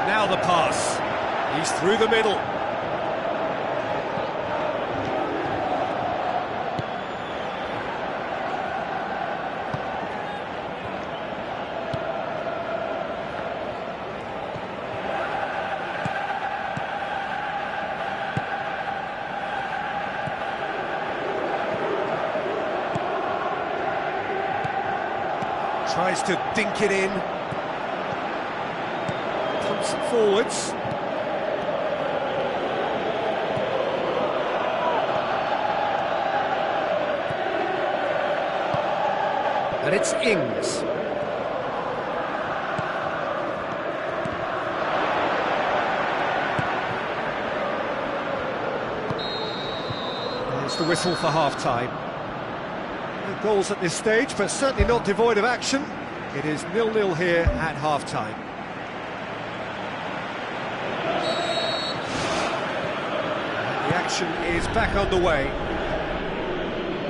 Now the pass. He's through the middle. Tries to dink it in. Pumps it forwards. And it's Ings. There's the whistle for half-time. No goals at this stage, but certainly not devoid of action. It is 0-0 here at half-time. The action is back underway.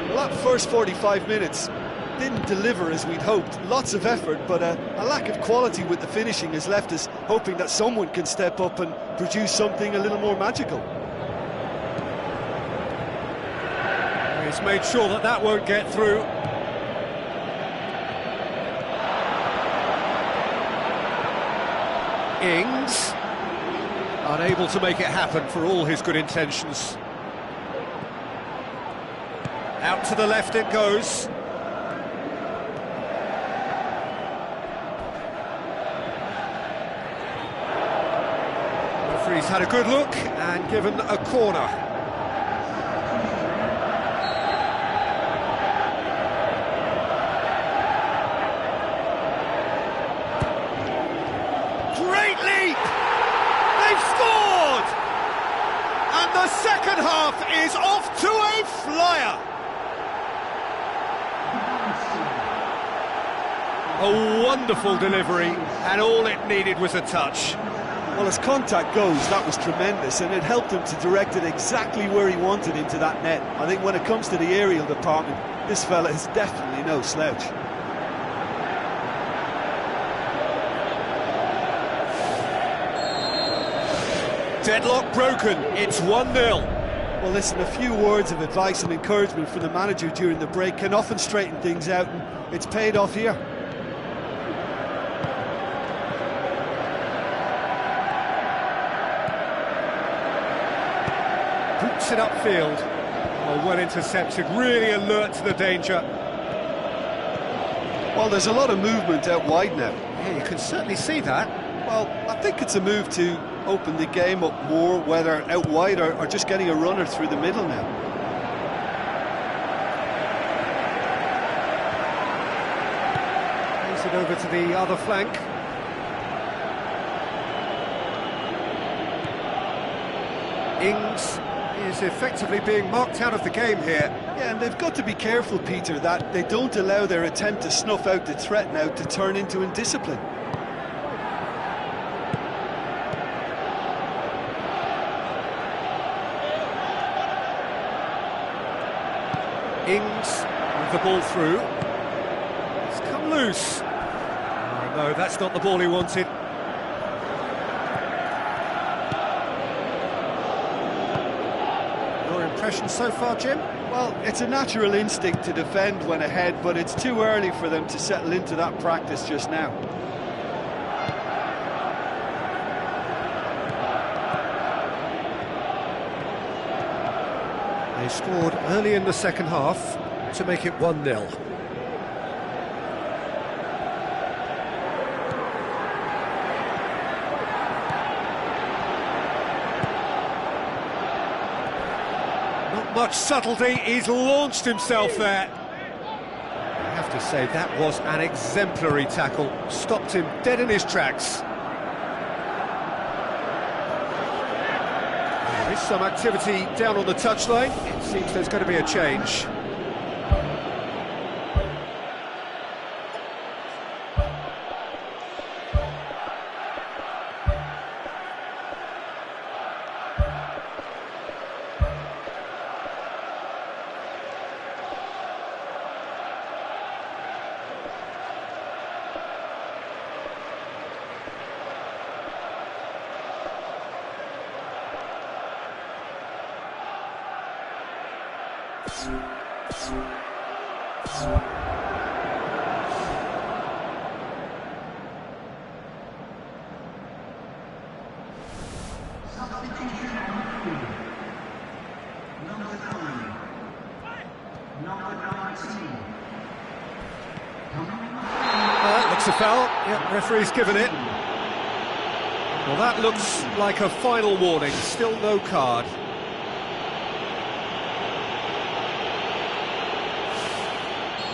Well, that first 45 minutes didn't deliver as we'd hoped. Lots of effort, but a lack of quality with the finishing has left us hoping that someone can step up and produce something a little more magical. He's made sure that that won't get through. Ings, unable to make it happen for all his good intentions. Out to the left it goes. Referee's had a good look and given a corner. The second half is off to a flyer. A wonderful delivery, and all it needed was a touch. Well, as contact goes, that was tremendous, and it helped him to direct it exactly where he wanted into that net. I think when it comes to the aerial department, this fella is definitely no slouch. Deadlock broken, it's 1-0. Well, listen, a few words of advice and encouragement from the manager during the break can often straighten things out, and it's paid off here. Boots it upfield. Oh, well intercepted, really alert to the danger. Well, there's a lot of movement out wide now. Yeah, you can certainly see that. Well, I think it's a move to open the game up more, whether out wide or just getting a runner through the middle now. Plays it over to the other flank. Ings is effectively being marked out of the game here. Yeah, and they've got to be careful, Peter, that they don't allow their attempt to snuff out the threat now to turn into indiscipline. Ings with the ball through. It's come loose. Oh, no, that's not the ball he wanted. Your impression so far, Jim? Well, it's a natural instinct to defend when ahead, but it's too early for them to settle into that practice just now. They scored early in the second half to make it 1-0. Not much subtlety, he's launched himself there. I have to say, that was an exemplary tackle, stopped him dead in his tracks. There is some activity down on the touchline. It seems there's going to be a change. Looks a foul. Yep, referee's given it. Well, that looks like a final warning. Still no card.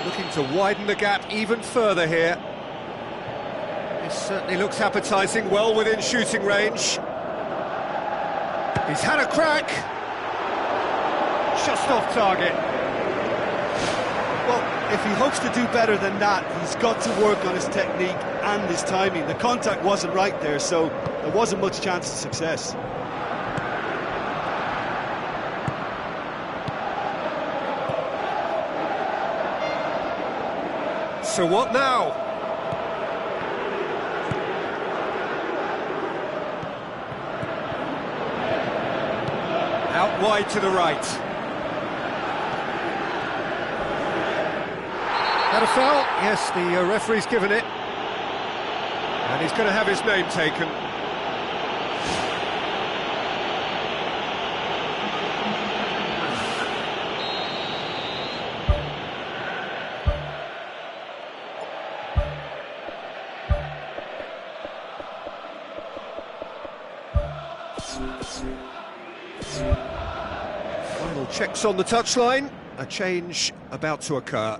Looking to widen the gap even further here. This certainly looks appetising, well within shooting range. He's had a crack. Just off target. Well, if he hopes to do better than that, he's got to work on his technique and his timing. The contact wasn't right there, so there wasn't much chance of success. So what now? Out wide to the right. Had a foul? Yes, the referee's given it. And he's going to have his name taken. Final checks on the touchline. A change about to occur.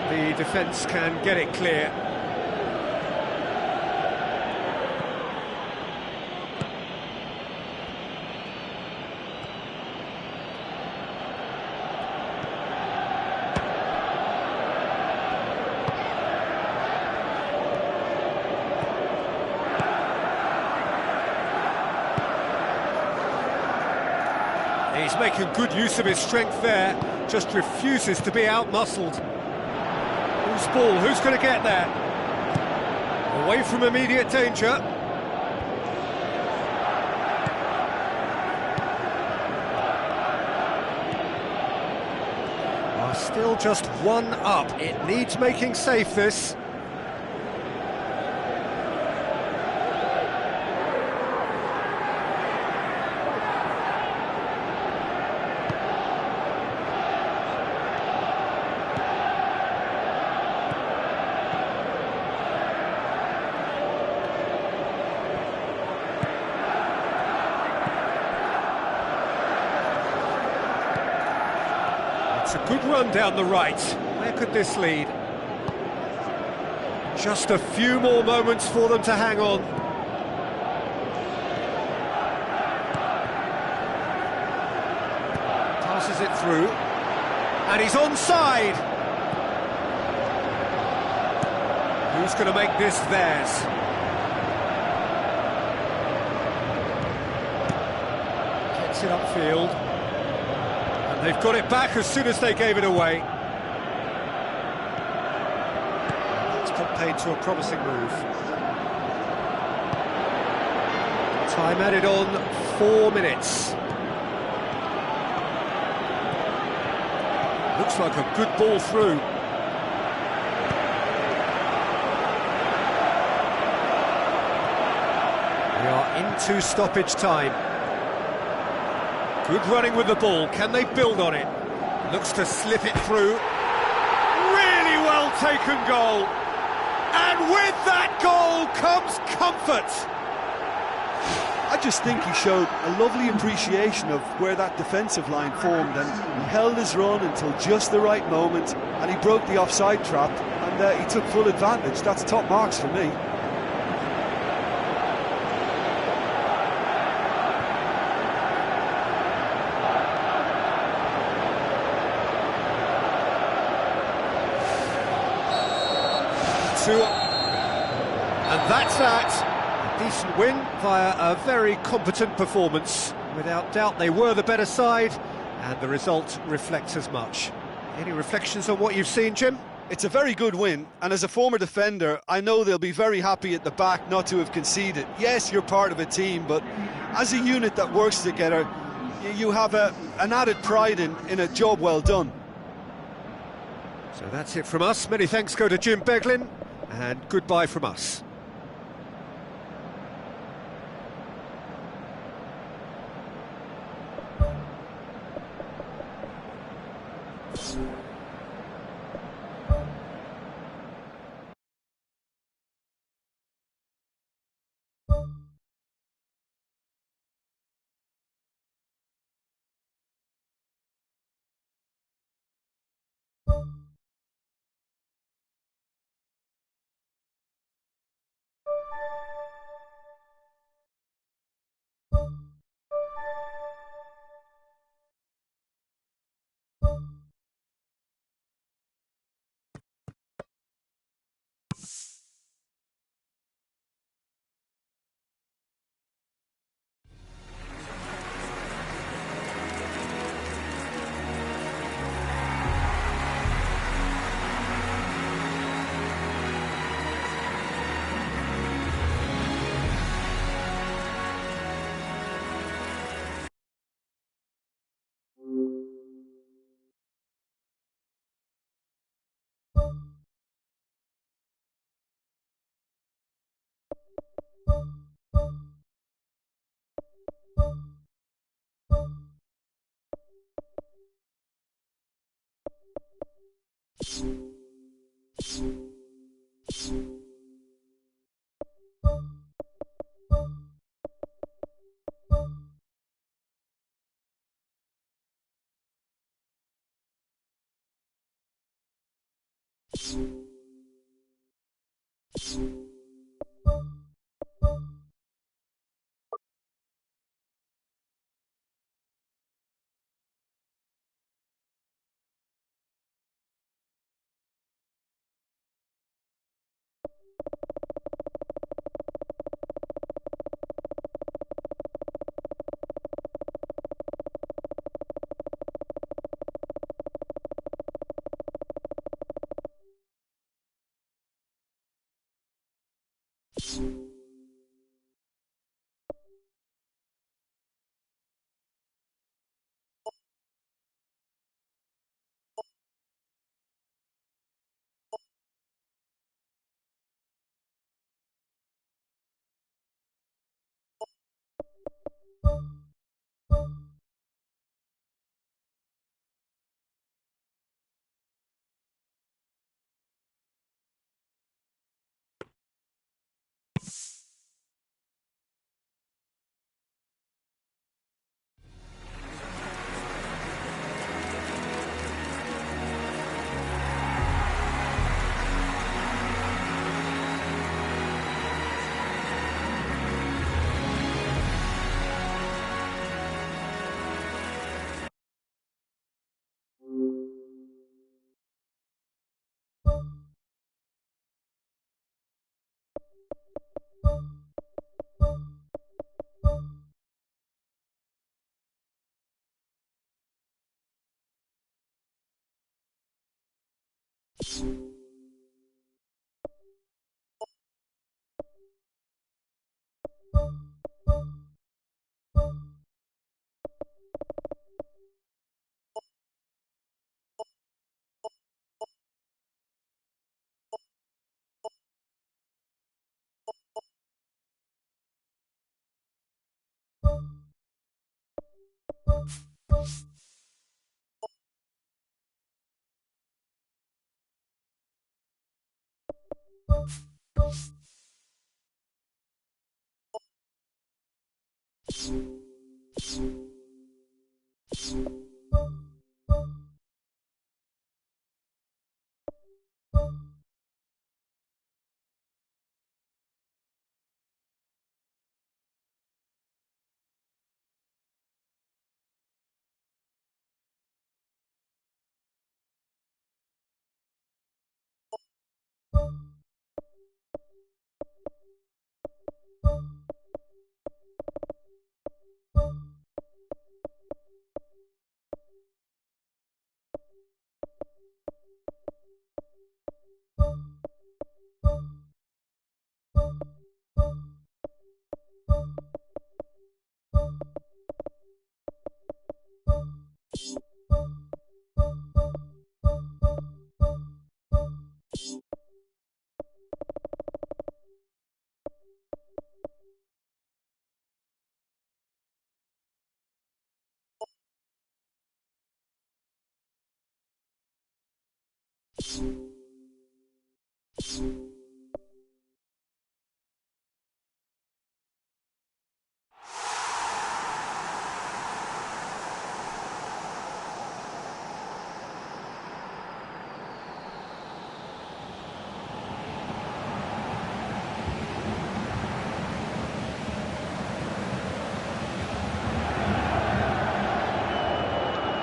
The defence can get it clear. He's making good use of his strength there, just refuses to be out-muscled. Who's ball? Who's going to get there? Away from immediate danger. Still just one up. It needs making safe, this. It's a good run down the right. Where could this lead? Just a few more moments for them to hang on. Passes it through. And he's onside. Who's going to make this theirs? Gets it upfield. They've got it back as soon as they gave it away. That's got paid to a promising move. Time added on, 4 minutes. Looks like a good ball through. We are into stoppage time. Good running with the ball, can they build on it? Looks to slip it through. Really well taken goal. And with that goal comes comfort. I just think he showed a lovely appreciation of where that defensive line formed, and he held his run until just the right moment, and he broke the offside trap, and he took full advantage. That's top marks for me. And that's that. A decent win via a very competent performance. Without doubt they were the better side, and the result reflects as much. Any reflections on what you've seen, Jim? It's a very good win, and as a former defender, I know they'll be very happy at the back not to have conceded. Yes, you're part of a team, but as a unit that works together, you have an added pride in a job well done. So that's it from us. Many thanks go to Jim Beglin, and goodbye from us.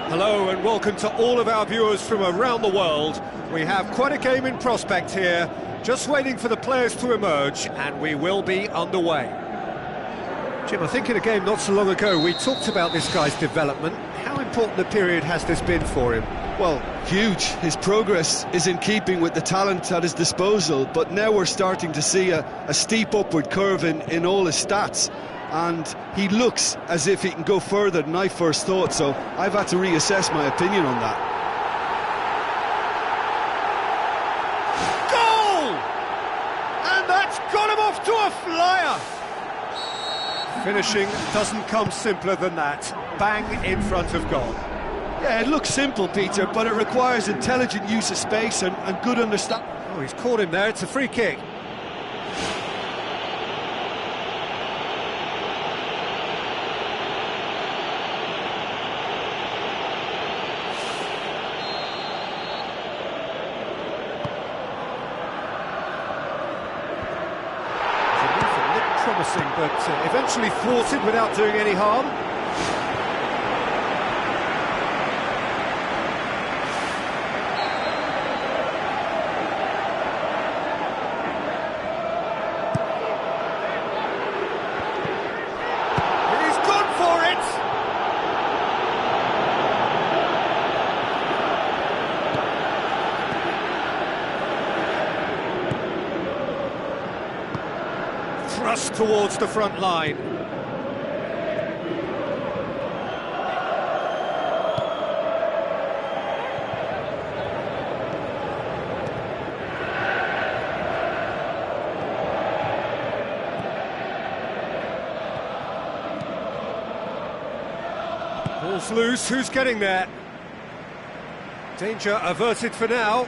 Hello and welcome to all of our viewers from around the world. We have quite a game in prospect here, just waiting for the players to emerge, and we will be underway. Jim, I think in a game not so long ago we talked about this guy's development. How important a period has this been for him? Well, huge. His progress is in keeping with the talent at his disposal, but now we're starting to see a steep upward curve in all his stats. And he looks as if he can go further than I first thought, so I've had to reassess my opinion on that. Goal! And that's got him off to a flyer! Finishing doesn't come simpler than that. Bang in front of goal. Yeah, it looks simple, Peter, but it requires intelligent use of space and good understanding. Oh, he's caught him there, it's a free kick. Promising, but eventually thwarted without doing any harm. He's gone for it! Thrust towards the front line. Ball's loose, who's getting there? Danger averted for now.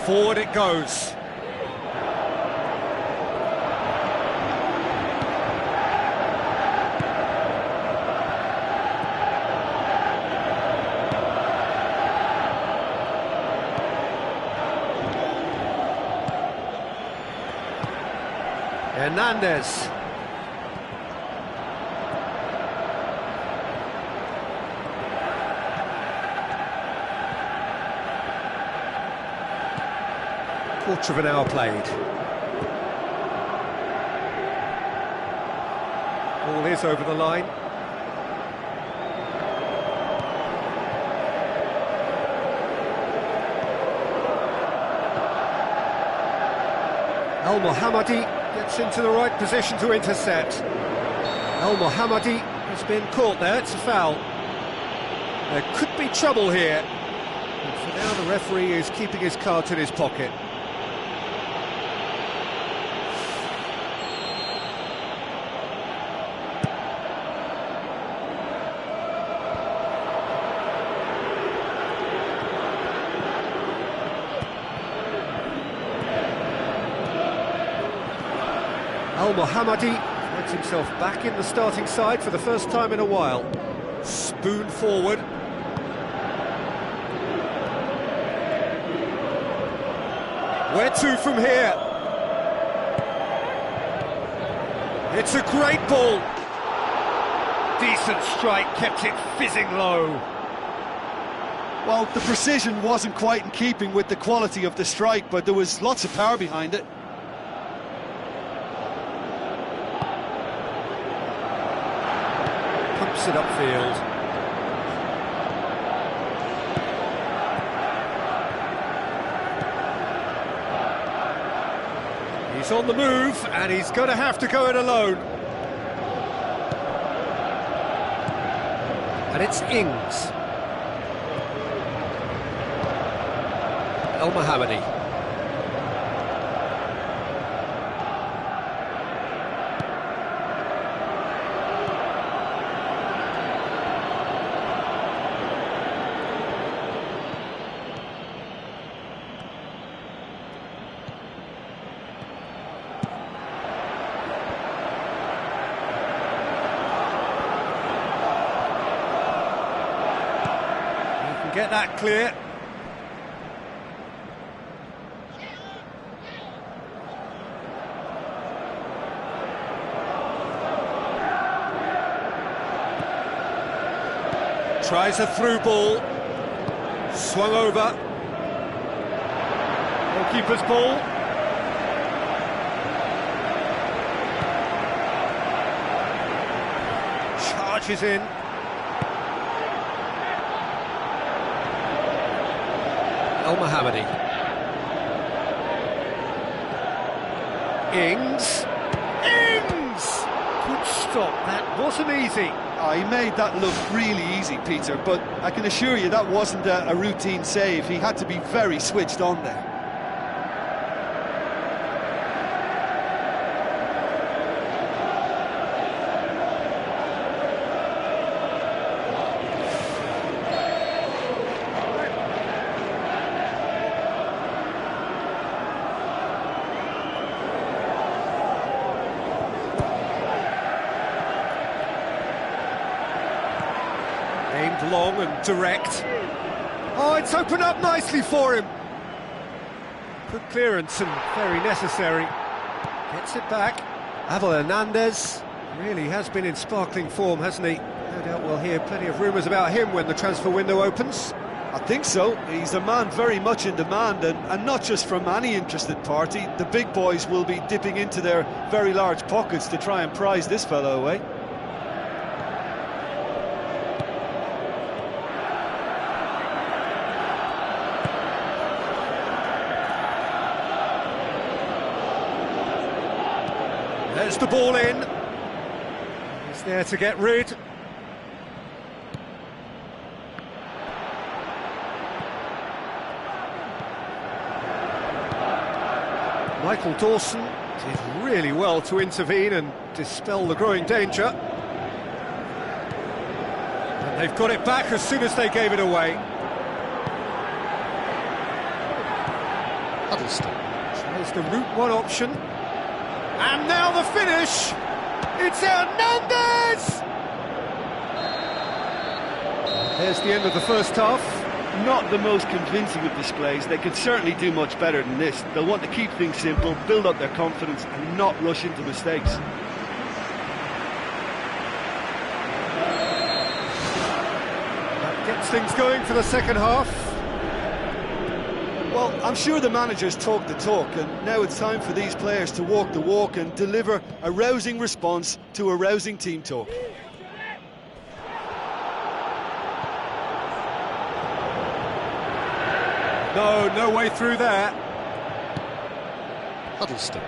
Forward it goes. Hernandez. Quarter of an hour played. Ball is over the line. El Mohammadi gets into the right position to intercept. El Mohammadi has been caught there, it's a foul. There could be trouble here. And for now the referee is keeping his cards in his pocket. El Mohammadi finds himself back in the starting side for the first time in a while. Spoon forward. Where to from here? It's a great ball. Decent strike, kept it fizzing low. Well, the precision wasn't quite in keeping with the quality of the strike, but there was lots of power behind it. Pumps it upfield. He's on the move, and he's going to have to go it alone. And it's Ings. El Mohammadi. Get that clear. Tries a through ball. Swung over. Goalkeeper's ball. Charges in. El Mohammadi. Ings. Ings! Good stop, that wasn't easy. He made that look really easy, Peter, but I can assure you that wasn't a routine save. He had to be very switched on there. Aimed long and direct. Oh, it's opened up nicely for him. Good clearance and very necessary. Gets it back. Abel Hernandez really has been in sparkling form, hasn't he? No doubt we'll hear plenty of rumours about him when the transfer window opens. I think so. He's a man very much in demand, and not just from any interested party. The big boys will be dipping into their very large pockets to try and prize this fellow away. There's the ball in. He's there to get rid. Michael Dawson did really well to intervene and dispel the growing danger. And they've got it back as soon as they gave it away. Huddleston. Tries the route one option. And now the finish! It's Hernandez! There's the end of the first half. Not the most convincing of displays. They could certainly do much better than this. They'll want to keep things simple, build up their confidence and not rush into mistakes. That gets things going for the second half. Well, I'm sure the managers talk the talk, and now it's time for these players to walk the walk and deliver a rousing response to a rousing team talk. No way through there. Huddleston.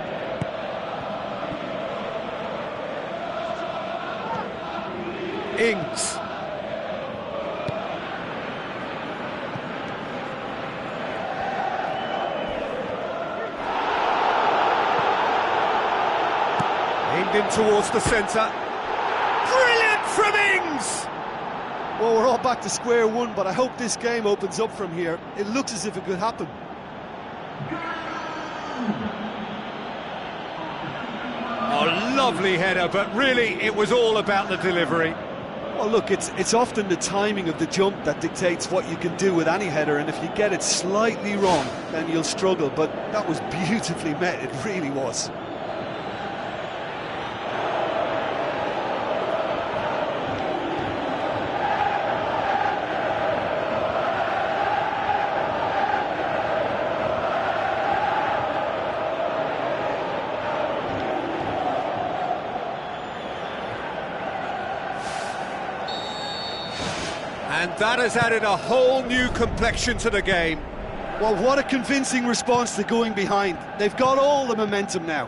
Ings. Aimed in towards the centre. Brilliant from Ings! Well, we're all back to square one, but I hope this game opens up from here. It looks as if it could happen. Oh, lovely header, but really it was all about the delivery. Well, look, it's often the timing of the jump that dictates what you can do with any header, and if you get it slightly wrong, then you'll struggle, but that was beautifully met, it really was. And that has added a whole new complexion to the game. Well, what a convincing response to going behind. They've got all the momentum now.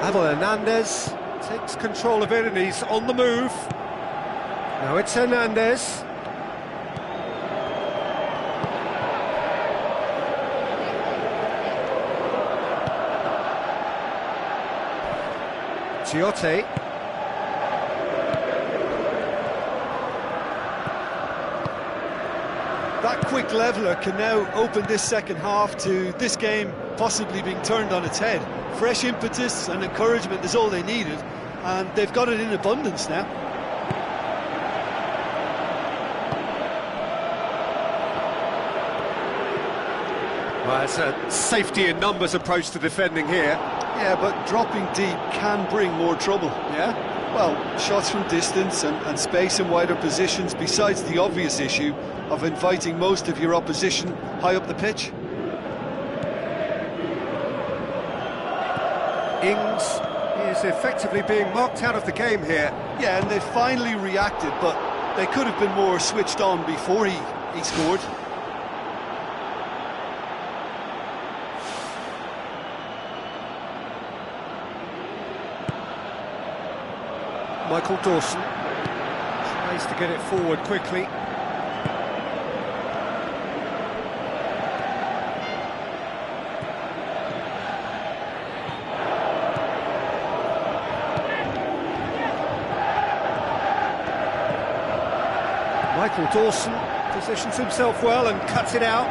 Hernandez takes control of it and he's on the move. Now it's Hernandez. Chiote. That quick leveller can now open this second half to this game possibly being turned on its head. Fresh impetus and encouragement is all they needed, and they've got it in abundance now. Well, it's a safety in numbers approach to defending here. Yeah, but dropping deep can bring more trouble. Yeah? Well, shots from distance and space in wider positions, besides the obvious issue of inviting most of your opposition high up the pitch. Ings is effectively being marked out of the game here. Yeah, and they finally reacted, but they could have been more switched on before he scored. Michael Dawson tries to get it forward quickly. Michael Dawson positions himself well and cuts it out.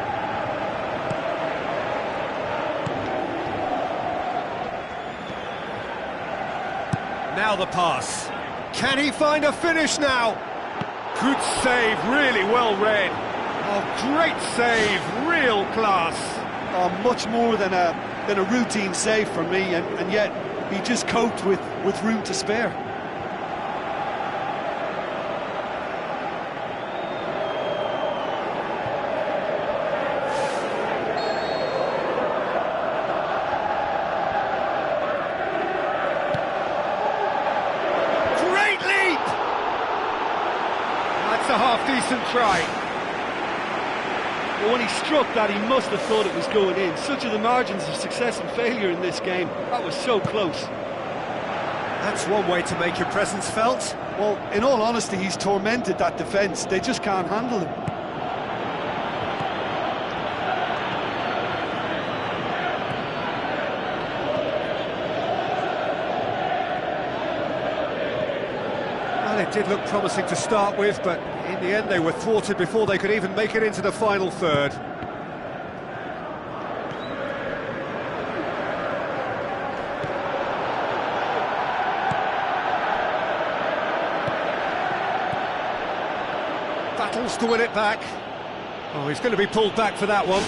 Now the pass. Can he find a finish now? Good save, really well read. Oh, great save, real class. Oh, much more than a routine save for me, and yet he just coped with room to spare. That's a half-decent try. But when he struck that, he must have thought it was going in. Such are the margins of success and failure in this game. That was so close. That's one way to make your presence felt. Well, in all honesty, he's tormented that defence. They just can't handle him. Well, it did look promising to start with, but in the end they were thwarted before they could even make it into the final third. Battles to win it back. Oh, he's going to be pulled back for that one.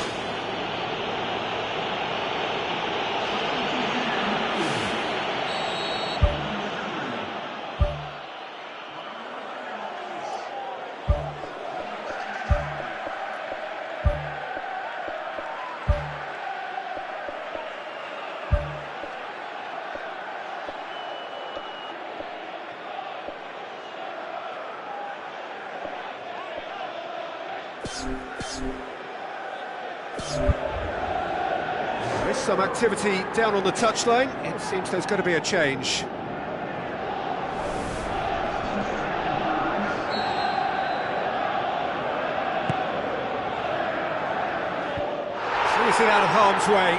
There is some activity down on the touchline. It seems there's going to be a change. He's out of harm's way.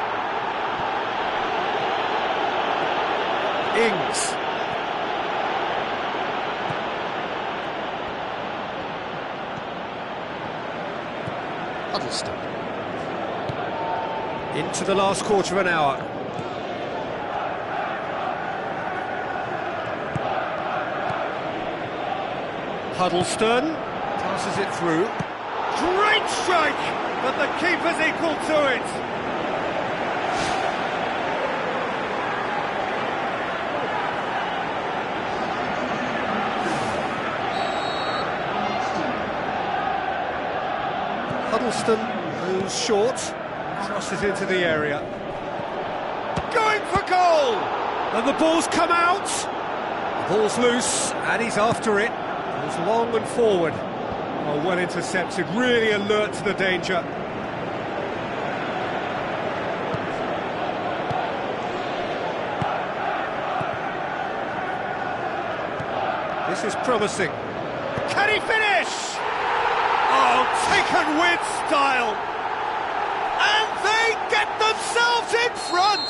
Ings. Huddleston. Into the last quarter of an hour. Huddleston passes it through. Great strike, but the keeper's equal to it. Huddleston moves short, crosses into the area. Going for goal! And the ball's come out. The ball's loose, and he's after it. Goes long and forward. Oh, well intercepted, really alert to the danger. This is promising. Can he finish? Oh, taken with style. And they get themselves in front.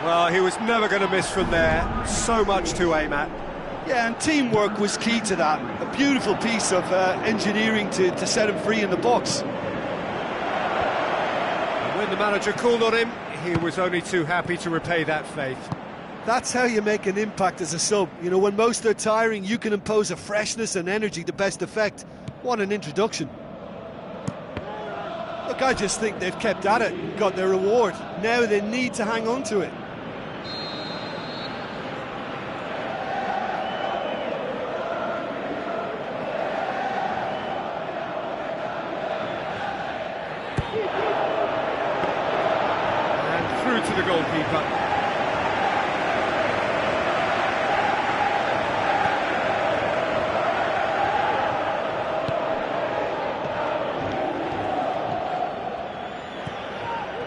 Well, he was never going to miss from there. So much to aim at. Yeah, and teamwork was key to that. A beautiful piece of engineering to set him free in the box. And when the manager called on him, he was only too happy to repay that faith. That's how you make an impact as a sub. You know, when most are tiring, you can impose a freshness and energy to best effect. What an introduction. Look, I just think they've kept at it and got their reward. Now they need to hang on to it. And through to the goalkeeper.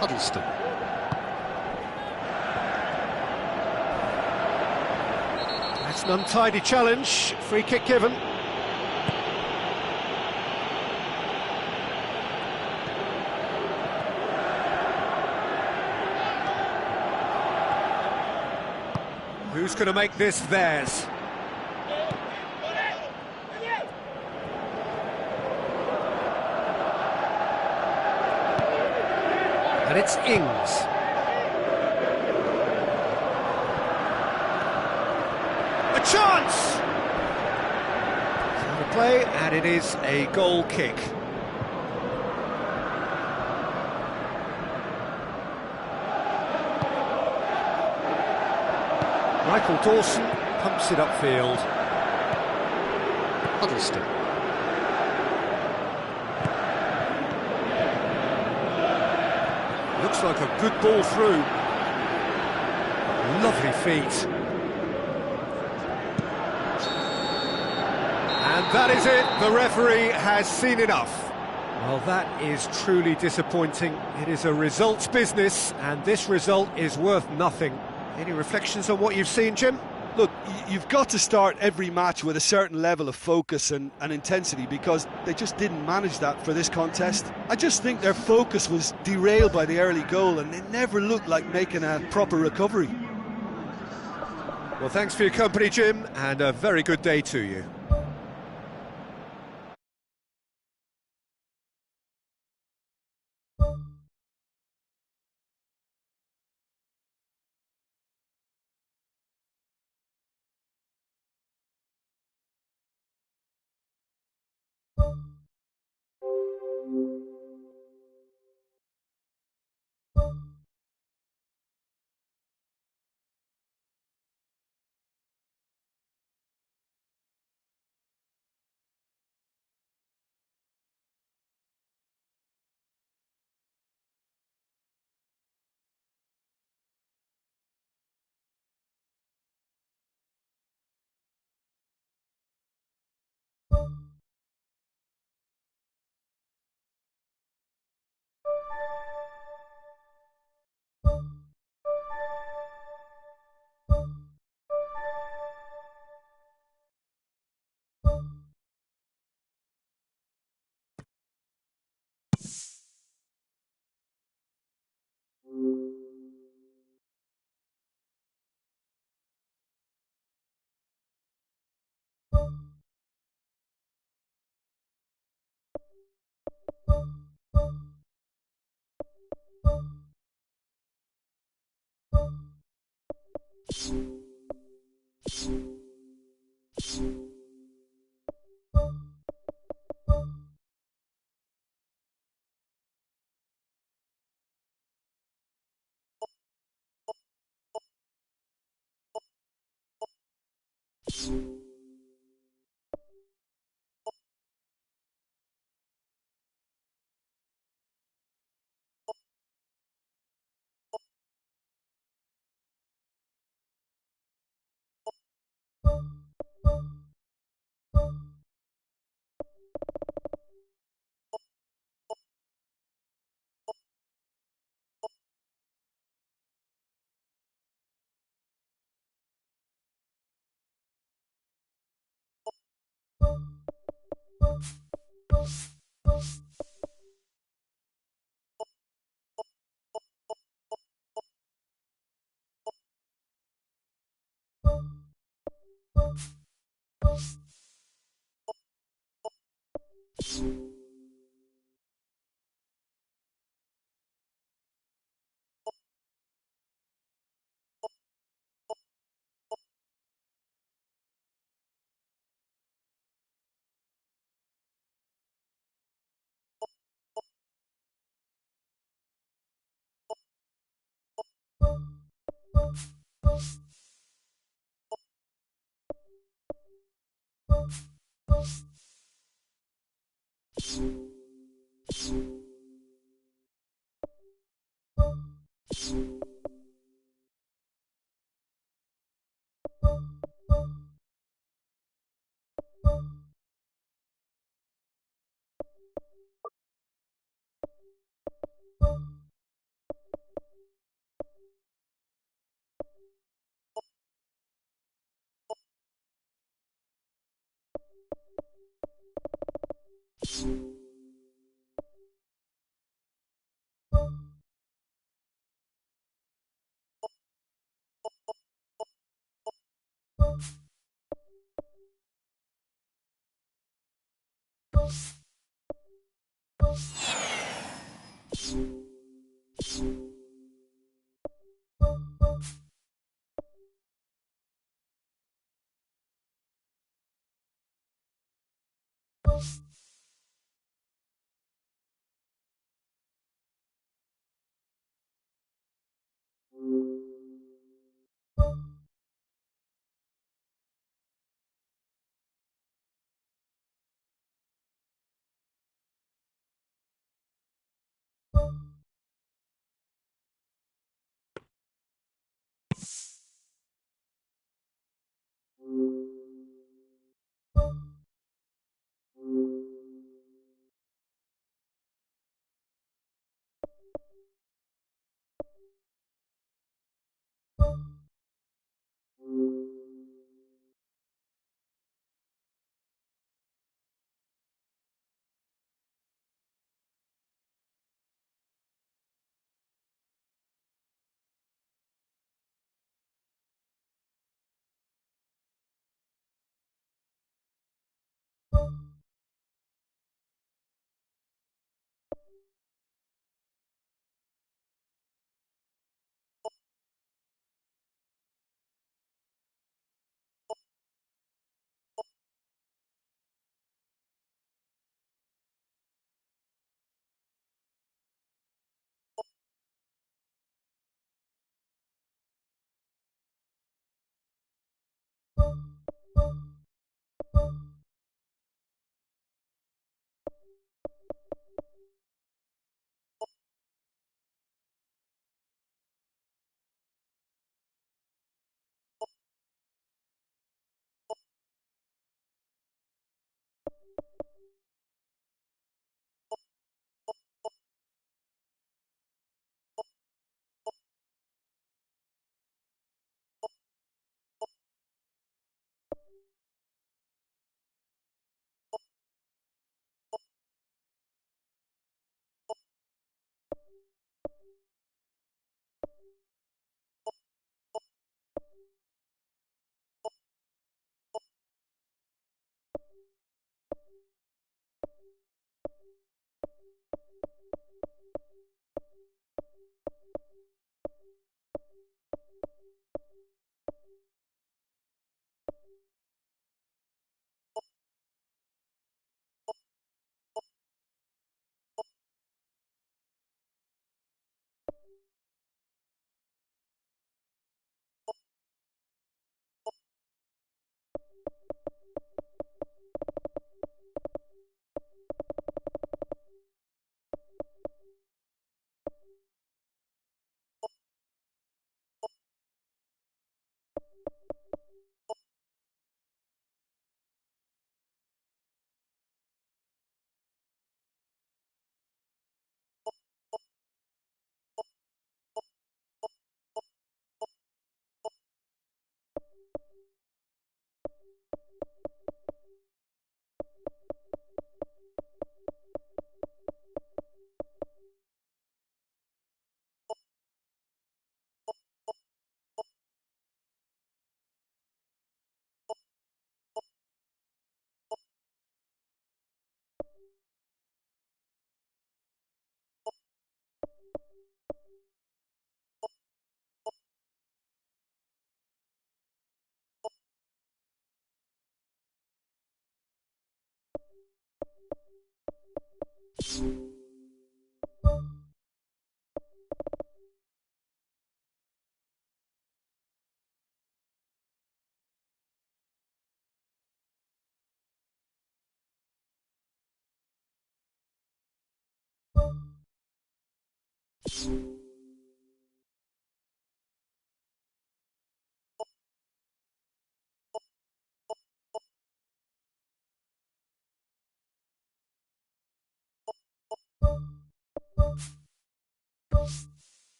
Huddleston. That's an untidy challenge. Free kick given. Who's going to make this theirs? And it's Ings. A chance! The play, and it is a goal kick. Michael Dawson pumps it upfield. Huddleston. Looks like a good ball through. Lovely feet. And that is it. The referee has seen enough. Well, that is truly disappointing. It is a results business, and this result is worth nothing. Any reflections on what you've seen, Jim? Look, you've got to start every match with a certain level of focus and intensity, because they just didn't manage that for this contest. I just think their focus was derailed by the early goal, and they never looked like making a proper recovery. Well, thanks for your company, Jim, and a very good day to you.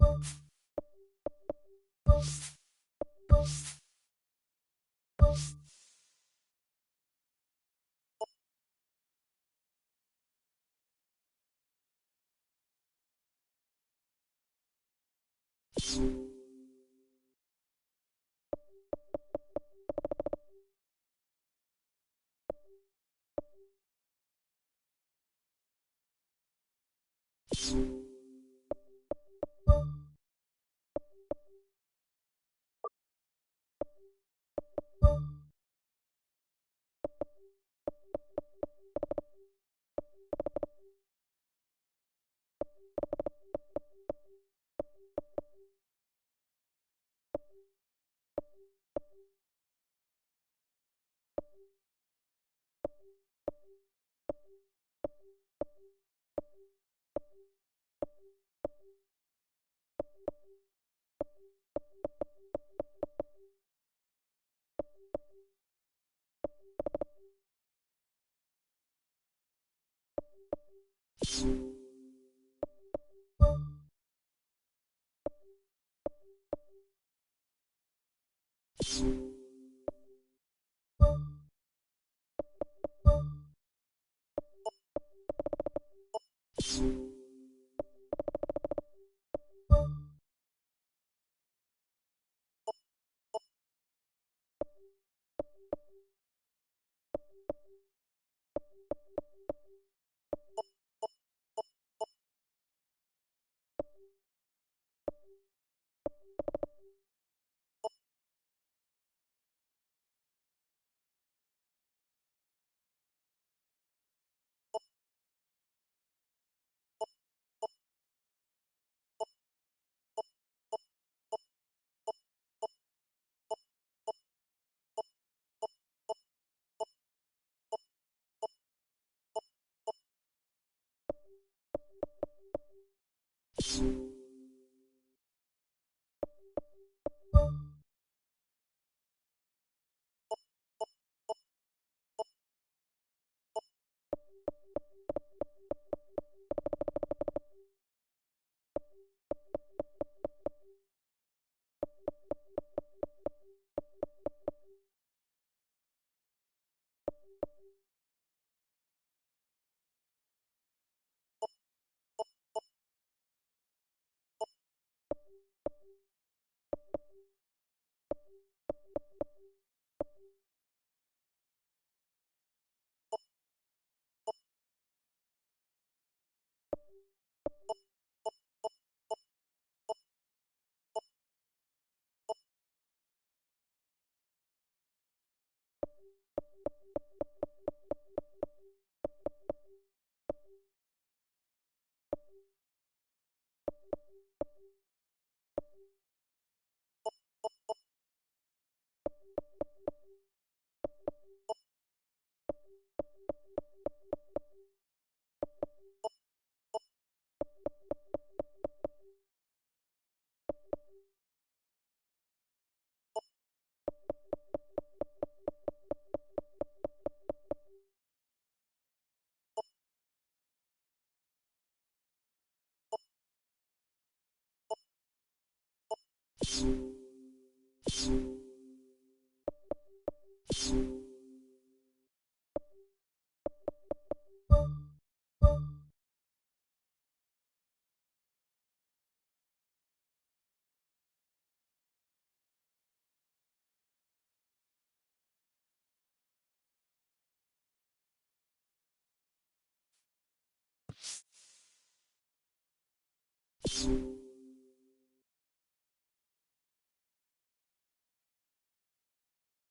you